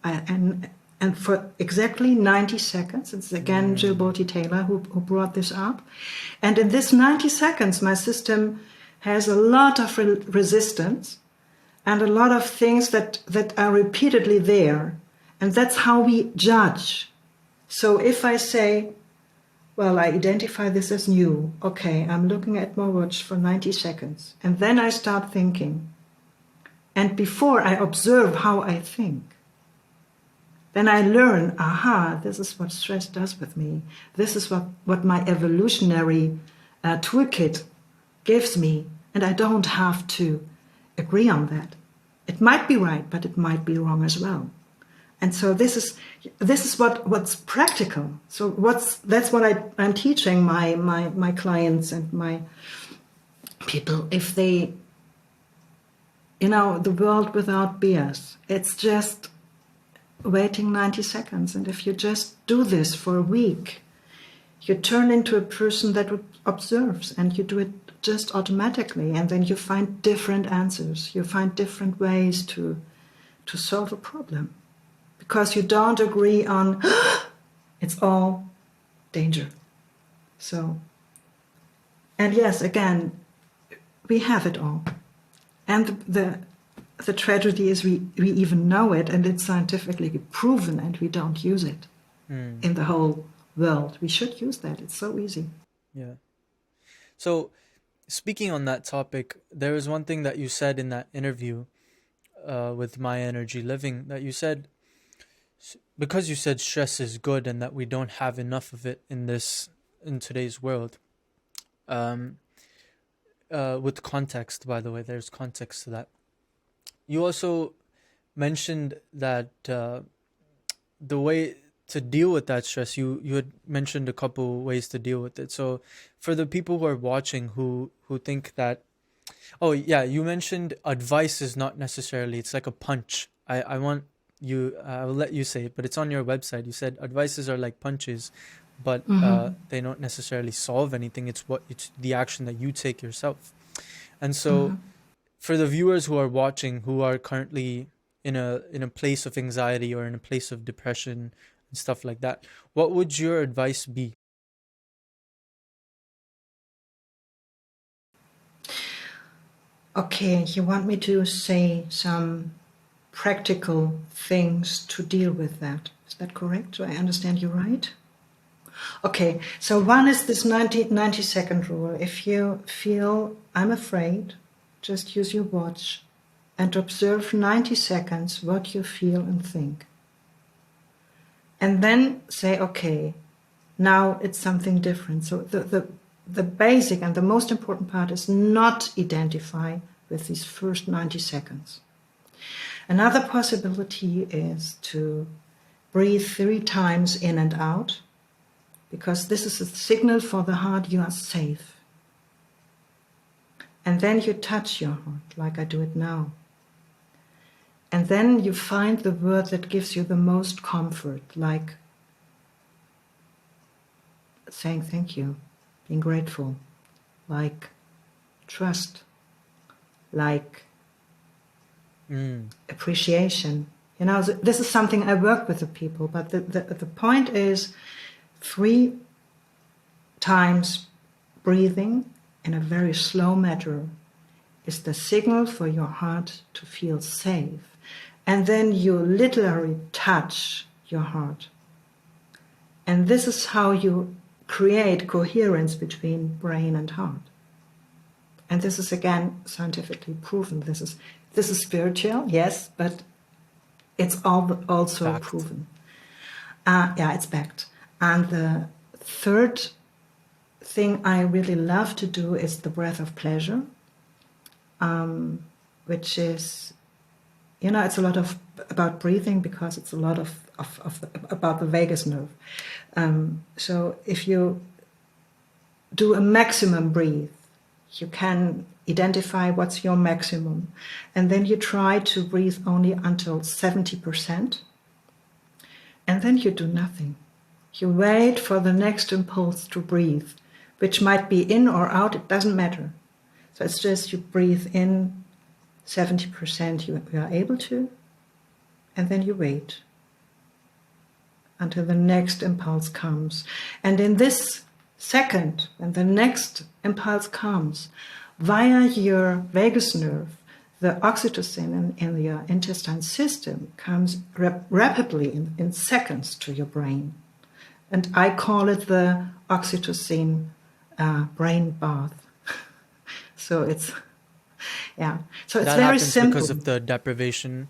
and for exactly 90 seconds. It's again Jill Bolte-Taylor who brought this up. And in this 90 seconds, my system has a lot of resistance and a lot of things that are repeatedly there. And that's how we judge. So if I say, well, I identify this as new. Okay, I'm looking at my watch for 90 seconds. And then I start thinking. And before I observe how I think, then I learn, aha, this is what stress does with me. This is what my evolutionary toolkit gives me. And I don't have to agree on that. It might be right, but it might be wrong as well. And so this is what's practical. So that's what I'm teaching my clients and my people. If they, the world without BS, it's just waiting 90 seconds. And if you just do this for a week, you turn into a person that observes, and you do it just automatically. And then you find different answers. You find different ways to solve a problem. Because you don't agree on, it's all danger. So, and yes, again, we have it all. And the tragedy is we even know it, and it's scientifically proven, and we don't use it in the whole world. We should use that. It's so easy. Yeah. So, speaking on that topic, there was one thing that you said in that interview with My Energy Living, that you said, because you said stress is good and that we don't have enough of it in today's world. With context, by the way, there's context to that. You also mentioned that the way to deal with that stress, you had mentioned a couple ways to deal with it. So for the people who are watching who think that, oh yeah, you mentioned advice is not necessarily, it's like a punch. I will let you say it, but it's on your website. You said advices are like punches, but they don't necessarily solve anything. It's the action that you take yourself. And so for the viewers who are watching, who are currently in a place of anxiety or in a place of depression and stuff like that, what would your advice be? Okay, you want me to say some practical things to deal with that. Is that correct? Do I understand you right? Okay, so one is this 90-second rule. If you feel I'm afraid, just use your watch and observe 90 seconds what you feel and think. And then say, okay, now it's something different. So the basic and the most important part is not identify with these first 90 seconds. Another possibility is to breathe 3 times in and out, because this is a signal for the heart you are safe. And then you touch your heart, like I do it now. And then you find the word that gives you the most comfort, like saying thank you, being grateful, like trust, like appreciation. This is something I work with the people, but the point is 3 times breathing in a very slow manner is the signal for your heart to feel safe. And then you literally touch your heart. And this is how you create coherence between brain and heart. And this is again scientifically proven. This is spiritual, yes, but it's also Fact. proven. It's backed. And the third thing I really love to do is the breath of pleasure, which is, it's a lot of about breathing because it's a lot of about the vagus nerve. So if you do a maximum breathe, you can identify what's your maximum, and then you try to breathe only until 70%, and then you do nothing. You wait for the next impulse to breathe, which might be in or out, it doesn't matter. So it's just you breathe in 70% you are able to, and then you wait until the next impulse comes. And in this second, when the next impulse comes, via your vagus nerve, the oxytocin in your intestine system comes rapidly in seconds to your brain. And I call it the oxytocin brain bath. So it's, so it's That very happens simple. because of the deprivation.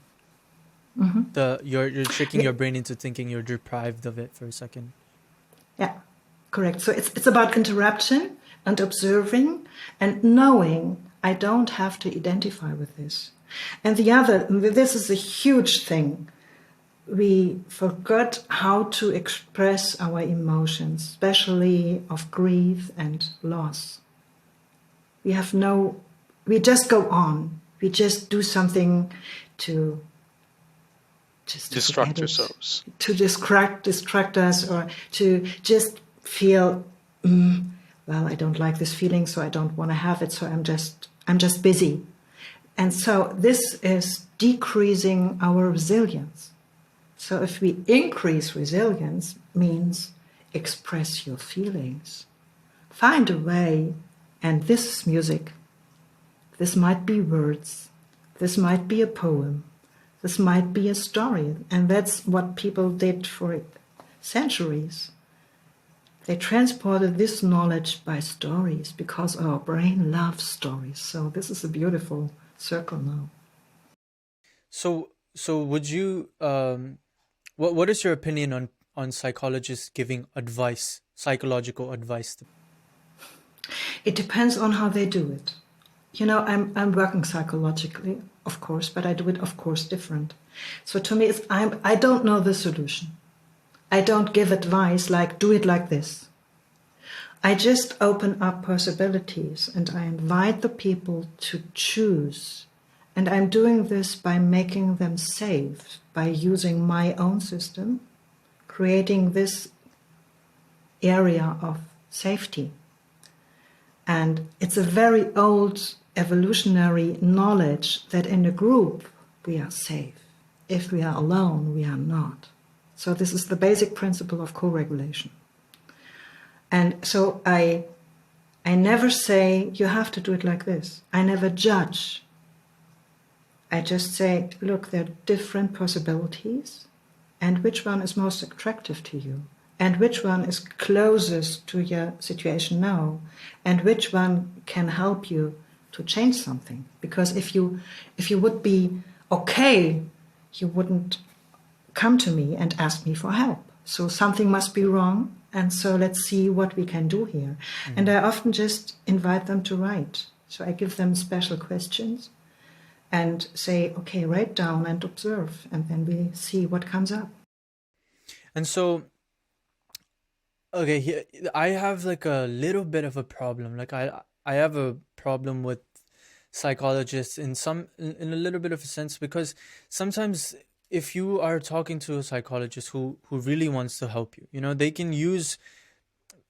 You're tricking your brain into thinking you're deprived of it for a second. Yeah, correct. So it's about interruption and observing and knowing I don't have to identify with this. And this is a huge thing. We forgot how to express our emotions, especially of grief and loss. We just go on. We just do something to Distract yourselves. To distract us, or to just feel, well, I don't like this feeling, so I don't want to have it, so I'm just busy. And so this is decreasing our resilience. So if we increase resilience, means express your feelings. Find a way, and this is music. This might be words. This might be a poem. This might be a story. And that's what people did for centuries. They transported this knowledge by stories because our brain loves stories. So this is a beautiful circle now. So would you what is your opinion on psychologists giving advice, psychological advice? It depends on how they do it. I'm working psychologically, of course, but I do it, of course, different. So to me, I don't know the solution. I don't give advice like, do it like this. I just open up possibilities and I invite the people to choose. And I'm doing this by making them safe, by using my own system, creating this area of safety. And it's a very old evolutionary knowledge that in a group we are safe. If we are alone, we are not. So this is the basic principle of co-regulation. And so I never say, you have to do it like this. I never judge. I just say, look, there are different possibilities, and which one is most attractive to you? And which one is closest to your situation now, and which one can help you to change something? Because if you would be okay, you wouldn't come to me and ask me for help. So something must be wrong, and so let's see what we can do here. Mm-hmm. And I often just invite them to write. So I give them special questions and say, okay, write down and observe, and then we see what comes up. And so, okay, I have like a little bit of a problem. Like I have a problem with psychologists in a little bit of a sense, because sometimes if you are talking to a psychologist who really wants to help you, they can use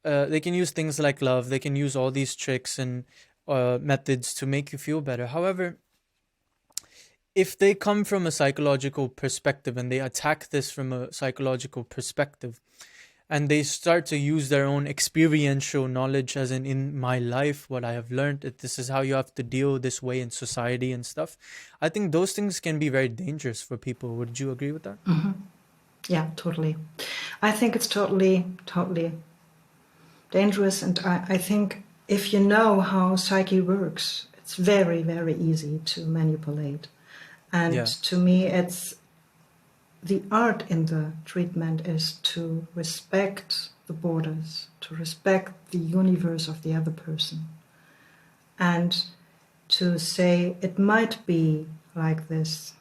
things like love. They can use all these tricks and methods to make you feel better. However, if they come from a psychological perspective and they attack this from a psychological perspective, and they start to use their own experiential knowledge, as in my life, what I have learned, that this is how you have to deal this way in society and stuff, I think those things can be very dangerous for people. Would you agree with that? Mm-hmm. Yeah, totally. I think it's totally dangerous. And I think if you know how psyche works, it's very, very easy to manipulate. And to me, it's the art in the treatment is to respect the borders, to respect the universe of the other person, and to say, it might be like this.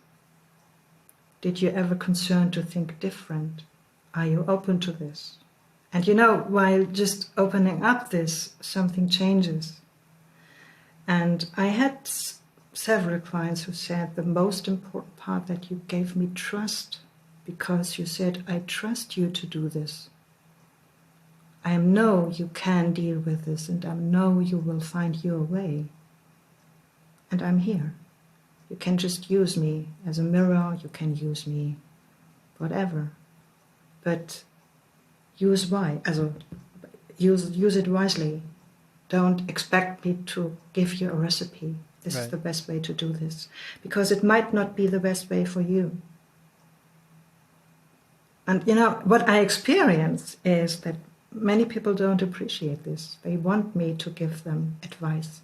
Did you ever concern to think different? Are you open to this? And while just opening up this, something changes. And I had several clients who said the most important part, that you gave me trust, because you said, I trust you to do this. I know you can deal with this, and I know you will find your way. And I'm here. You can just use me as a mirror, you can use me whatever. But use it wisely. Don't expect me to give you a recipe. This is Right. the best way to do this. Because it might not be the best way for you. And what I experience is that many people don't appreciate this. They want me to give them advice.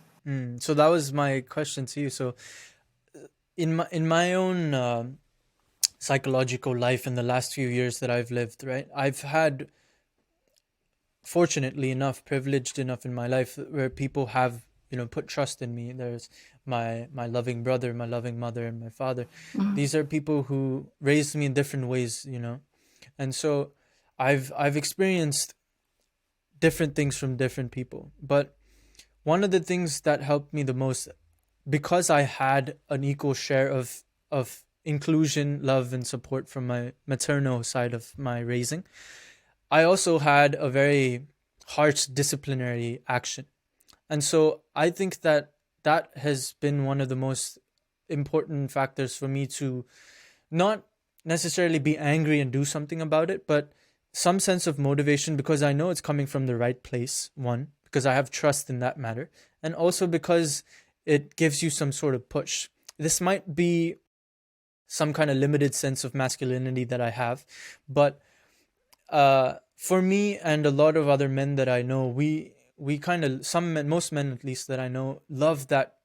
So that was my question to you. So in my own psychological life in the last few years that I've lived, right, I've had, fortunately enough, privileged enough in my life where people have put trust in me. There's my loving brother, my loving mother, and my father. These are people who raised me in different ways, and so I've experienced different things from different people. But one of the things that helped me the most, because I had an equal share of inclusion, love, and support from my maternal side of my raising, I also had a very harsh disciplinary action. And so I think that has been one of the most important factors for me to not necessarily be angry and do something about it, but some sense of motivation, because I know it's coming from the right place, one, because I have trust in that matter, and also because it gives you some sort of push. This might be some kind of limited sense of masculinity that I have, but for me and a lot of other men that I know, we kind of, most men at least that I know, love that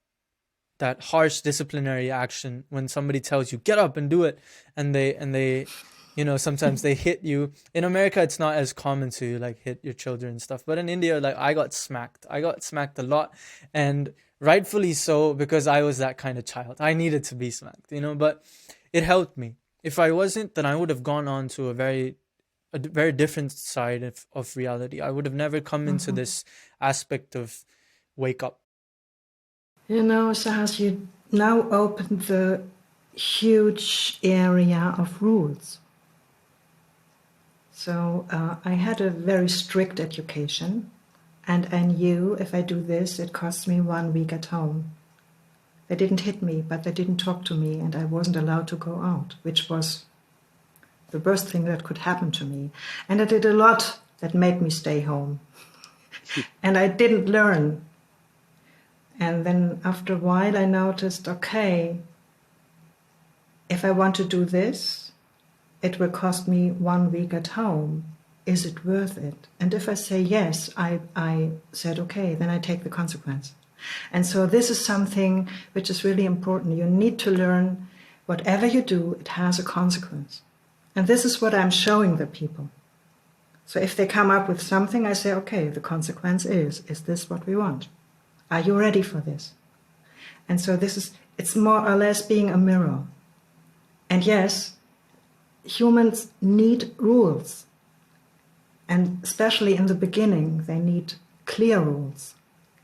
harsh disciplinary action when somebody tells you get up and do it, and they sometimes they hit you. In America it's not as common to like hit your children and stuff, but in India, like, I got smacked a lot, and rightfully so, because I was that kind of child. I needed to be smacked, but it helped me. If I wasn't, then I would have gone on to a very different side of reality. I would have never come into this aspect of wake up. Sahas, you now opened the huge area of rules. So I had a very strict education, and I knew if I do this, it costs me 1 week at home. They didn't hit me, but they didn't talk to me, and I wasn't allowed to go out, which was the worst thing that could happen to me. And I did a lot that made me stay home. And I didn't learn. And then after a while I noticed, okay, if I want to do this, it will cost me 1 week at home. Is it worth it? And if I say yes, I said, okay, then I take the consequence. And so this is something which is really important. You need to learn, whatever you do, it has a consequence. And this is what I'm showing the people. So if they come up with something, I say, okay, the consequence is this what we want? Are you ready for this? And so it's more or less being a mirror. And yes, humans need rules. And especially in the beginning, they need clear rules.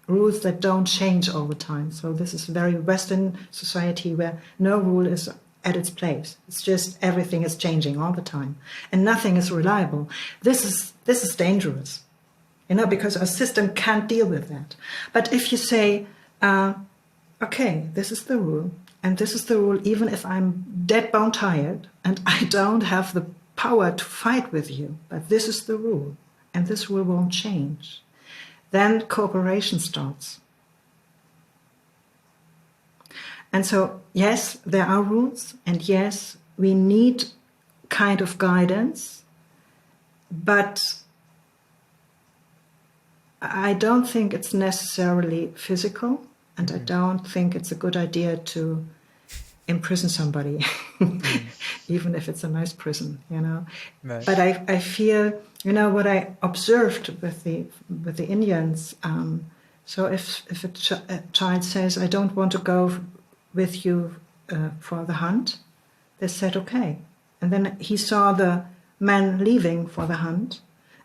Rules that don't change over time. So this is very Western society where no rule is at its place. It's just everything is changing all the time. And nothing is reliable. This is dangerous. Because our system can't deal with that. But if you say, okay, this is the rule, and this is the rule even if I'm dead bone tired and I don't have the power to fight with you, but this is the rule, and this rule won't change, then cooperation starts. And so, yes, there are rules, and yes, we need kind of guidance, but I don't think it's necessarily physical, and I don't think it's a good idea to imprison somebody, Mm. even if it's a nice prison, you know. Right. But I feel, you know, what I observed with the Indians. So if a child says, "I don't want to go with you for the hunt," they said, "Okay." And then he saw the man leaving for the hunt,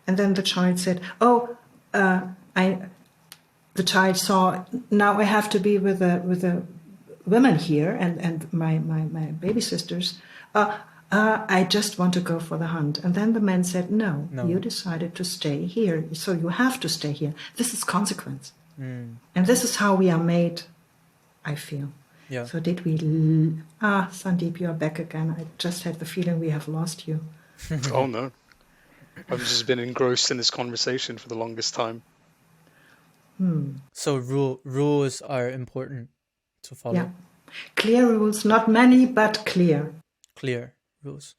and then the child said, "Oh, I." The child saw, now I have to be with the women here and my baby sisters. I just want to go for the hunt." And then the man said, "No, No. you decided to stay here, so you have to stay here. This is consequence." Mm. And this is how we are made, I feel. Yeah. So did we... Sandeep, you're back again. I just had the feeling we have lost you. Oh no, I've just been engrossed in this conversation for the longest time. So rules are important to follow. Yeah. Clear rules, not many, but clear. Clear rules.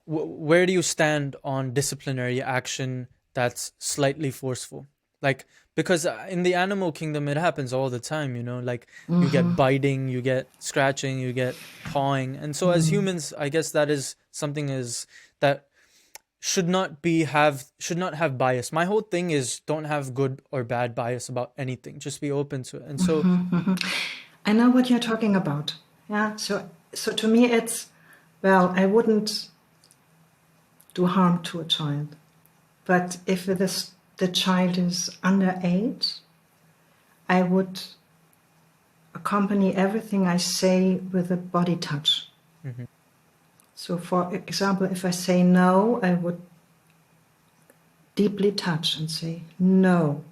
Where do you stand on disciplinary action that's slightly forceful? Like, because in the animal kingdom, it happens all the time, you know, like you get biting, you get scratching, you get pawing. And so as humans, I guess that is something that should not have bias. My whole thing is don't have good or bad bias about anything. Just be open to it. And so I know what you're talking about. Yeah. So to me, it's, well, I wouldn't do harm to a child, but if the child is underage, I would accompany everything I say with a body touch. Mhm. So, for example, if I say no, I would deeply touch and say no,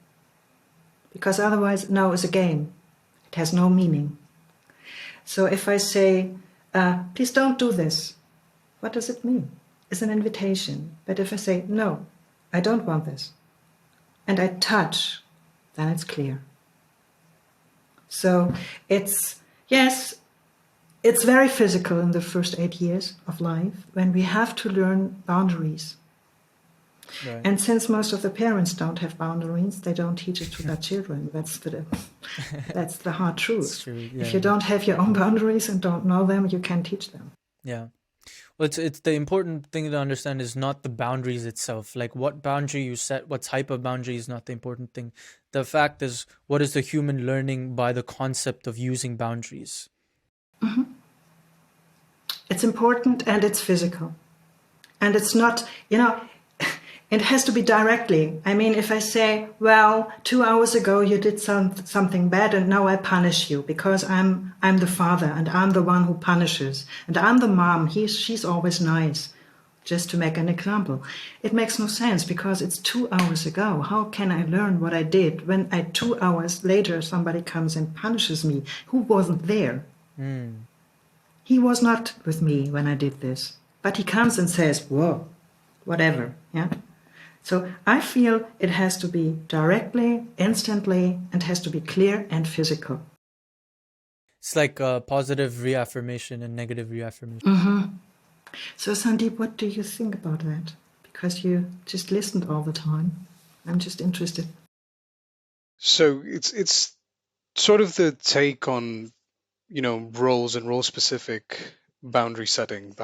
because otherwise, no is a game. It has no meaning. So if I say, "Please don't do this," what does it mean? It's an invitation. But if I say, "No, I don't want this," and I touch, then it's clear. So yes, it's very physical in the first 8 years of life when we have to learn boundaries. right. And since most of the parents don't have boundaries, they don't teach it to their children. That's the hard truth. It's true. Yeah. If you don't have your own boundaries and don't know them, you can't teach them. Yeah. Well, it's the important thing to understand is not the boundaries itself. Like what boundary you set, what type of boundary is not the important thing. The fact is, what is the human learning by the concept of using boundaries? It's important and it's physical. And it's not, it has to be directly. I mean, if I say, "Well, 2 hours ago you did something bad and now I punish you because I'm the father and I'm the one who punishes. And I'm the mom, she's always nice." Just to make an example. It makes no sense because it's 2 hours ago. How can I learn what I did when 2 hours later somebody comes and punishes me who wasn't there? Mm. He was not with me when I did this. But he comes and says, "Whoa, whatever." Yeah. So I feel it has to be directly, instantly, and has to be clear and physical. It's like positive reaffirmation and negative reaffirmation. So Sandeep, what do you think about that? Because you just listened all the time. I'm just interested. So it's sort of the take on, roles and role specific boundary setting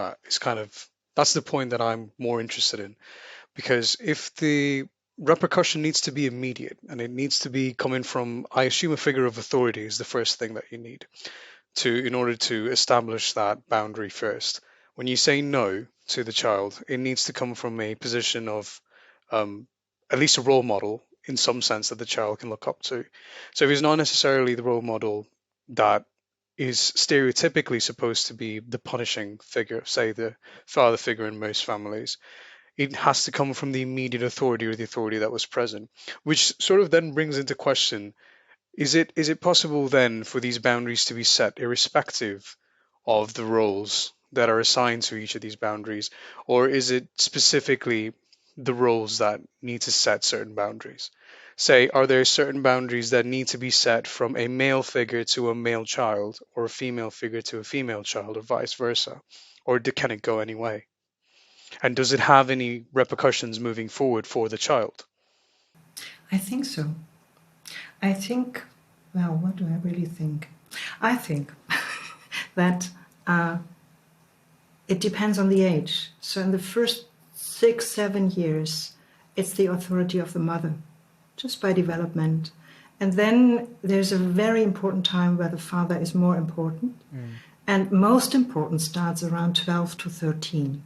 that's the point that I'm more interested in. Because if the repercussion needs to be immediate and it needs to be coming from, I assume, a figure of authority is the first thing that you need in order to establish that boundary first. When you say no to the child, it needs to come from a position of um, at least a role model in some sense that the child can look up to. So if it's not necessarily the role model that is stereotypically supposed to be the punishing figure, say the father figure in most families, it has to come from the immediate authority or the authority that was present, which sort of then brings into question, is it possible then for these boundaries to be set irrespective of the roles that are assigned to each of these boundaries, or is it specifically the roles that need to set certain boundaries? Say, are there certain boundaries that need to be set from a male figure to a male child, or a female figure to a female child, or vice versa? Or can it go any way? And does it have any repercussions moving forward for the child? I think so. I think, well, what do I really think? I think that it depends on the age. So in the first 6-7 years, it's the authority of the mother, just by development. And then there's a very important time where the father is more important. And most important starts around 12 to 13.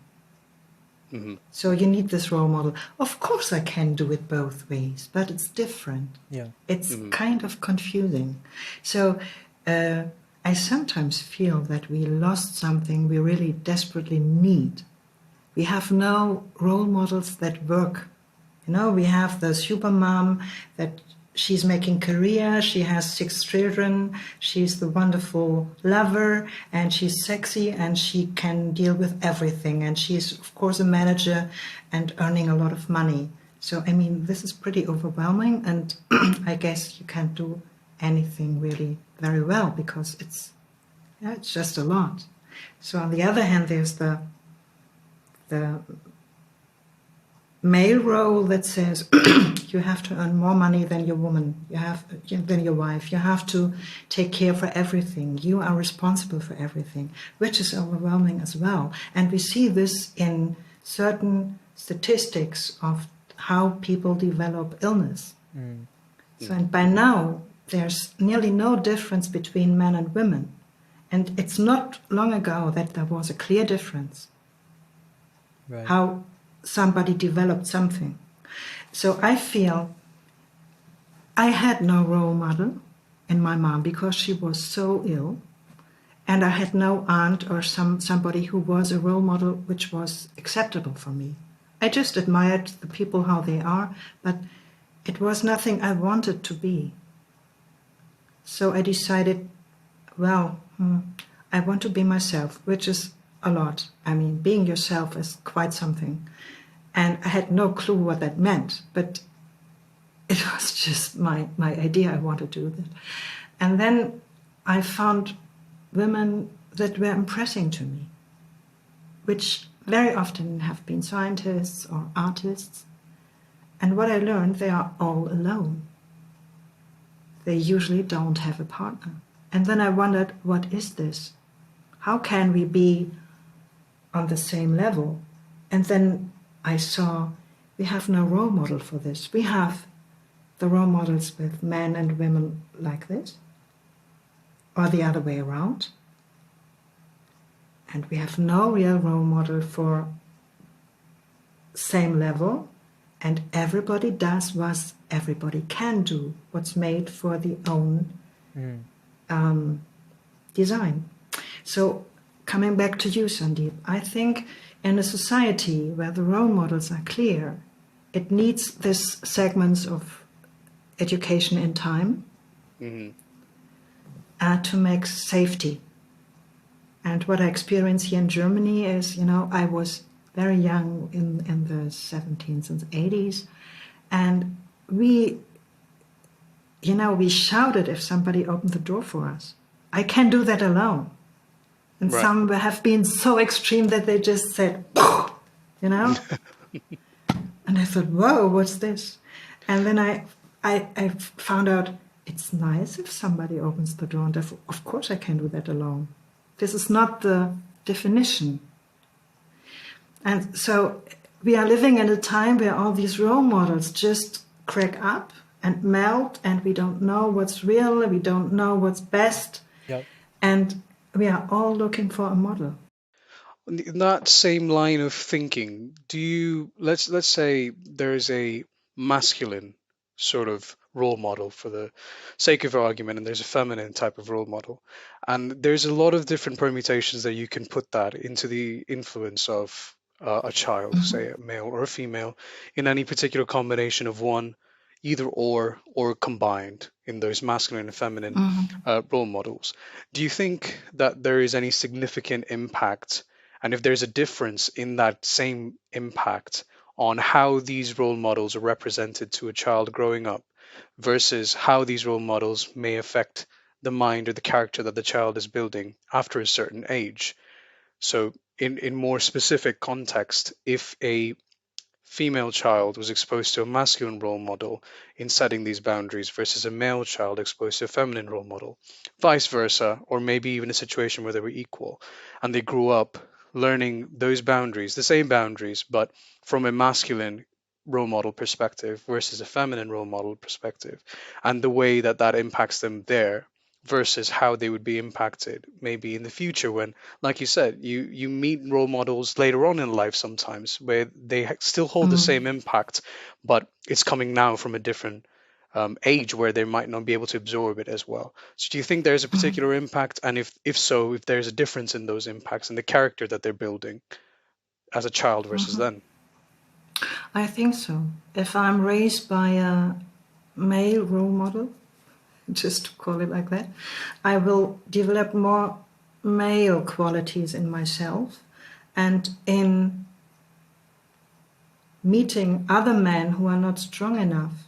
So you need this role model. Of course, I can do it both ways, but it's different. Yeah. It's kind of confusing. So I sometimes feel that we lost something we really desperately need. We have no role models that work. You know, we have the super mom that she's making career, she has 6 children, she's the wonderful lover, and she's sexy, and she can deal with everything. And she's, of course, a manager and earning a lot of money. So, I mean, this is pretty overwhelming, and I guess you can't do anything really very well because it's just a lot. So on the other hand, there's the male role that says you have to earn more money than your woman, than your wife. You have to take care for everything. You are responsible for everything, which is overwhelming as well. And we see this in certain statistics of how people develop illness. So, and by now, there's nearly no difference between men and women. And it's not long ago that there was a clear difference. Right. How somebody developed something. So I feel I had no role model in my mom because she was so ill, and I had no aunt or somebody who was a role model which was acceptable for me. I just admired the people how they are, but it was nothing I wanted to be. So I decided, well, I want to be myself, which is a lot. I mean, being yourself is quite something. And I had no clue what that meant, but it was just my idea. I wanted to do that. And then I found women that were impressing to me, which very often have been scientists or artists. And what I learned, they are all alone. They usually don't have a partner. And then I wondered, what is this? How can we be on the same level? And then I saw we have no role model for this. We have the role models with men and women like this, or the other way around. And we have no real role model for same level, and everybody does what everybody can do, what's made for the own design. So coming back to you, Sandeep, I think in a society where the role models are clear, it needs this segments of education in time to make safety. And what I experienced here in Germany is, I was very young in the 70s and 80s, and we shouted if somebody opened the door for us. I can do that alone. And Right. some have been so extreme that they just said, And I thought, whoa, what's this? And then I found out it's nice if somebody opens the door, and of course I can do that alone. This is not the definition. And so we are living in a time where all these role models just crack up and melt, and we don't know what's real, we don't know what's best, Yep. and we are all looking for a model. In that same line of thinking, let's say there's a masculine sort of role model for the sake of argument, and there's a feminine type of role model, and there's a lot of different permutations that you can put that into the influence of a child, say a male or a female, in any particular combination of one, either or combined in those masculine and feminine role models. Do you think that there is any significant impact? And if there's a difference in that same impact on how these role models are represented to a child growing up versus how these role models may affect the mind or the character that the child is building after a certain age. So in more specific context, if a female child was exposed to a masculine role model in setting these boundaries versus a male child exposed to a feminine role model, vice versa, or maybe even a situation where they were equal and they grew up learning those boundaries, the same boundaries, but from a masculine role model perspective versus a feminine role model perspective, and the way that that impacts them there versus how they would be impacted maybe in the future when, like you said, you meet role models later on in life sometimes where they still hold the same impact, but it's coming now from a different age where they might not be able to absorb it as well. So do you think there's a particular impact, and if so, if there's a difference in those impacts and the character that they're building as a child versus then? I think so. If I'm raised by a male role model, just to call it like that, I will develop more male qualities in myself, and in meeting other men who are not strong enough,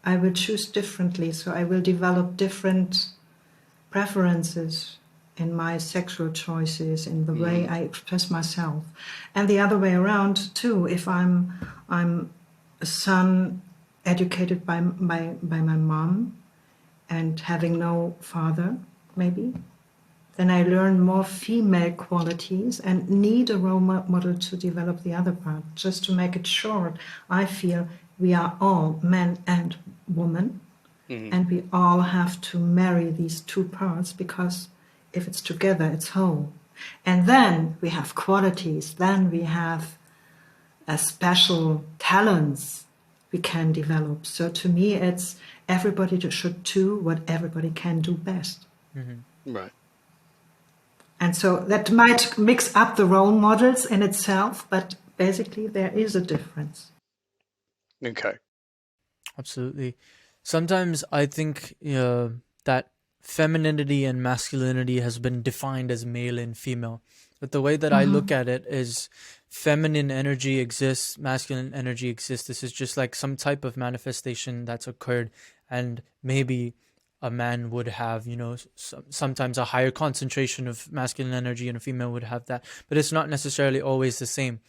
I will choose differently. So I will develop different preferences in my sexual choices, in the way I express myself, and the other way around too. If I'm a son educated by my mom and having no father, maybe, then I learn more female qualities and need a role model to develop the other part. Just to make it short, I feel we are all men and women, and we all have to marry these two parts, because if it's together, it's whole. And then we have qualities, then we have a special talents we can develop. So to me, it's everybody should do what everybody can do best. Right. And so that might mix up the role models in itself, but basically there is a difference. Okay. Absolutely. Sometimes I think that femininity and masculinity has been defined as male and female. But the way that I look at it is feminine energy exists, masculine energy exists. This is just like some type of manifestation that's occurred, and maybe a man would have, sometimes a higher concentration of masculine energy and a female would have that. But it's not necessarily always the same.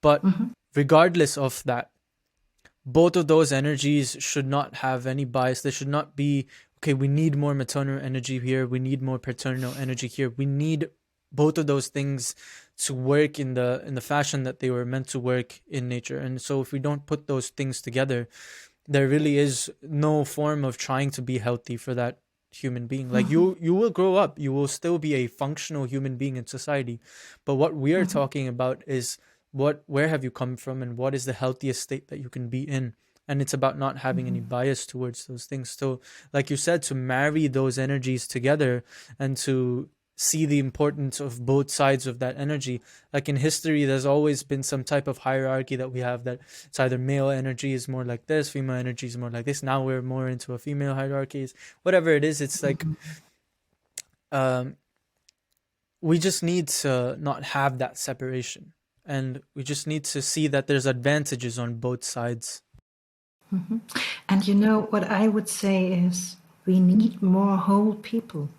But regardless of that, both of those energies should not have any bias. They should not be, okay, we need more maternal energy here, we need more paternal energy here. We need both of those things to work in the fashion that they were meant to work in nature. And so if we don't put those things together, there really is no form of trying to be healthy for that human being. Like you will grow up, you will still be a functional human being in society. But what we are talking about is where have you come from, and what is the healthiest state that you can be in. And it's about not having any bias towards those things. So like you said, to marry those energies together and to see the importance of both sides of that energy. Like in history, there's always been some type of hierarchy that we have, that it's either male energy is more like this, female energy is more like this. Now we're more into a female hierarchy. Whatever it is, it's like we just need to not have that separation. And we just need to see that there's advantages on both sides. And what I would say is we need more whole people.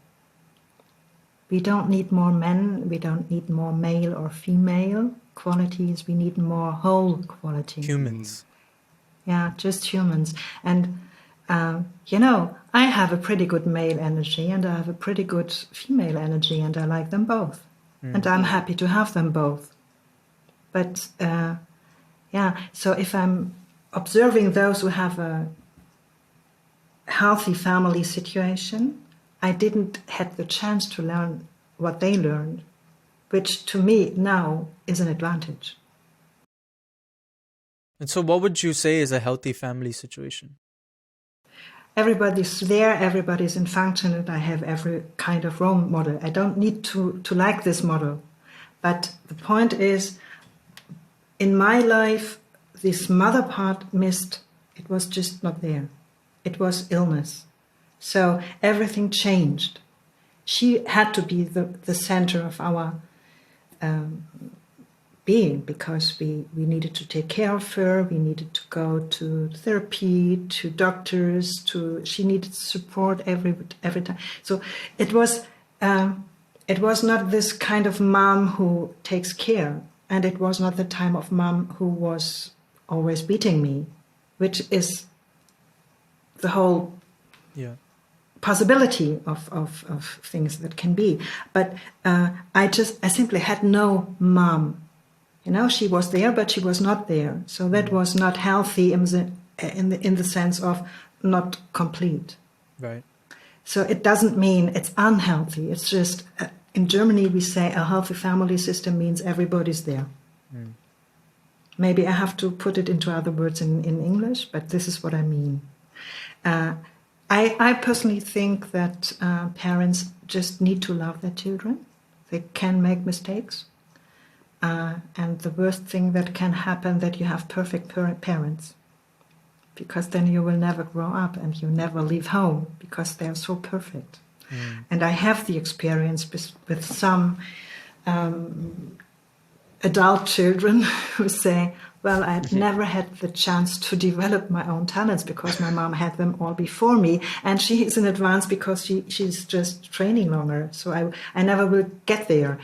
We don't need more men, we don't need more male or female qualities, we need more whole qualities. Humans. Yeah, just humans. And, I have a pretty good male energy and I have a pretty good female energy, and I like them both. And I'm happy to have them both. But, so if I'm observing those who have a healthy family situation, I didn't have the chance to learn what they learned, which to me now is an advantage. And so what would you say is a healthy family situation? Everybody's there, everybody's in function, and I have every kind of role model. I don't need to like this model. But the point is, in my life, this mother part missed. It was just not there. It was illness. So everything changed. She had to be the center of our being, because we needed to take care of her. We needed to go to therapy, to doctors. She needed support every time. So it was not this kind of mom who takes care, and it was not the time of mom who was always beating me, which is the whole Yeah. possibility of things that can be. But I simply had no mom. She was there, but she was not there. So that was not healthy in the sense of not complete. Right. So it doesn't mean it's unhealthy. It's just, in Germany we say a healthy family system means everybody's there. Maybe I have to put it into other words in English, but this is what I mean. I personally think that parents just need to love their children. They can make mistakes. And the worst thing that can happen that you have perfect parents, because then you will never grow up and you never leave home because they're so perfect. And I have the experience with some adult children who say, well, I never had the chance to develop my own talents because my mom had them all before me, and she is in advance because she's just training longer. So I never will get there.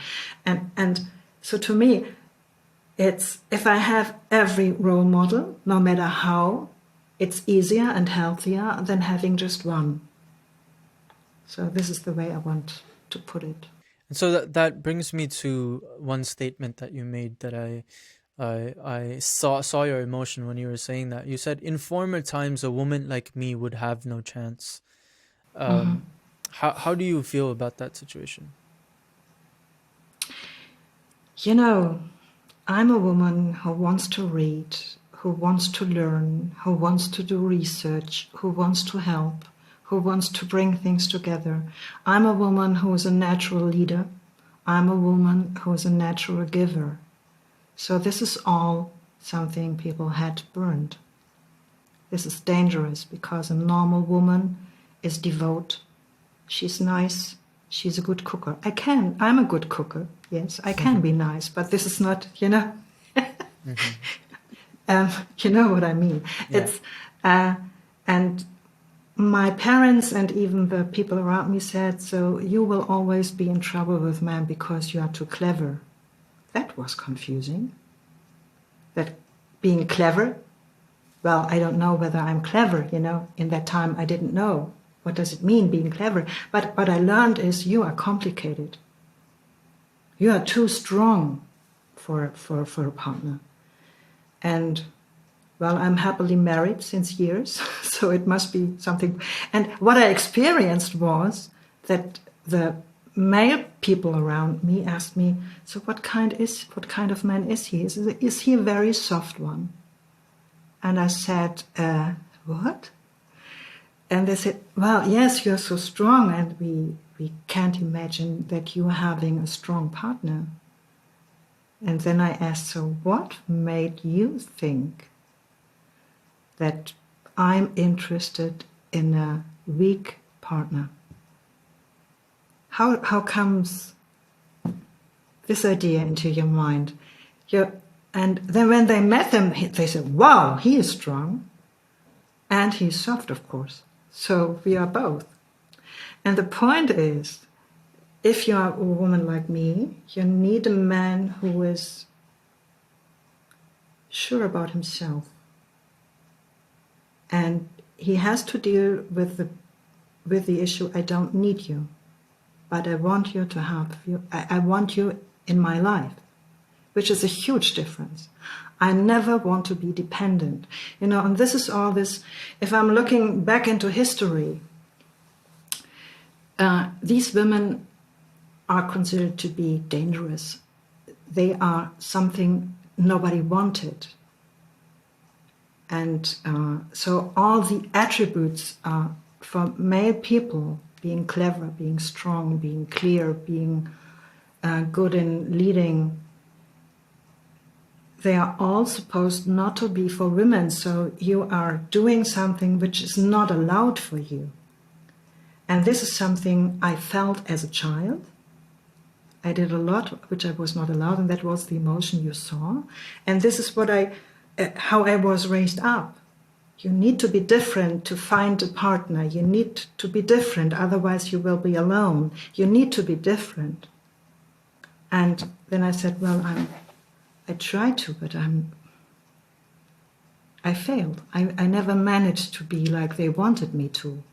And so to me, it's if I have every role model, no matter how, it's easier and healthier than having just one. So this is the way I want to put it. And so that brings me to one statement that you made that I saw your emotion when you were saying that. You said, in former times, a woman like me would have no chance. How do you feel about that situation? I'm a woman who wants to read, who wants to learn, who wants to do research, who wants to help, who wants to bring things together. I'm a woman who is a natural leader. I'm a woman who is a natural giver. So this is all something people had burned. This is dangerous because a normal woman is devout. She's nice. She's a good cooker. I'm a good cooker. Yes, I can be nice, but this is not, you know what I mean. Yeah. It's and my parents and even the people around me said, so you will always be in trouble with men because you are too clever. That was confusing. That being clever, well, I don't know whether I'm clever, In that time I didn't know. What does it mean, being clever? But what I learned is you are complicated. You are too strong for a partner. And, well, I'm happily married since years, so it must be something. And what I experienced was that the male people around me asked me, so what kind of man is he? Is he a very soft one? And I said, what? And they said, well, yes, you're so strong, and we can't imagine that you're having a strong partner. And then I asked, so what made you think that I'm interested in a weak partner? How comes this idea into your mind? And then when they met him, they said, wow, he is strong. And he's soft, of course. So we are both. And the point is, if you are a woman like me, you need a man who is sure about himself. And he has to deal with the issue, I don't need you, but I want you to have you. I want you in my life, which is a huge difference. I never want to be dependent. And this is all this, if I'm looking back into history, these women are considered to be dangerous. They are something nobody wanted. And so all the attributes for male people, being clever, being strong, being clear, being good in leading, they are all supposed not to be for women. So you are doing something which is not allowed for you. And this is something I felt as a child. I did a lot which I was not allowed, and that was the emotion you saw. And this is how I was raised up. You need to be different to find a partner. You need to be different, otherwise you will be alone. You need to be different. And then I said, well, I try to, but I failed. I never managed to be like they wanted me to.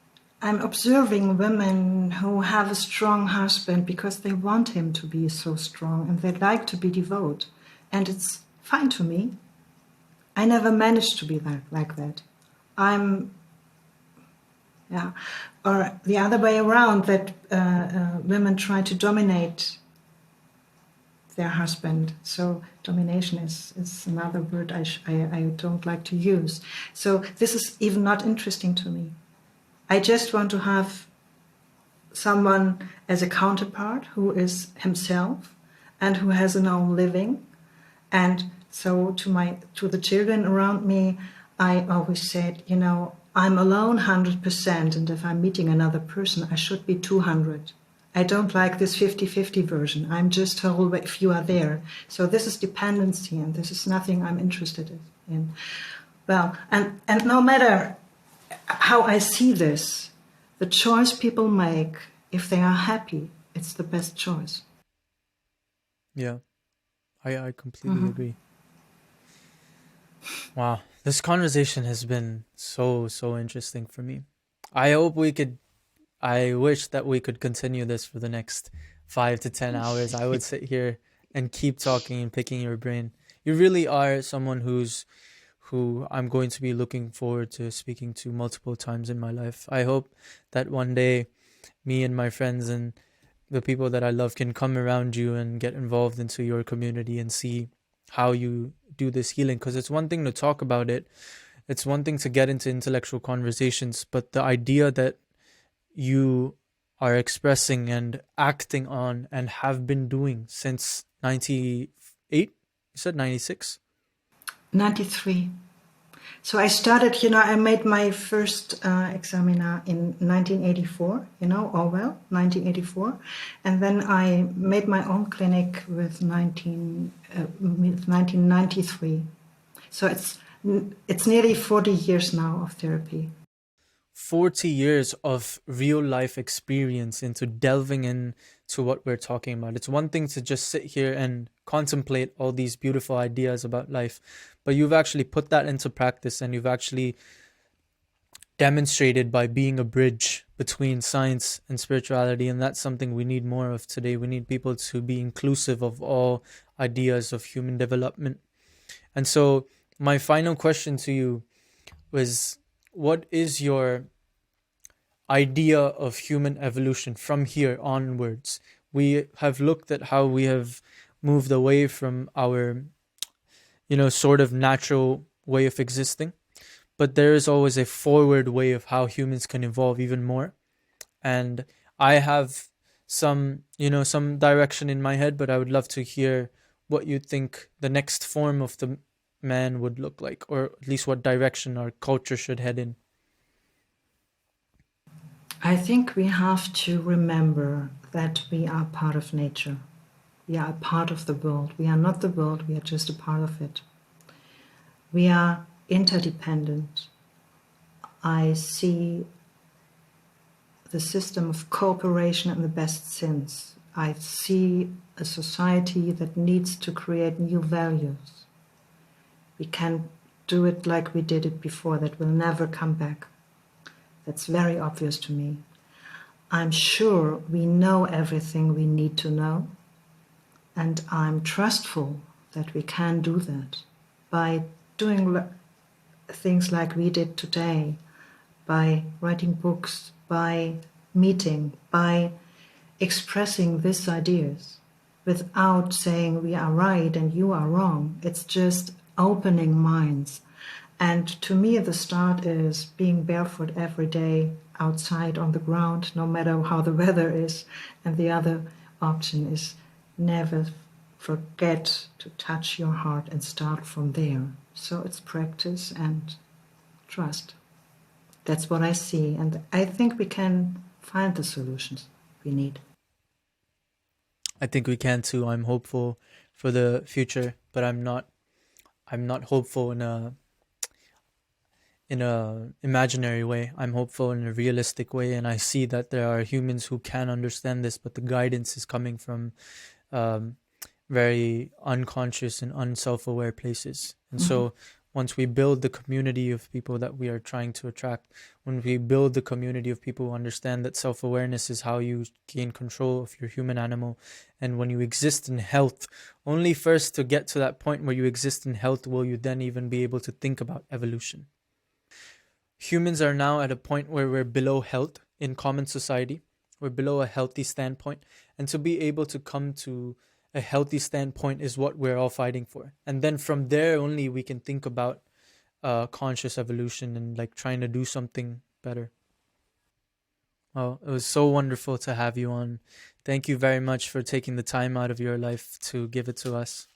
I'm observing women who have a strong husband because they want him to be so strong and they like to be devout. And it's fine to me. I never managed to be like that. Yeah. Or the other way around, that women try to dominate their husband. So domination is another word I don't like to use. So this is even not interesting to me. I just want to have someone as a counterpart who is himself and who has an own living. And so to the children around me, I always said, I'm alone 100%, and if I'm meeting another person, I should be 200. I don't like this 50-50 version. I'm just whole if you are there. So this is dependency, and this is nothing I'm interested in. Well, and no matter how I see this, the choice people make, if they are happy, it's the best choice. Yeah, I completely agree. Wow, this conversation has been so interesting for me. I wish that we could continue this for the next 5 to 10 hours. I would sit here and keep talking and picking your brain. You really are someone who I'm going to be looking forward to speaking to multiple times in my life. I hope that one day me and my friends and the people that I love can come around you and get involved into your community and see how you do this healing. Because it's one thing to talk about it. It's one thing to get into intellectual conversations, but the idea that you are expressing and acting on and have been doing since 98, you said 96? 93. So I started, I made my first examina in 1984, Orwell, 1984. And then I made my own clinic with 1993. So it's nearly 40 years now of therapy. 40 years of real life experience into delving into what we're talking about. It's one thing to just sit here and contemplate all these beautiful ideas about life, but you've actually put that into practice, and you've actually demonstrated by being a bridge between science and spirituality. And that's something we need more of today. We need people to be inclusive of all ideas of human development. And so my final question to you was, what is your idea of human evolution from here onwards? We have looked at how we have moved away from our, sort of natural way of existing, but there is always a forward way of how humans can evolve even more. And I have some direction in my head, but I would love to hear what you think the next form of the man would look like, or at least what direction our culture should head in. I think we have to remember that we are part of nature. We are a part of the world. We are not the world, we are just a part of it. We are interdependent. I see the system of cooperation in the best sense. I see a society that needs to create new values. We can do it like we did it before. That will never come back. That's very obvious to me. I'm sure we know everything we need to know, and I'm trustful that we can do that by doing things like we did today, by writing books, by meeting, by expressing these ideas without saying we are right and you are wrong. It's just opening minds. And to me, the start is being barefoot every day outside on the ground, no matter how the weather is. And the other option is never forget to touch your heart and start from there. So it's practice and trust. That's what I see. And I think we can find the solutions we need. I think we can too. I'm hopeful for the future, but I'm not hopeful in a imaginary way. I'm hopeful in a realistic way, and I see that there are humans who can understand this, but the guidance is coming from very unconscious and unself-aware places. And so once we build the community of people that we are trying to attract, when we build the community of people who understand that self-awareness is how you gain control of your human animal, and when you exist in health, only first to get to that point where you exist in health will you then even be able to think about evolution. Humans are now at a point where we're below health in common society. We're below a healthy standpoint. And to be able to come to a healthy standpoint is what we're all fighting for. And then from there only we can think about conscious evolution and like trying to do something better. Well, it was so wonderful to have you on. Thank you very much for taking the time out of your life to give it to us.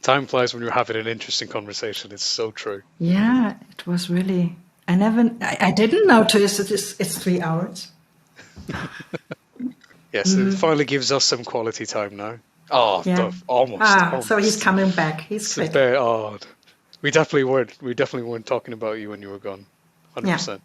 Time flies when you're having an interesting conversation. It's so true. Yeah, it was really. I didn't notice it's 3 hours. Yes, it finally gives us some quality time now. Oh, Yeah. almost. So he's coming back. He's It's quick. very odd. We definitely weren't talking about you when you were gone. 100%.